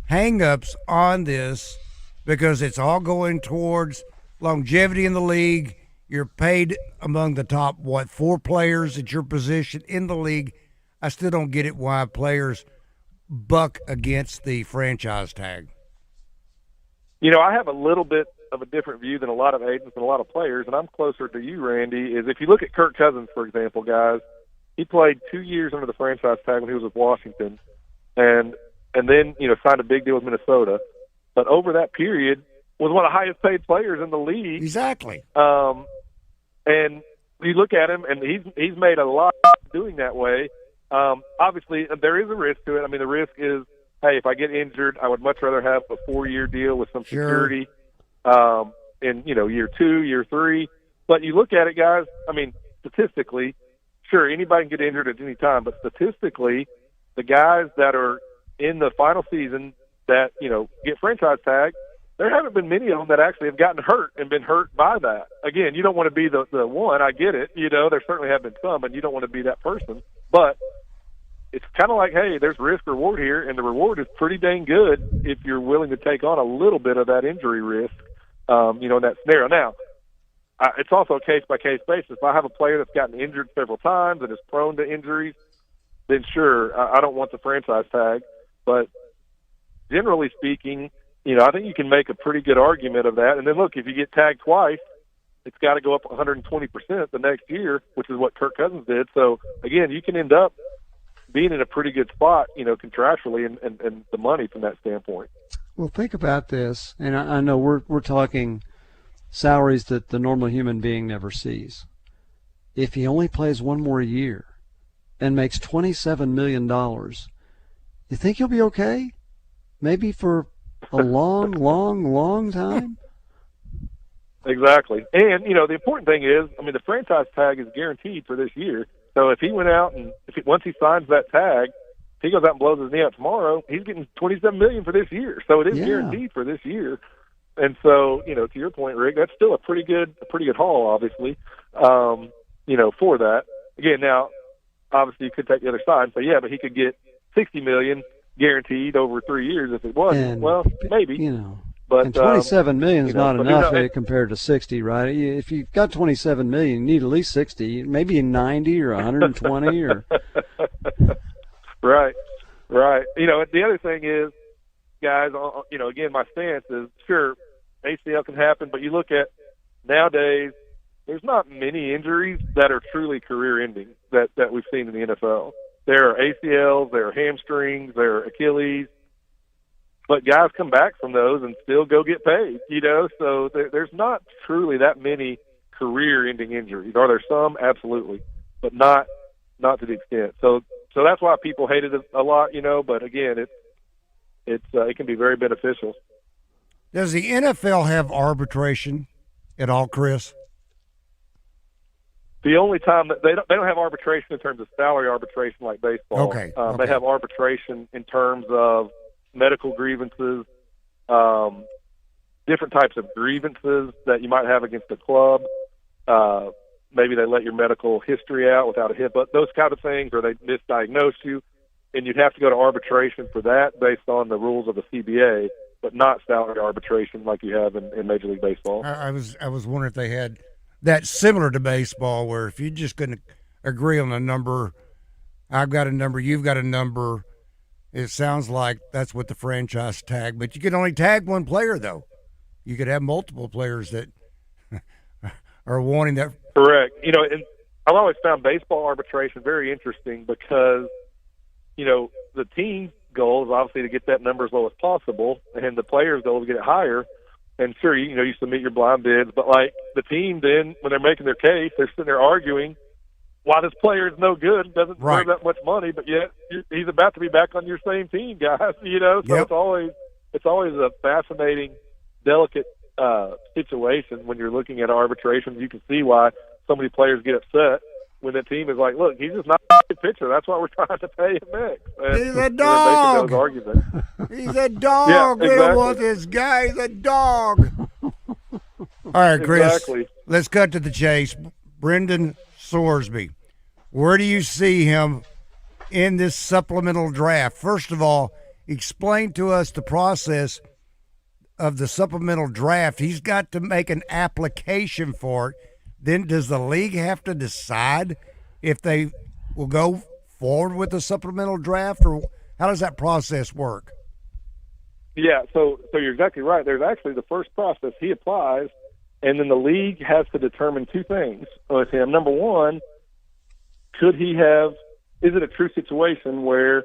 hang-ups on this, because it's all going towards longevity in the league. You're paid among the top, 4 players at your position in the league. I still don't get it why players buck against the franchise tag. I have a little bit of a different view than a lot of agents and a lot of players, and I'm closer to you, Randy, is if you look at Kirk Cousins, for example, guys, he played 2 years under the franchise tag when he was with Washington, and then, signed a big deal with Minnesota. But over that period, was one of the highest paid players in the league. Exactly. And you look at him, and he's made a lot doing that way. Obviously, there is a risk to it. I mean, the risk is, hey, if I get injured, I would much rather have a 4-year deal with some security in, year 2, year 3. But you look at it, guys, I mean, statistically, sure, anybody can get injured at any time, but statistically, the guys that are in the final season that, get franchise tagged, there haven't been many of them that actually have gotten hurt and been hurt by that. Again, you don't want to be the one. I get it. There certainly have been some, and you don't want to be that person. But it's kind of like, hey, there's risk-reward here, and the reward is pretty dang good if you're willing to take on a little bit of that injury risk, in that scenario. Now, it's also a case-by-case basis. If I have a player that's gotten injured several times and is prone to injuries, then sure, I don't want the franchise tag. But generally speaking, I think you can make a pretty good argument of that. And then, look, if you get tagged twice, it's got to go up 120% the next year, which is what Kirk Cousins did. So, again, you can end up being in a pretty good spot, contractually and the money from that standpoint. Well, think about this, and I know we're talking salaries that the normal human being never sees. If he only plays one more year and makes $27 million, you think he'll be okay? Maybe for a long, long, long time? Exactly. And, the important thing is, the franchise tag is guaranteed for this year. So if he went out and once he signs that tag, if he goes out and blows his knee out tomorrow, he's getting $27 million for this year. So it is guaranteed for this year. And so, to your point, Rick, that's still a pretty good haul, obviously, for that. Again, now, obviously you could take the other side and say, yeah, but he could get $60 million guaranteed over 3 years if it wasn't. And, well, maybe. But and $27 million is not enough compared to 60, right? If you've got $27 million, you need at least 60, maybe 90 or 120 or. Right. The other thing is, guys, again, my stance is sure ACL can happen, but you look at nowadays, there's not many injuries that are truly career-ending that we've seen in the NFL. There are ACLs, there are hamstrings, there are Achilles, but guys come back from those and still go get paid, So there's not truly that many career-ending injuries. Are there some? Absolutely, but not to the extent. So that's why people hated it a lot, But again, it can be very beneficial. Does the NFL have arbitration at all, Chris? The only time that they don't have arbitration in terms of salary arbitration like baseball. Okay. They have arbitration in terms of medical grievances, different types of grievances that you might have against the club. Maybe they let your medical history out without a hit, but those kind of things, or they misdiagnose you, and you'd have to go to arbitration for that based on the rules of the CBA, but not salary arbitration like you have in Major League Baseball. I was wondering if they had that similar to baseball, where if you're just going to agree on a number, I've got a number, you've got a number, it sounds like that's what the franchise tag. But you can only tag one player, though. You could have multiple players that are wanting that. Correct. And I've always found baseball arbitration very interesting because, the team's goal is obviously to get that number as low as possible, and the player's goal is to get it higher. And sure, you submit your blind bids, but like the team then, when they're making their case, they're sitting there arguing why this player is no good, doesn't deserve that much money, but yet he's about to be back on your same team, guys. So it's always a fascinating, delicate situation when you're looking at arbitration. You can see why so many players get upset when the team is like, look, he's just not a good pitcher. That's why we're trying to pay him next. He's a dog. He's a dog. We don't want this guy. He's a dog. All right, Chris, exactly. Let's cut to the chase. Brendan Sorsby, where do you see him in this supplemental draft? First of all, explain to us the process of the supplemental draft. He's got to make an application for it. Then does the league have to decide if they will go forward with the supplemental draft, or how does that process work? Yeah, so you're exactly right. There's actually the first process. He applies, and then the league has to determine two things with him. Number one, is it a true situation where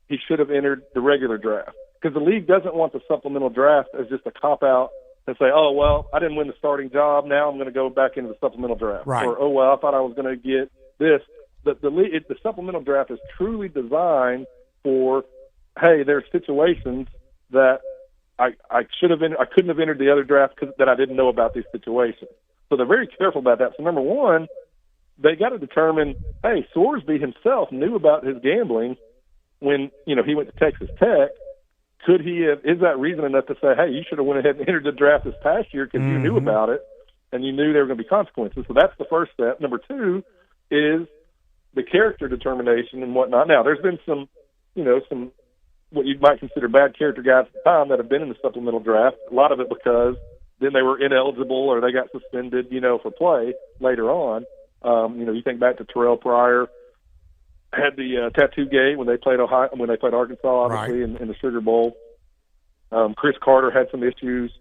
he should have entered the regular draft? Because the league doesn't want the supplemental draft as just a cop-out and say, oh, well, I didn't win the starting job, now I'm going to go back into the supplemental draft. Right. Or, oh, well, I thought I was going to get this. The supplemental draft is truly designed for, hey, there's situations that I couldn't have entered the other draft because that I didn't know about these situations. So they're very careful about that. So number one, they got to determine, hey, Sorsby himself knew about his gambling when he went to Texas Tech. Could he have? Is that reason enough to say, hey, you should have went ahead and entered the draft this past year because you knew about it and you knew there were going to be consequences? So that's the first step. Number two is the character determination and whatnot. Now, there's been some what you might consider bad character guys at the time that have been in the supplemental draft. A lot of it because then they were ineligible or they got suspended, for play later on. You think back to Terrell Pryor had the tattoo gate when they played Arkansas, obviously, in the Sugar Bowl. Chris Carter had some issues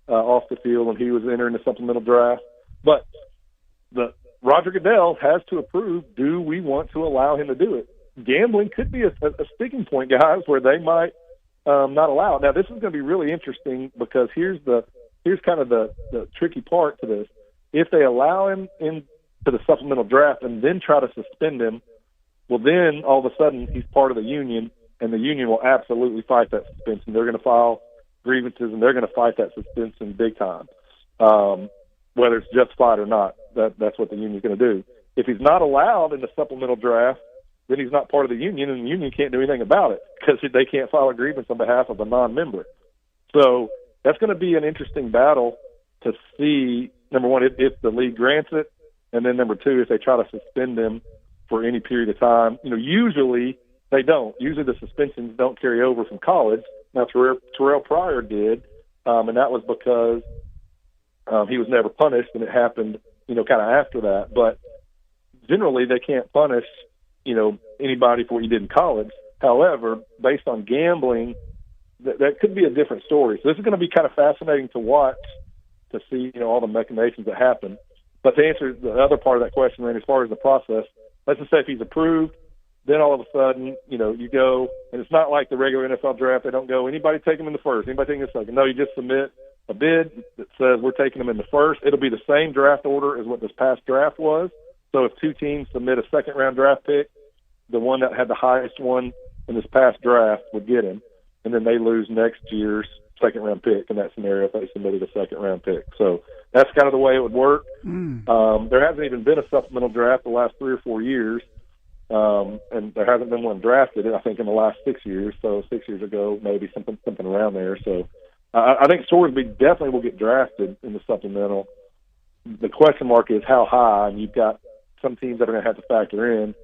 off the field when he was entering the supplemental draft. But Roger Goodell has to approve, do we want to allow him to do it? Gambling could be a sticking point, guys, where they might not allow it. Now, this is going to be really interesting because here's kind of the tricky part to this. If they allow him into the supplemental draft and then try to suspend him, well, then all of a sudden he's part of the union, and the union will absolutely fight that suspension. They're going to file grievances, and they're going to fight that suspension big time, whether it's justified or not. That's what the union's going to do. If he's not allowed in the supplemental draft, then he's not part of the union, and the union can't do anything about it because they can't file a grievance on behalf of a non-member. So that's going to be an interesting battle to see, number one, if the league grants it, and then number two, if they try to suspend him for any period of time. Usually they don't. Usually the suspensions don't carry over from college. Now, Terrell Pryor did, and that was because he was never punished, and it happened, kind of after that. But generally, they can't punish, anybody for what you did in college. However, based on gambling, that could be a different story. So this is going to be kind of fascinating to watch, to see, all the machinations that happen. But to answer the other part of that question, Randy, as far as the process, let's just say if he's approved, then all of a sudden, you go, and it's not like the regular NFL draft. They don't go, anybody take him in the first, anybody take him in the second. No, you just submit a bid that says we're taking him in the first. It'll be the same draft order as what this past draft was. So if two teams submit a second-round draft pick, the one that had the highest one in this past draft would get him, and then they lose next year's second-round pick in that scenario if they submitted a second-round pick. So that's kind of the way it would work. There hasn't even been a supplemental draft the last 3 or 4 years. And there hasn't been one drafted, I think, in the last 6 years. So 6 years ago, maybe something around there. So I think Sorsby definitely will get drafted in the supplemental. The question mark is how high, and you've got some teams that are going to have to factor in.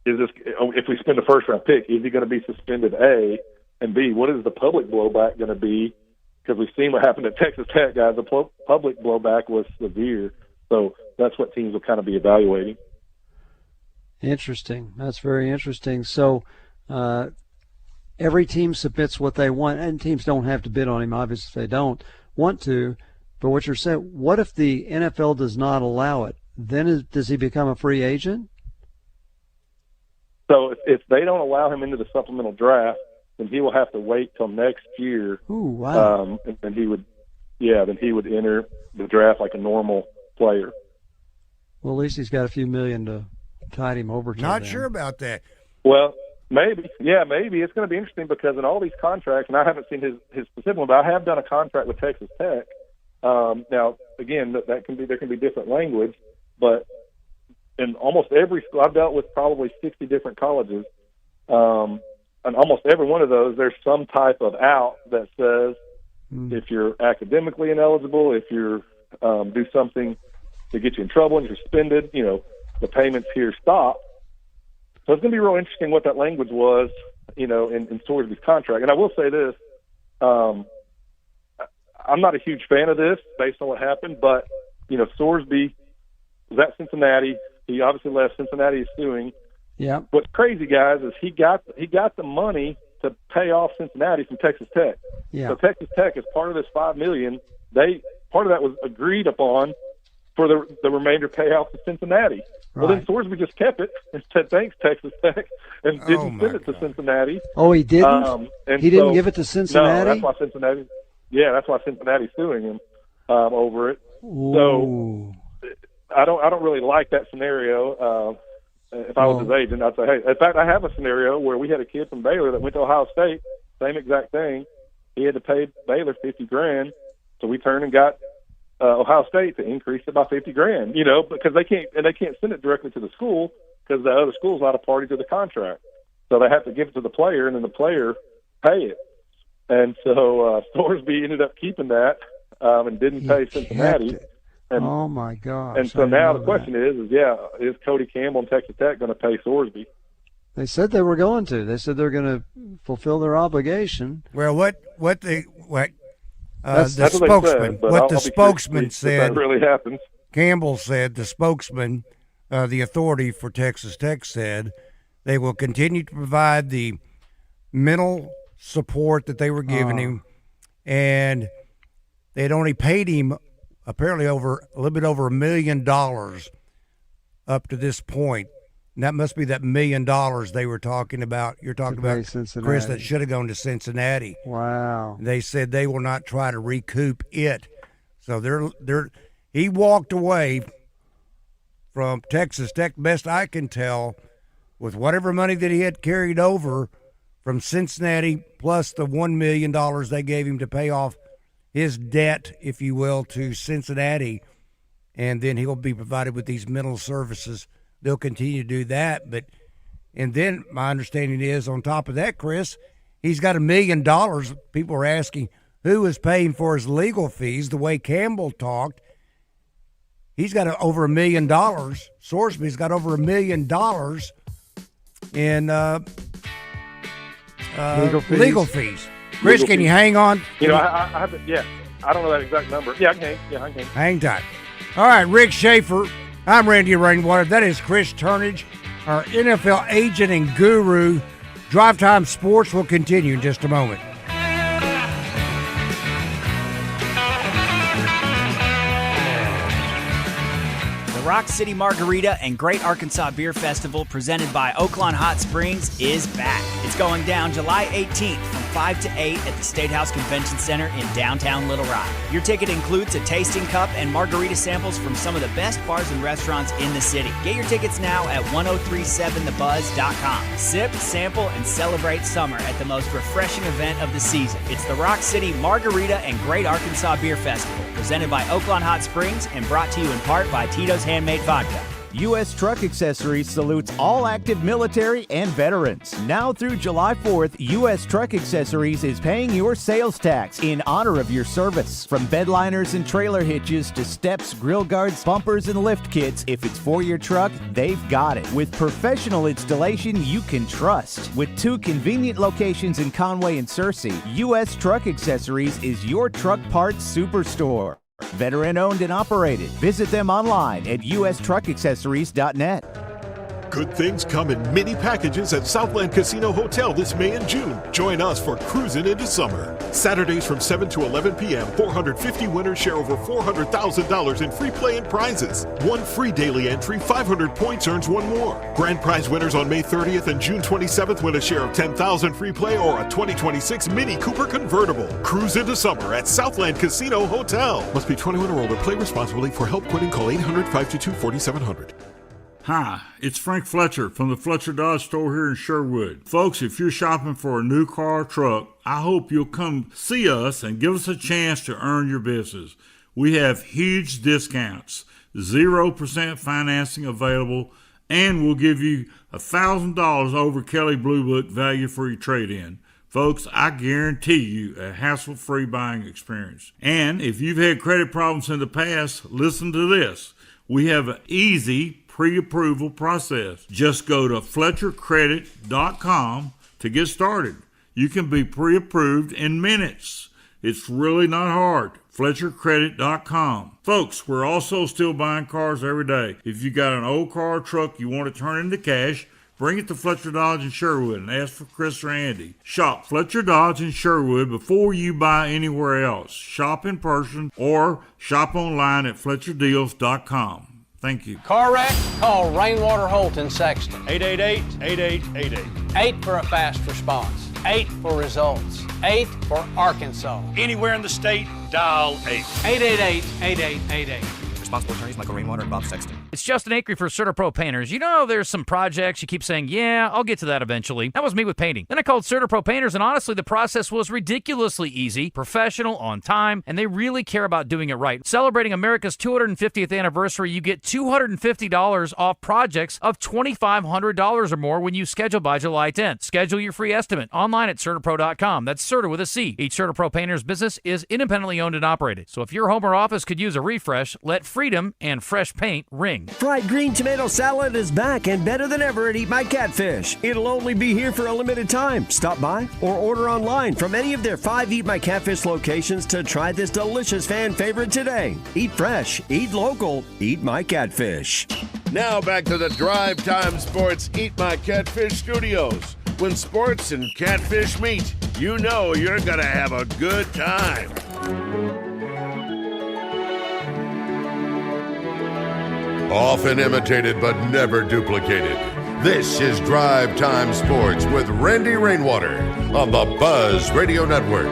Is this, if we spend a first-round pick, is he going to be suspended, A, and B, what is the public blowback going to be? Because we've seen what happened at Texas Tech, guys. The public blowback was severe. So that's what teams will kind of be evaluating. Interesting. That's very interesting. So every team submits what they want, and teams don't have to bid on him, obviously, if they don't want to. But what you're saying, what if the NFL does not allow it? Then does he become a free agent? So if they don't allow him into the supplemental draft, then he will have to wait till next year. Ooh, wow. And then he would enter the draft like a normal player. Well, at least he's got a few million to tide him over to. Not sure about that. Well, maybe. Yeah, maybe. It's going to be interesting because in all these contracts, and I haven't seen his specific one, but I have done a contract with Texas Tech. Now, again, there can be different language, but in almost every school, I've dealt with probably 60 different colleges, and almost every one of those, there's some type of out that says if you're academically ineligible, if you're do something to get you in trouble and you're suspended, the payments here stop. So it's going to be real interesting what that language was, in Sorsby's contract. And I will say this, I'm not a huge fan of this based on what happened, but, Sorsby was at Cincinnati. He obviously left. Cincinnati is suing. Yeah. What's crazy, guys, is he got the money to pay off Cincinnati from Texas Tech. Yeah. So Texas Tech, as part of this $5 million, part of that was agreed upon for the remainder payoff to Cincinnati. Right. Well, then Sorsby just kept it and said, thanks, Texas Tech, and didn't send it to Cincinnati. Oh, he didn't? He didn't give it to Cincinnati? No, that's why Cincinnati's suing him over it. Ooh. So I don't really like that scenario. If I was his agent, I'd say, hey, in fact, I have a scenario where we had a kid from Baylor that went to Ohio State, same exact thing. He had to pay Baylor $50,000, so we turned and got Ohio State to increase it by $50,000, because they can't send it directly to the school because the other school's not a party to the contract. So they have to give it to the player, and then the player pay it. And so Sorsby ended up keeping that and didn't pay Cincinnati. And, oh, my gosh. And so now the question is Cody Campbell and Texas Tech going to pay Sorsby? They said they were going to. They said they're going to fulfill their obligation. Well, the spokesman said, that really happens. Campbell said, the spokesman, the authority for Texas Tech said, they will continue to provide the mental support that they were giving him, and they'd only paid him apparently a little bit over $1 million up to this point. And that must be that $1 million they were talking about. You're talking about, Chris, that should have gone to Cincinnati. Wow. They said they will not try to recoup it. So he walked away from Texas Tech, best I can tell, with whatever money that he had carried over from Cincinnati plus the $1 million they gave him to pay off his debt, if you will, to Cincinnati, and then he'll be provided with these mental services. They'll continue to do that, and then my understanding is, on top of that, Chris, he's got $1 million. People are asking who is paying for his legal fees. The way Campbell talked, he's got over $1 million. Sorsby's got over $1 million in legal fees. Chris, can you hang on? I haven't. Yeah, I don't know that exact number. Yeah, I can hang. Yeah, I can. Hang tight. All right, Rick Schaeffer. I'm Randy Rainwater. That is Chris Turnage, our NFL agent and guru. Drive Time Sports will continue in just a moment. Rock City Margarita and Great Arkansas Beer Festival presented by Oaklawn Hot Springs is back. It's going down July 18th from 5 to 8 at the State House Convention Center in downtown Little Rock. Your ticket includes a tasting cup and margarita samples from some of the best bars and restaurants in the city. Get your tickets now at 1037thebuzz.com. Sip, sample, and celebrate summer at the most refreshing event of the season. It's the Rock City Margarita and Great Arkansas Beer Festival presented by Oaklawn Hot Springs and brought to you in part by Tito's Handmade Vodka. U.S. Truck Accessories salutes all active military and veterans. Now through July 4th, U.S. Truck Accessories is paying your sales tax in honor of your service. From bedliners and trailer hitches to steps, grill guards, bumpers, and lift kits, if it's for your truck, they've got it. With professional installation you can trust. With 2 convenient locations in Conway and Searcy, U.S. Truck Accessories is your truck parts superstore. Veteran owned and operated. Visit them online at ustruckaccessories.net. Good things come in mini packages at Southland Casino Hotel this May and June. Join us for Cruising into Summer. Saturdays from 7 to 11 p.m., 450 winners share over $400,000 in free play and prizes. 1 free daily entry, 500 points earns 1 more. Grand prize winners on May 30th and June 27th win a share of $10,000 free play or a 2026 Mini Cooper convertible. Cruise into Summer at Southland Casino Hotel. Must be 21 or older. Play responsibly. For help quitting, call 800-522-4700. Hi, it's Frank Fletcher from the Fletcher Dodge store here in Sherwood. Folks, if you're shopping for a new car or truck, I hope you'll come see us and give us a chance to earn your business. We have huge discounts, 0% financing available, and we'll give you $1,000 over Kelly Blue Book value for your trade-in. Folks, I guarantee you a hassle-free buying experience. And if you've had credit problems in the past, listen to this. We have an easy pre-approval process. Just go to FletcherCredit.com to get started. You can be pre-approved in minutes. It's really not hard. FletcherCredit.com. Folks, we're also still buying cars every day. If you got an old car or truck you want to turn into cash, bring it to Fletcher Dodge in Sherwood and ask for Chris or Andy. Shop Fletcher Dodge in Sherwood before you buy anywhere else. Shop in person or shop online at FletcherDeals.com. Thank you. Car wreck? Call Rainwater Holt in Sexton. 888-8888. 8 for a fast response. 8 for results. 8 for Arkansas. Anywhere in the state, dial 8. 888-8888. Responsible attorneys Michael Rainwater and Bob Sexton. It's Justin Acri for CertaPro Painters. You know, there's some projects you keep saying, yeah, I'll get to that eventually. That was me with painting. Then I called CertaPro Painters, and honestly, the process was ridiculously easy, professional, on time, and they really care about doing it right. Celebrating America's 250th anniversary, you get $250 off projects of $2,500 or more when you schedule by July 10th. Schedule your free estimate online at CertaPro.com. That's Certa with a C. Each CertaPro Painters business is independently owned and operated. So if your home or office could use a refresh, let freedom and fresh paint ring. Fried green tomato salad is back and better than ever at Eat My Catfish. It'll only be here for a limited time. Stop by or order online from any of their 5 Eat My Catfish locations to try this delicious fan favorite today. Eat fresh, eat local, Eat My Catfish. Now back to the Drive Time Sports Eat My Catfish studios. When sports and catfish meet, you know you're going to have a good time. Often imitated but never duplicated. This is Drive Time Sports with Randy Rainwater on the Buzz Radio Network.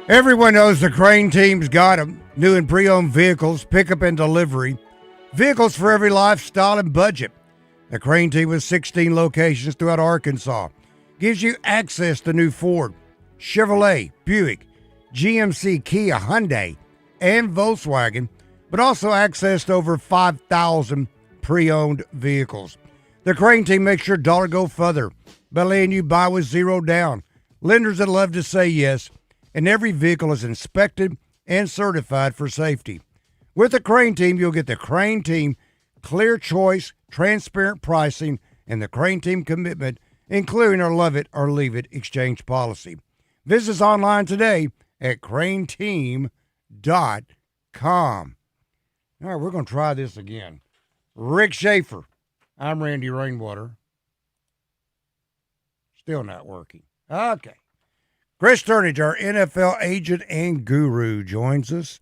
Everyone knows the Crane team's got them. New and pre-owned vehicles, pickup and delivery. Vehicles for every lifestyle and budget. The Crane team with 16 locations throughout Arkansas gives you access to new Ford, Chevrolet, Buick, GMC, Kia, Hyundai, and Volkswagen, but also access to over 5,000 pre-owned vehicles. The Crane team makes your dollar go further by letting you buy with zero down. Lenders that love to say yes, and every vehicle is inspected and certified for safety. With the Crane team, you'll get the Crane team clear choice, transparent pricing, and the Crane team commitment including our love it or leave it exchange policy. Visit us online today at craneteam.com. All right, we're going to try this again. Rick Schaeffer. I'm Randy Rainwater. Still not working. Okay. Chris Turnage, our NFL agent and guru, joins us.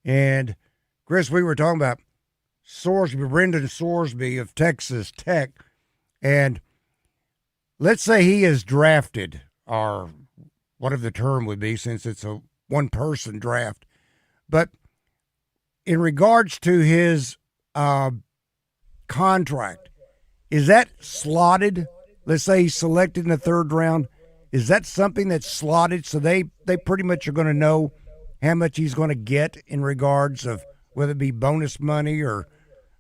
And, Chris, we were talking about Brendan Sorsby of Texas Tech. And let's say he is drafted, or whatever the term would be, since it's a one-person draft. But in regards to his contract, is that slotted? Let's say he's selected in the third round. Is that something that's slotted so they pretty much are going to know how much he's going to get in regards of whether it be bonus money or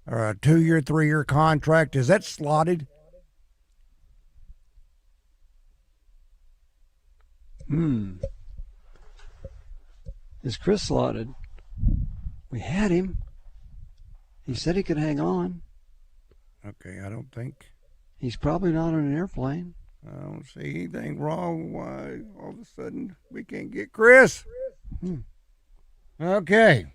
a 2-year, 3-year contract? Is that slotted? Is Chris slotted? We had him. He said he could hang on. Okay, I don't think. He's probably not on an airplane. I don't see anything wrong. Why all of a sudden we can't get Chris? Okay.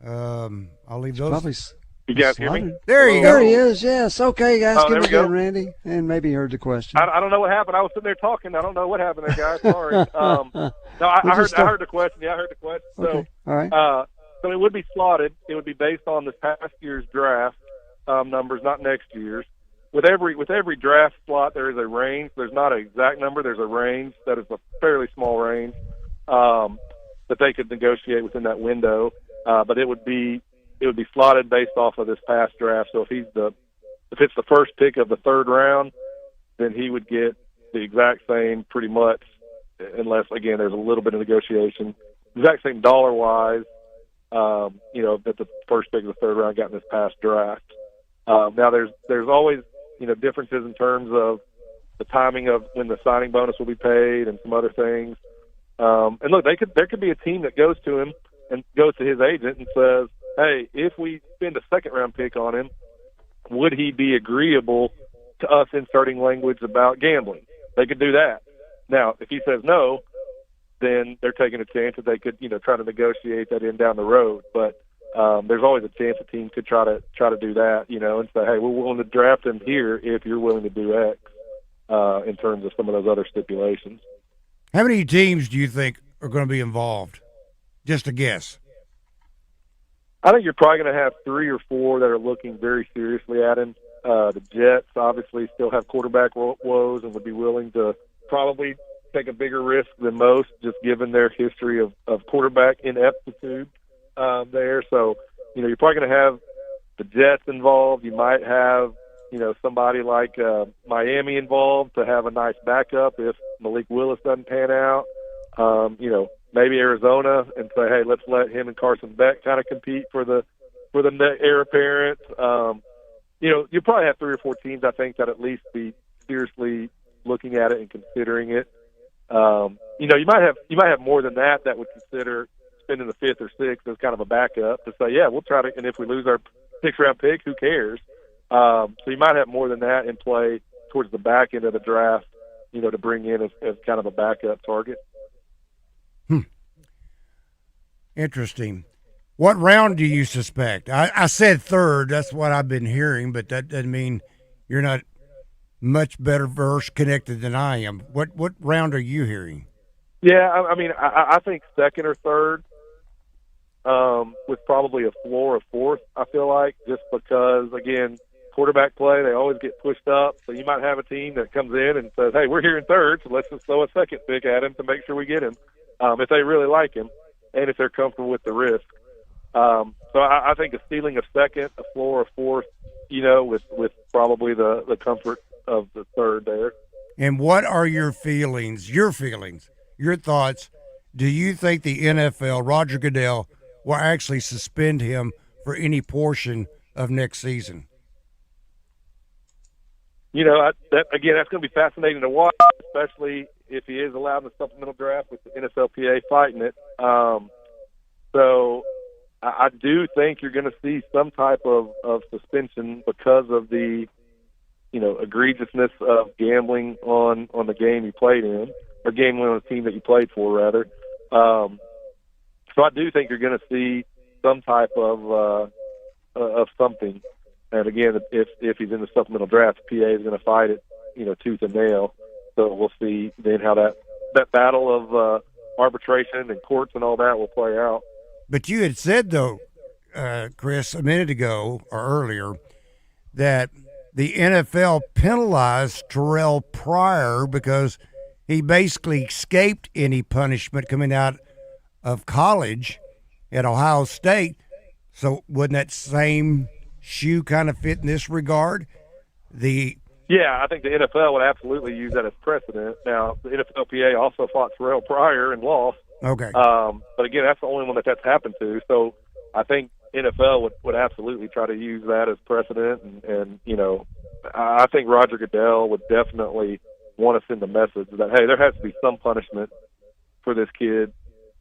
I'll leave those. You guys hear me? There you go. There he is. Yes. Okay, guys. Oh, Give there me we go. again, Randy. And maybe he heard the question. I don't know what happened. I was sitting there talking. I don't know what happened there, guys. Sorry. No, I heard the question. Yeah, I heard the question. Okay. So, all right. So it would be slotted. It would be based on this past year's draft numbers, not next year's. With every draft slot, there is a range. There's not an exact number. There's a range that is a fairly small range that they could negotiate within that window. But it would be slotted based off of this past draft. So if it's the first pick of the third round, then he would get the exact same pretty much, unless again there's a little bit of negotiation. Exact same dollar wise, that the first pick of the third round got in this past draft. Now there's always differences in terms of the timing of when the signing bonus will be paid and some other things. And look, there could be a team that goes to him and goes to his agent and says, hey, if we spend a second-round pick on him, would he be agreeable to us inserting language about gambling? They could do that. Now, if he says no, then they're taking a chance that they could, try to negotiate that in down the road. But there's always a chance a team could try to do that, and say, hey, we're willing to draft him here if you're willing to do X in terms of some of those other stipulations. How many teams do you think are going to be involved? Just a guess. I think you're probably going to have 3 or 4 that are looking very seriously at him. The Jets obviously still have quarterback woes and would be willing to probably take a bigger risk than most, just given their history of quarterback ineptitude there. So, you're probably going to have the Jets involved. You might have, somebody like Miami involved to have a nice backup if Malik Willis doesn't pan out. Maybe Arizona and say, hey, let's let him and Carson Beck kind of compete for the heir apparent. You probably have 3 or 4 teams, I think, that at least be seriously looking at it and considering it. You might have more than that would consider spending the 5th or 6th as kind of a backup to say, yeah, we'll try to, and if we lose our 6th-round pick, who cares? So you might have more than that in play towards the back end of the draft, to bring in as kind of a backup target. Interesting. What round do you suspect? I said third. That's what I've been hearing, but that doesn't mean you're not much better connected than I am. What round are you hearing? Yeah, I think second or third, with probably a floor of fourth, I feel like, just because, again, quarterback play, they always get pushed up. So you might have a team that comes in and says, hey, we're here in third, so let's just throw a second pick at him to make sure we get him if they really like him and if they're comfortable with the risk. So I think a ceiling of second, a floor of fourth, with probably the comfort of the third there. And what are your feelings, your thoughts? Do you think the NFL, Roger Goodell, will actually suspend him for any portion of next season? That's going to be fascinating to watch, especially if he is allowed in the supplemental draft with the NFLPA fighting it. So I do think you're going to see some type of suspension because of the egregiousness of gambling on the game you played in, or gambling on the team that you played for, rather. So I do think you're going to see some type of something. And again, if he's in the supplemental draft, PA is going to fight it, tooth and nail. So we'll see then how that battle of arbitration and courts and all that will play out. But you had said, though, Chris, a minute ago or earlier, that the NFL penalized Terrell Pryor because he basically escaped any punishment coming out of college at Ohio State. So wouldn't that same shoe kind of fit in this regard? Yeah, I think the NFL would absolutely use that as precedent. Now, the NFLPA also fought Terrell Pryor and lost. Okay. But again, that's the only one that's happened to. So I think NFL would absolutely try to use that as precedent. And I think Roger Goodell would definitely want to send a message that, hey, there has to be some punishment for this kid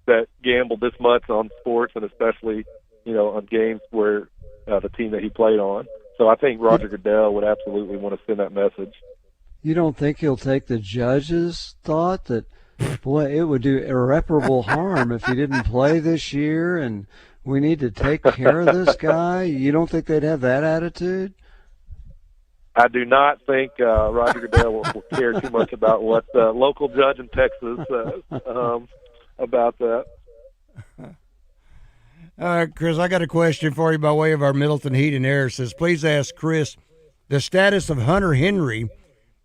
that gambled this much on sports, and especially, on games where the team that he played on. So I think Roger Goodell would absolutely want to send that message. You don't think he'll take the judge's thought that, boy, it would do irreparable harm if he didn't play this year and we need to take care of this guy? You don't think they'd have that attitude? I do not think Roger Goodell will care too much about what the local judge in Texas says about that. All right, Chris, I got a question for you by way of our Middleton Heat and Air. It says, please ask Chris the status of Hunter Henry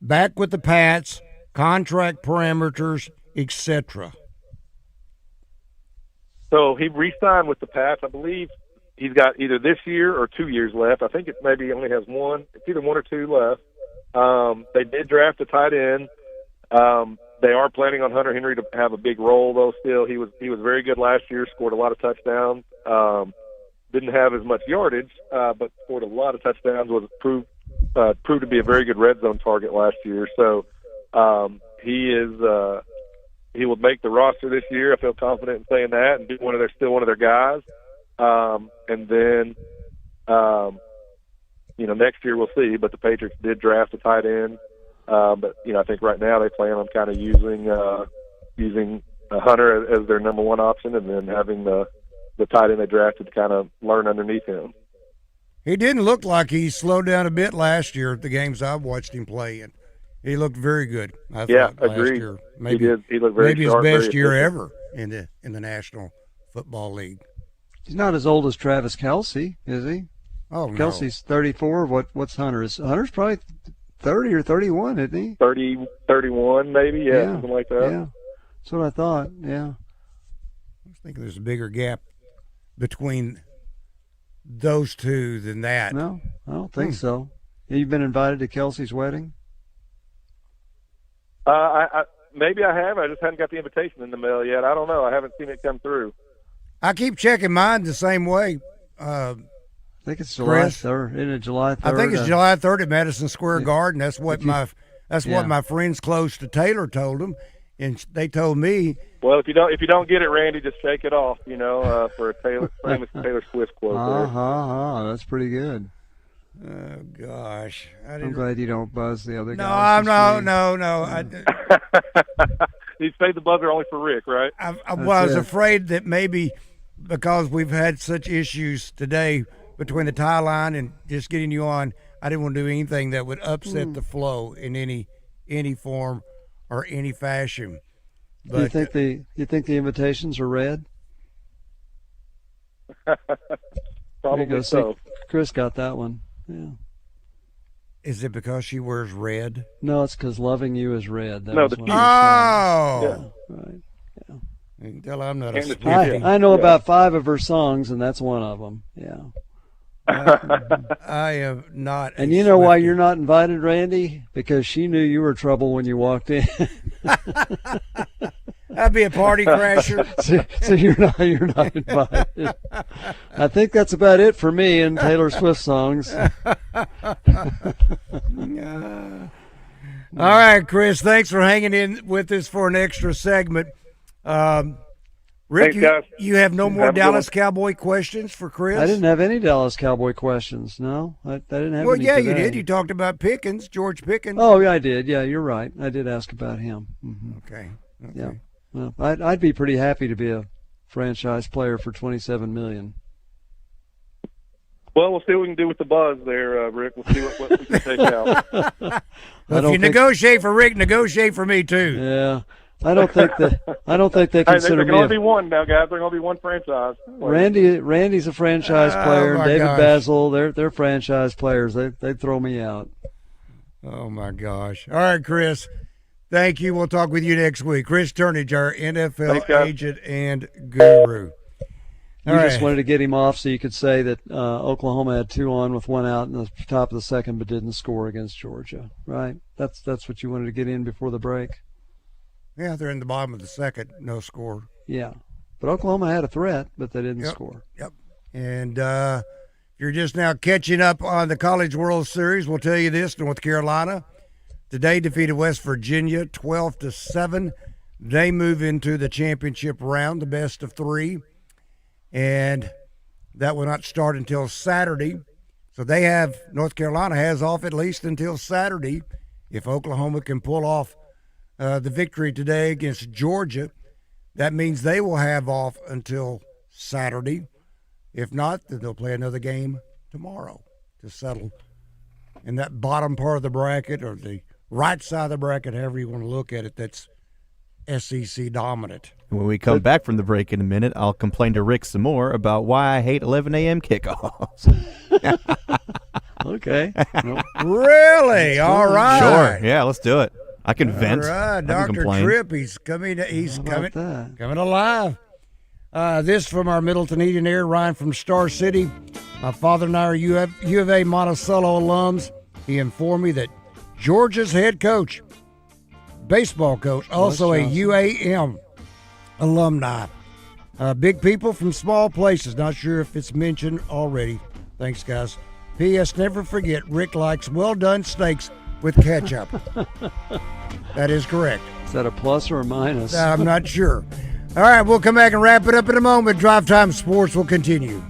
back with the Pats, contract parameters, etc. So he re-signed with the Pats. I believe he's got either this year or 2 years left. I think it maybe only has one. It's either 1 or 2 left. They did draft a tight end. They are planning on Hunter Henry to have a big role, though. Still, he was very good last year. Scored a lot of touchdowns. Didn't have as much yardage, but scored a lot of touchdowns. Was proved to be a very good red zone target last year. So he will make the roster this year. I feel confident in saying that, and be still one of their guys. And then next year we'll see. But the Patriots did draft a tight end. But I think right now they plan on kind of using Hunter as their number one option, and then having the tight end they drafted to kind of learn underneath him. He didn't look like he slowed down a bit last year at the games I've watched him play in. He looked very good. I thought last agreed. Year. Maybe, he did. He looked very maybe sharp, his best year efficient. ever in the National Football League. He's not as old as Travis Kelce, is he? Oh, no. Kelsey's 34. What's Hunter? Hunter's probably 30 or 31, isn't he? 30, 31 maybe, something like that. Yeah, that's what I thought, yeah. I was thinking there's a bigger gap between those two than that. No, I don't think so. You've been invited to Kelsey's wedding? Maybe I have. I just haven't got the invitation in the mail yet. I don't know. I haven't seen it come through. I keep checking mine the same way. I think it's July 3rd. Isn't it July 3rd? I think it's July 3rd at Madison Square Garden. That's what what my friends close to Taylor told them, and they told me. Well, if you don't get it, Randy, just shake it off. For a famous Taylor Swift quote. That's pretty good. Oh gosh, I'm glad you don't buzz the other No, guys. No. You saved the buzzer only for Rick, right? I was afraid that maybe because we've had such issues today between the tie line and just getting you on, I didn't want to do anything that would upset the flow in any form or any fashion. But you think the invitations are red? Probably so. Chris got that one. Yeah. Is it because she wears red? No, it's because Loving You is red. Oh. Yeah. Right. Yeah. You can tell I'm not a I know about 5 of her songs, and that's one of them. Yeah. I am not. And you know why you're not invited, Randy? Because she knew you were trouble when you walked in. I'd be a party crasher. So you're not invited. I think that's about it for me and Taylor Swift songs. All right, Chris, thanks for hanging in with us for an extra segment. Rick, Thanks, guys. you have no more Have a good Dallas one. Cowboy questions for Chris? I didn't have any Dallas Cowboy questions. No, I didn't have Well, any yeah, today. you did. You talked about Pickens, George Pickens. Oh, yeah, I did. Yeah, you're right. I did ask about him. Mm-hmm. Okay. Yeah. Well, I'd be pretty happy to be a franchise player for $27 million. Well, we'll see what we can do with the buzz there, Rick. We'll see what we can take out. If you negotiate for Rick, negotiate for me too. Yeah. I don't think they consider there me can only be one now, guys. There can only be one franchise. Randy's a franchise player. my David gosh. Basil, they're franchise players. They'd throw me out. Oh my gosh! All right, Chris. Thank you. We'll talk with you next week. Chris Turnage, our NFL Thanks, guys. agent and guru. You All just right. wanted to get him off so you could say that Oklahoma had 2 on with 1 out in the top of the second, but didn't score against Georgia. Right? That's what you wanted to get in before the break. Yeah, they're in the bottom of the second, no score. Yeah, but Oklahoma had a threat, but they didn't score. Yep. And you're just now catching up on the College World Series. We'll tell you this: North Carolina today defeated West Virginia 12-7. They move into the championship round, the best of 3, and that will not start until Saturday. So North Carolina has off at least until Saturday if Oklahoma can pull off the victory today against Georgia. That means they will have off until Saturday. If not, then they'll play another game tomorrow to settle in that bottom part of the bracket, or the right side of the bracket, however you want to look at it, that's SEC dominant. When we come back from the break in a minute, I'll complain to Rick some more about why I hate 11 a.m. kickoffs. Okay. Really? All right. Sure. Yeah, let's do it. I can vent. All right, I can Dr. complain. Tripp, he's coming alive. This from our Middleton Edenare, Ryan from Star City. My father and I are U of A Monticello alums. He informed me that Georgia's head coach, baseball coach, also a UAM alumni. Big people from small places. Not sure if it's mentioned already. Thanks, guys. P.S. Never forget, Rick likes well-done steaks with ketchup. That is correct. Is that a plus or a minus? I'm not sure. All right, we'll come back and wrap it up in a moment. Drive Time Sports will continue.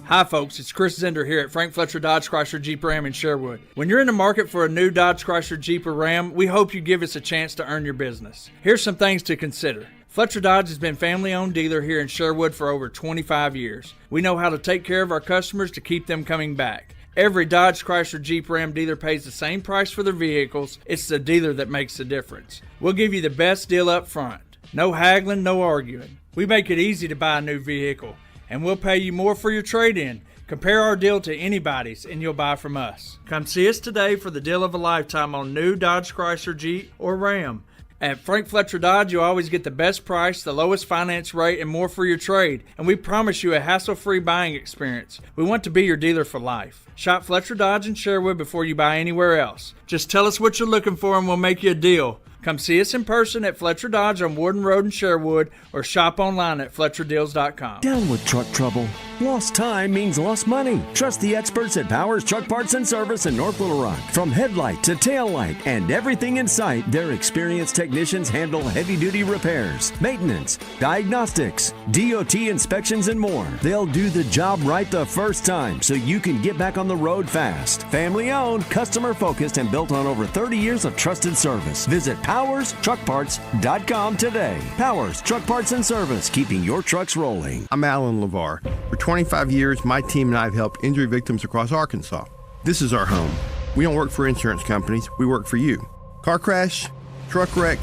Hi, folks. It's Chris Zender here at Frank Fletcher Dodge Chrysler Jeep Ram in Sherwood. When you're in the market for a new Dodge Chrysler Jeep or Ram, we hope you give us a chance to earn your business. Here's some things to consider. Fletcher Dodge has been family-owned dealer here in Sherwood for over 25 years. We know how to take care of our customers to keep them coming back. Every Dodge Chrysler Jeep Ram dealer pays the same price for their vehicles. It's the dealer that makes the difference. We'll give you the best deal up front. No haggling, no arguing. We make it easy to buy a new vehicle, and we'll pay you more for your trade-in. Compare our deal to anybody's, and you'll buy from us. Come see us today for the deal of a lifetime on new Dodge Chrysler Jeep or Ram. At Frank Fletcher Dodge, you always get the best price, the lowest finance rate, and more for your trade. And we promise you a hassle-free buying experience. We want to be your dealer for life. Shop Fletcher Dodge in Sherwood before you buy anywhere else. Just tell us what you're looking for and we'll make you a deal. Come see us in person at Fletcher Dodge on Warden Road in Sherwood, or shop online at FletcherDeals.com. Down with truck trouble. Lost time means lost money. Trust the experts at Powers Truck Parts and Service in North Little Rock. From headlight to tail light and everything in sight, their experienced technicians handle heavy-duty repairs, maintenance, diagnostics, DOT inspections, and more. They'll do the job right the first time so you can get back on the road fast. Family-owned, customer-focused, and built on over 30 years of trusted service. Visit PowersTruckParts.com today. Powers Truck Parts and Service, keeping your trucks rolling. I'm Alan LeVar. For 25 years, my team and I have helped injury victims across Arkansas. This is our home. We don't work for insurance companies. We work for you. Car crash, truck wreck,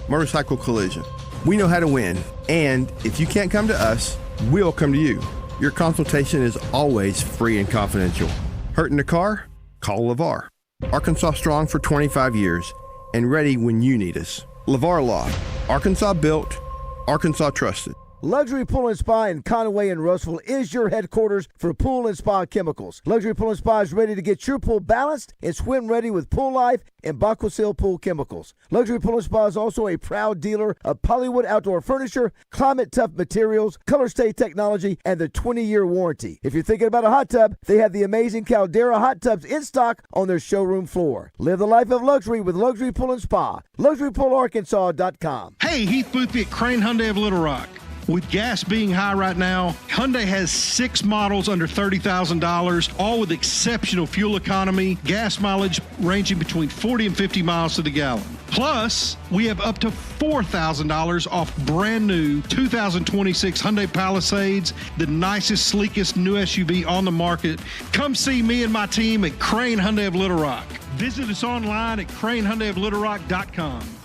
motorcycle collision. We know how to win. And if you can't come to us, we'll come to you. Your consultation is always free and confidential. Hurt in the car? Call LeVar. Arkansas strong for 25 years and ready when you need us. LeVar Law. Arkansas built, Arkansas trusted. Luxury Pool and Spa in Conway and Russellville is your headquarters for pool and spa chemicals. Luxury Pool and Spa is ready to get your pool balanced and swim ready with Pool Life and Baquasil Pool Chemicals. Luxury Pool and Spa is also a proud dealer of Polywood Outdoor Furniture, Climate Tough Materials, Color Stay Technology, and the 20-year warranty. If you're thinking about a hot tub, they have the amazing Caldera hot tubs in stock on their showroom floor. Live the life of luxury with Luxury Pool and Spa. LuxuryPoolArkansas.com. Hey, Heath Boothby at Crane Hyundai of Little Rock. With gas being high right now, Hyundai has 6 models under $30,000, all with exceptional fuel economy, gas mileage ranging between 40 and 50 miles to the gallon. Plus, we have up to $4,000 off brand new 2026 Hyundai Palisades, the nicest, sleekest new SUV on the market. Come see me and my team at Crane Hyundai of Little Rock. Visit us online at cranehyundaioflittlerock.com.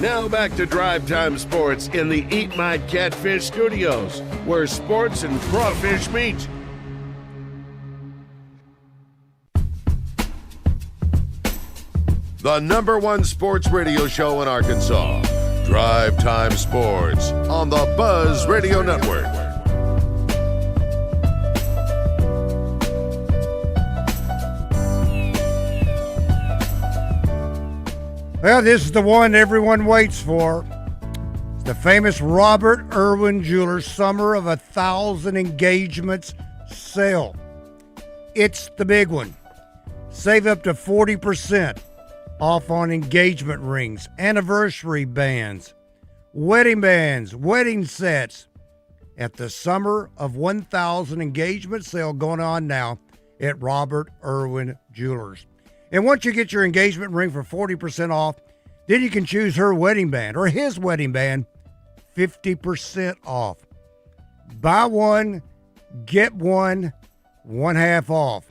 Now back to Drive Time Sports in the Eat My Catfish studios, where sports and crawfish meet. The #1 sports radio show in Arkansas, Drive Time Sports on the Buzz Radio Network. Well, this is the one everyone waits for. It's the famous Robert Irwin Jewelers Summer of 1,000 Engagements sale. It's the big one. Save up to 40% off on engagement rings, anniversary bands, wedding sets at the Summer of 1,000 Engagement sale going on now at Robert Irwin Jewelers. And once you get your engagement ring for 40% off, then you can choose her wedding band or his wedding band 50% off. Buy one, get one, one half off.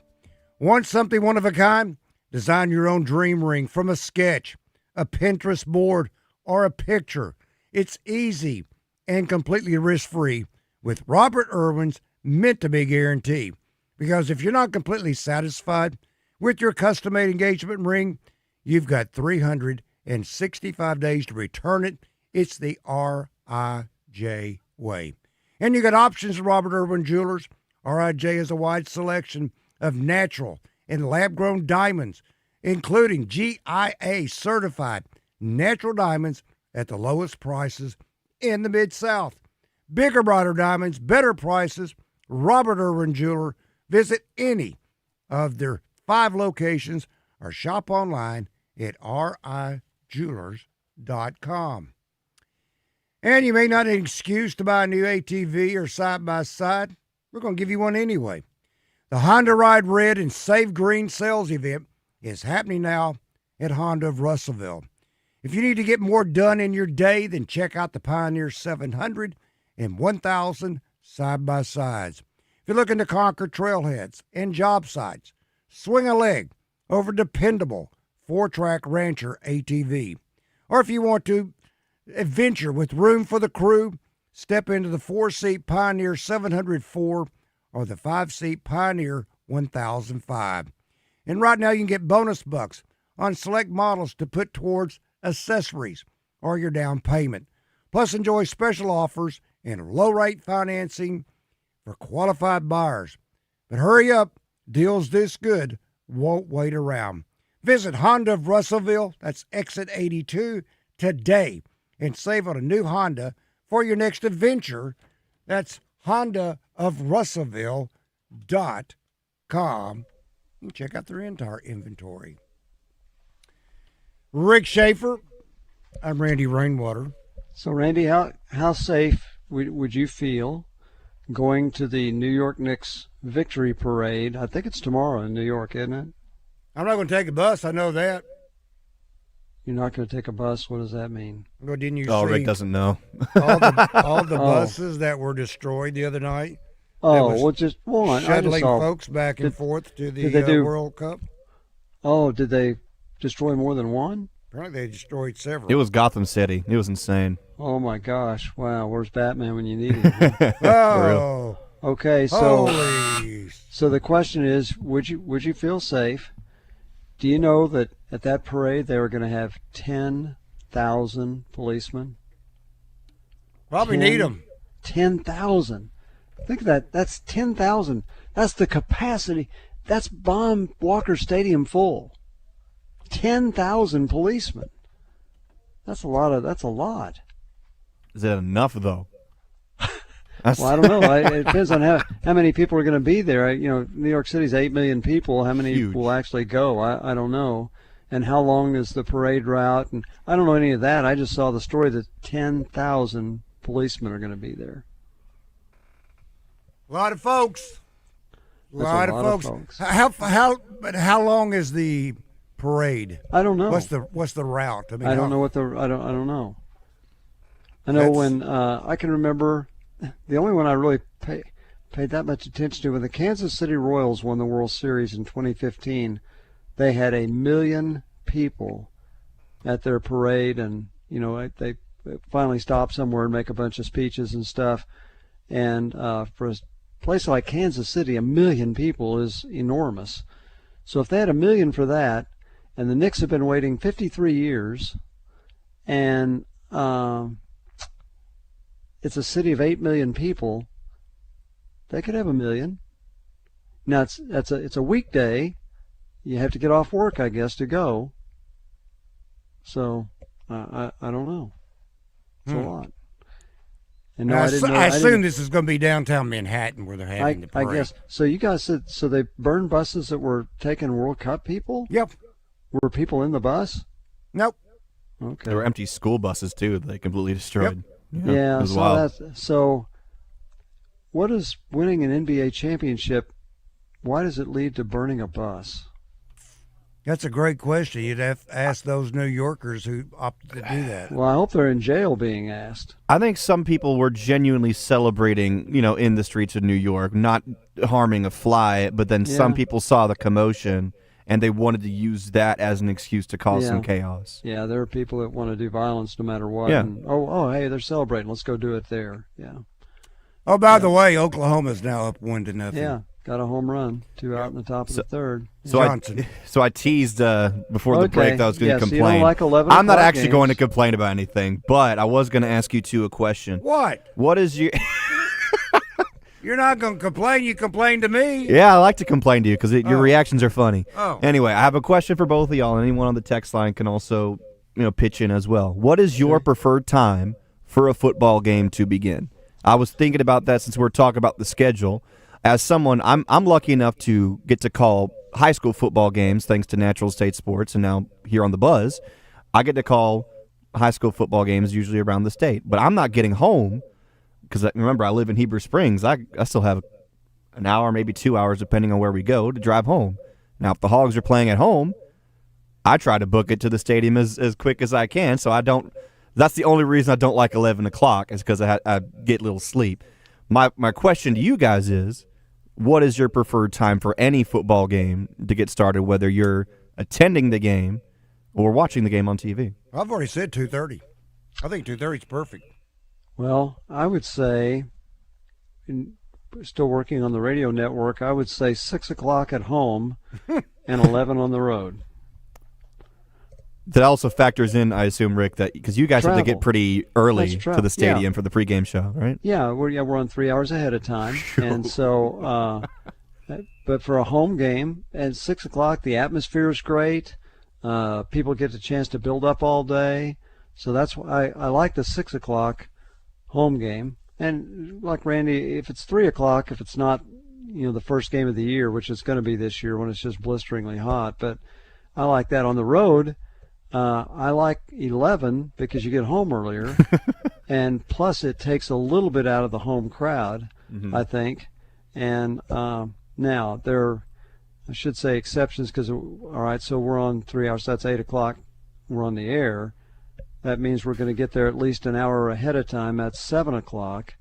Want something one of a kind? Design your own dream ring from a sketch, a Pinterest board, or a picture. It's easy and completely risk-free with Robert Irwin's meant-to-be guarantee. Because if you're not completely satisfied with your custom-made engagement ring, you've got 365 days to return it. It's the RIJ way. And you got options at Robert Irwin Jewelers. RIJ has a wide selection of natural and lab-grown diamonds, including GIA-certified natural diamonds at the lowest prices in the Mid-South. Bigger, brighter diamonds, better prices. Robert Irwin Jeweler. Visit any of their 5 locations or shop online at rijewelers.com. And you may not have an excuse to buy a new ATV or side-by-side. We're going to give you one anyway. The Honda Ride Red and Save Green sales event is happening now at Honda of Russellville. If you need to get more done in your day, then check out the Pioneer 700 and 1000 side-by-sides. If you're looking to conquer trailheads and job sites, swing a leg over dependable 4-track Rancher ATV. Or if you want to adventure with room for the crew, step into the 4-seat Pioneer 704 or the 5-seat Pioneer 1005. And right now you can get bonus bucks on select models to put towards accessories or your down payment. Plus enjoy special offers and low-rate financing for qualified buyers. But hurry up, deals this good won't wait around. Visit Honda of Russellville, that's exit 82, today and save on a new Honda for your next adventure. That's HondaofRussellville.com. And check out their entire inventory. Rick Schaeffer, I'm Randy Rainwater. So, Randy, how safe would you feel going to the New York Knicks victory parade? I think it's tomorrow in New York, isn't it? I'm not going to take a bus. I know that. You're not going to take a bus? What does that mean? Well, didn't you Oh, see Rick doesn't know. all the buses that were destroyed the other night? Oh, well, just one. Shuttling folks back and forth to the World Cup. Oh, did they destroy more than one? Apparently they destroyed several. It was Gotham City. It was insane. Oh, my gosh. Wow, where's Batman when you need him? Oh. Okay, so the question is, would you feel safe? Do you know that at that parade they were going to have 10,000 policemen? Probably need them. 10,000. Think of that. That's 10,000. That's the capacity. That's Bomb Walker Stadium full. 10,000 policemen. That's a lot. Is it enough though? Well, I don't know. It depends on how many people are going to be there. New York City's 8 million people. How many will actually go? I don't know. and how long is the parade route? And I don't know any of that. I just saw the story that 10,000 policemen are going to be there. A lot of folks. That's a lot of folks. How long is the parade? I don't know. What's the route? I mean, I don't know what the I don't know. I know when I can remember the only one I really paid that much attention to when the Kansas City Royals won the World Series in 2015. They had 1 million people at their parade, and they finally stop somewhere and make a bunch of speeches and stuff. And for a place like Kansas City, 1 million people is enormous. So if they had 1 million for that, and the Knicks have been waiting 53 years, and it's a city of 8 million people, they could have 1 million. Now it's a weekday. You have to get off work, I guess, to go. So I don't know. It's a lot. And no, I assume this is going to be downtown Manhattan where they're having the parade. I guess. So you guys said they burned buses that were taking World Cup people? Yep. Were people in the bus? Nope. Okay. There were empty school buses too that they completely destroyed. Yep. Yeah. It was wild. So what is winning an NBA championship? Why does it lead to burning a bus? That's a great question. You'd have to ask those New Yorkers who opted to do that. Well, I hope they're in jail being asked. I think some people were genuinely celebrating, in the streets of New York, not harming a fly, but then some people saw the commotion and they wanted to use that as an excuse to cause some chaos. Yeah, there are people that want to do violence no matter what. Yeah. And, hey, they're celebrating. Let's go do it there. Yeah. Oh, by the way, Oklahoma's now up 1-0. Yeah. Got a home run, 2 out in the top of the third. So I teased before the break that I was going to complain. So you don't like 11 I'm not actually games. going to complain about anything, but I was going to ask you two a question. What? What is your... You're not going to complain. You complain to me. Yeah, I like to complain to you because your reactions are funny. Oh. Anyway, I have a question for both of y'all, and anyone on the text line can also pitch in as well. What is your preferred time for a football game to begin? I was thinking about that since we're talking about the schedule. As someone, I'm lucky enough to get to call high school football games thanks to Natural State Sports, and now here on the Buzz, I get to call high school football games usually around the state. But I'm not getting home because, remember, I live in Heber Springs. I still have an hour, maybe 2 hours, depending on where we go, to drive home. Now, if the Hogs are playing at home, I try to book it to the stadium as quick as I can, so I don't – that's the only reason I don't like 11 o'clock is because I get little sleep. My question to you guys is, what is your preferred time for any football game to get started, whether you're attending the game or watching the game on TV? I've already said 2:30. I think 2:30 is perfect. Well, I would say, still working on the radio network, I would say 6 o'clock at home and 11 on the road. That also factors in, I assume, Rick, that because you guys have to get pretty early to the stadium for the pregame show, right? Yeah, we're on 3 hours ahead of time, and so. But for a home game at 6 o'clock, the atmosphere is great. People get the chance to build up all day, so that's why I like the 6 o'clock home game. And like Randy, if it's 3 o'clock, if it's not, the first game of the year, which it's going to be this year when it's just blisteringly hot, but I like that on the road. I like 11 because you get home earlier, and plus it takes a little bit out of the home crowd, I think. And now I should say exceptions because, all right, so we're on 3 hours. So that's 8 o'clock. We're on the air. That means we're going to get there at least an hour ahead of time. That's 7 o'clock.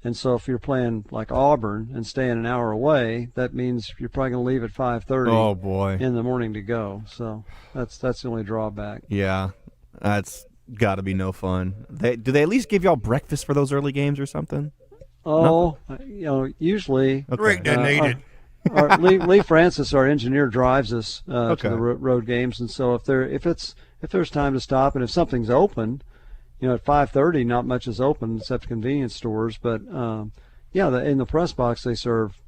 And so if you're playing like Auburn and staying an hour away, that means you're probably going to leave at 5:30 Oh, boy. in the morning to go. So that's the only drawback. Yeah, that's got to be no fun. Do they at least give y'all breakfast for those early games or something? Oh, usually. Okay. Rick doesn't need it. Lee Francis, our engineer, drives us to the road games, and so if there's time to stop and if something's open, at 5:30, not much is open except convenience stores. But in the press box they serve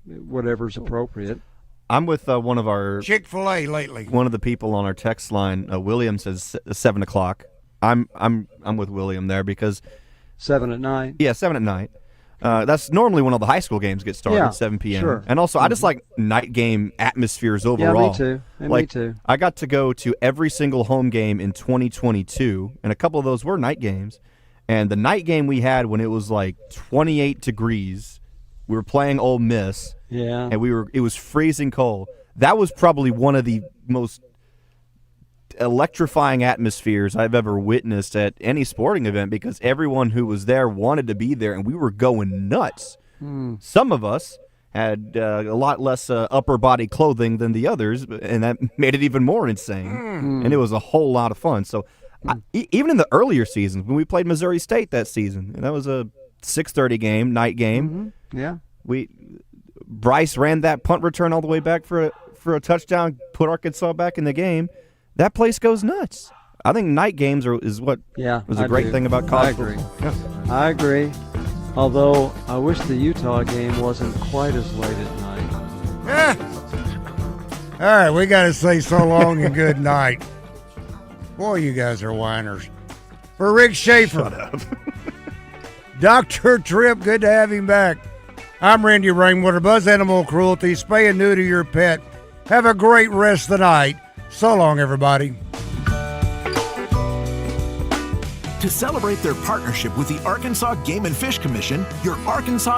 whatever's appropriate. I'm with one of our Chick-fil-A lately. One of the people on our text line, William, says 7 o'clock. I'm with William there because 7 at night. Yeah, 7 at night. That's normally when all the high school games get started, Yeah, 7 p.m. sure. And also, I just like night game atmospheres overall. Yeah, me too. And me too. I got to go to every single home game in 2022, and a couple of those were night games. And the night game we had when it was like 28 degrees, we were playing Ole Miss. Yeah. And it was freezing cold. That was probably one of the most electrifying atmospheres I've ever witnessed at any sporting event, because everyone who was there wanted to be there, and we were going nuts. Some of us had a lot less upper body clothing than the others, and that made it even more insane. And it was a whole lot of fun. So even in the earlier seasons, when we played Missouri State that season, and that was a 6:30 game, night game. Yeah. Bryce ran that punt return all the way back for a touchdown, put Arkansas back in the game. That place goes nuts. I think night games is what was a great thing about college. I agree. I agree. Although I wish the Utah game wasn't quite as late at night. All right, we got to say so long and good night. Boy, you guys are whiners. For Rick Schaeffer. Shut up. Dr. Tripp, good to have him back. I'm Randy Rainwater. Buzz Animal Cruelty, spay and neuter your pet. Have a great rest of the night. So long, everybody. To celebrate their partnership with the Arkansas Game and Fish Commission, your Arkansas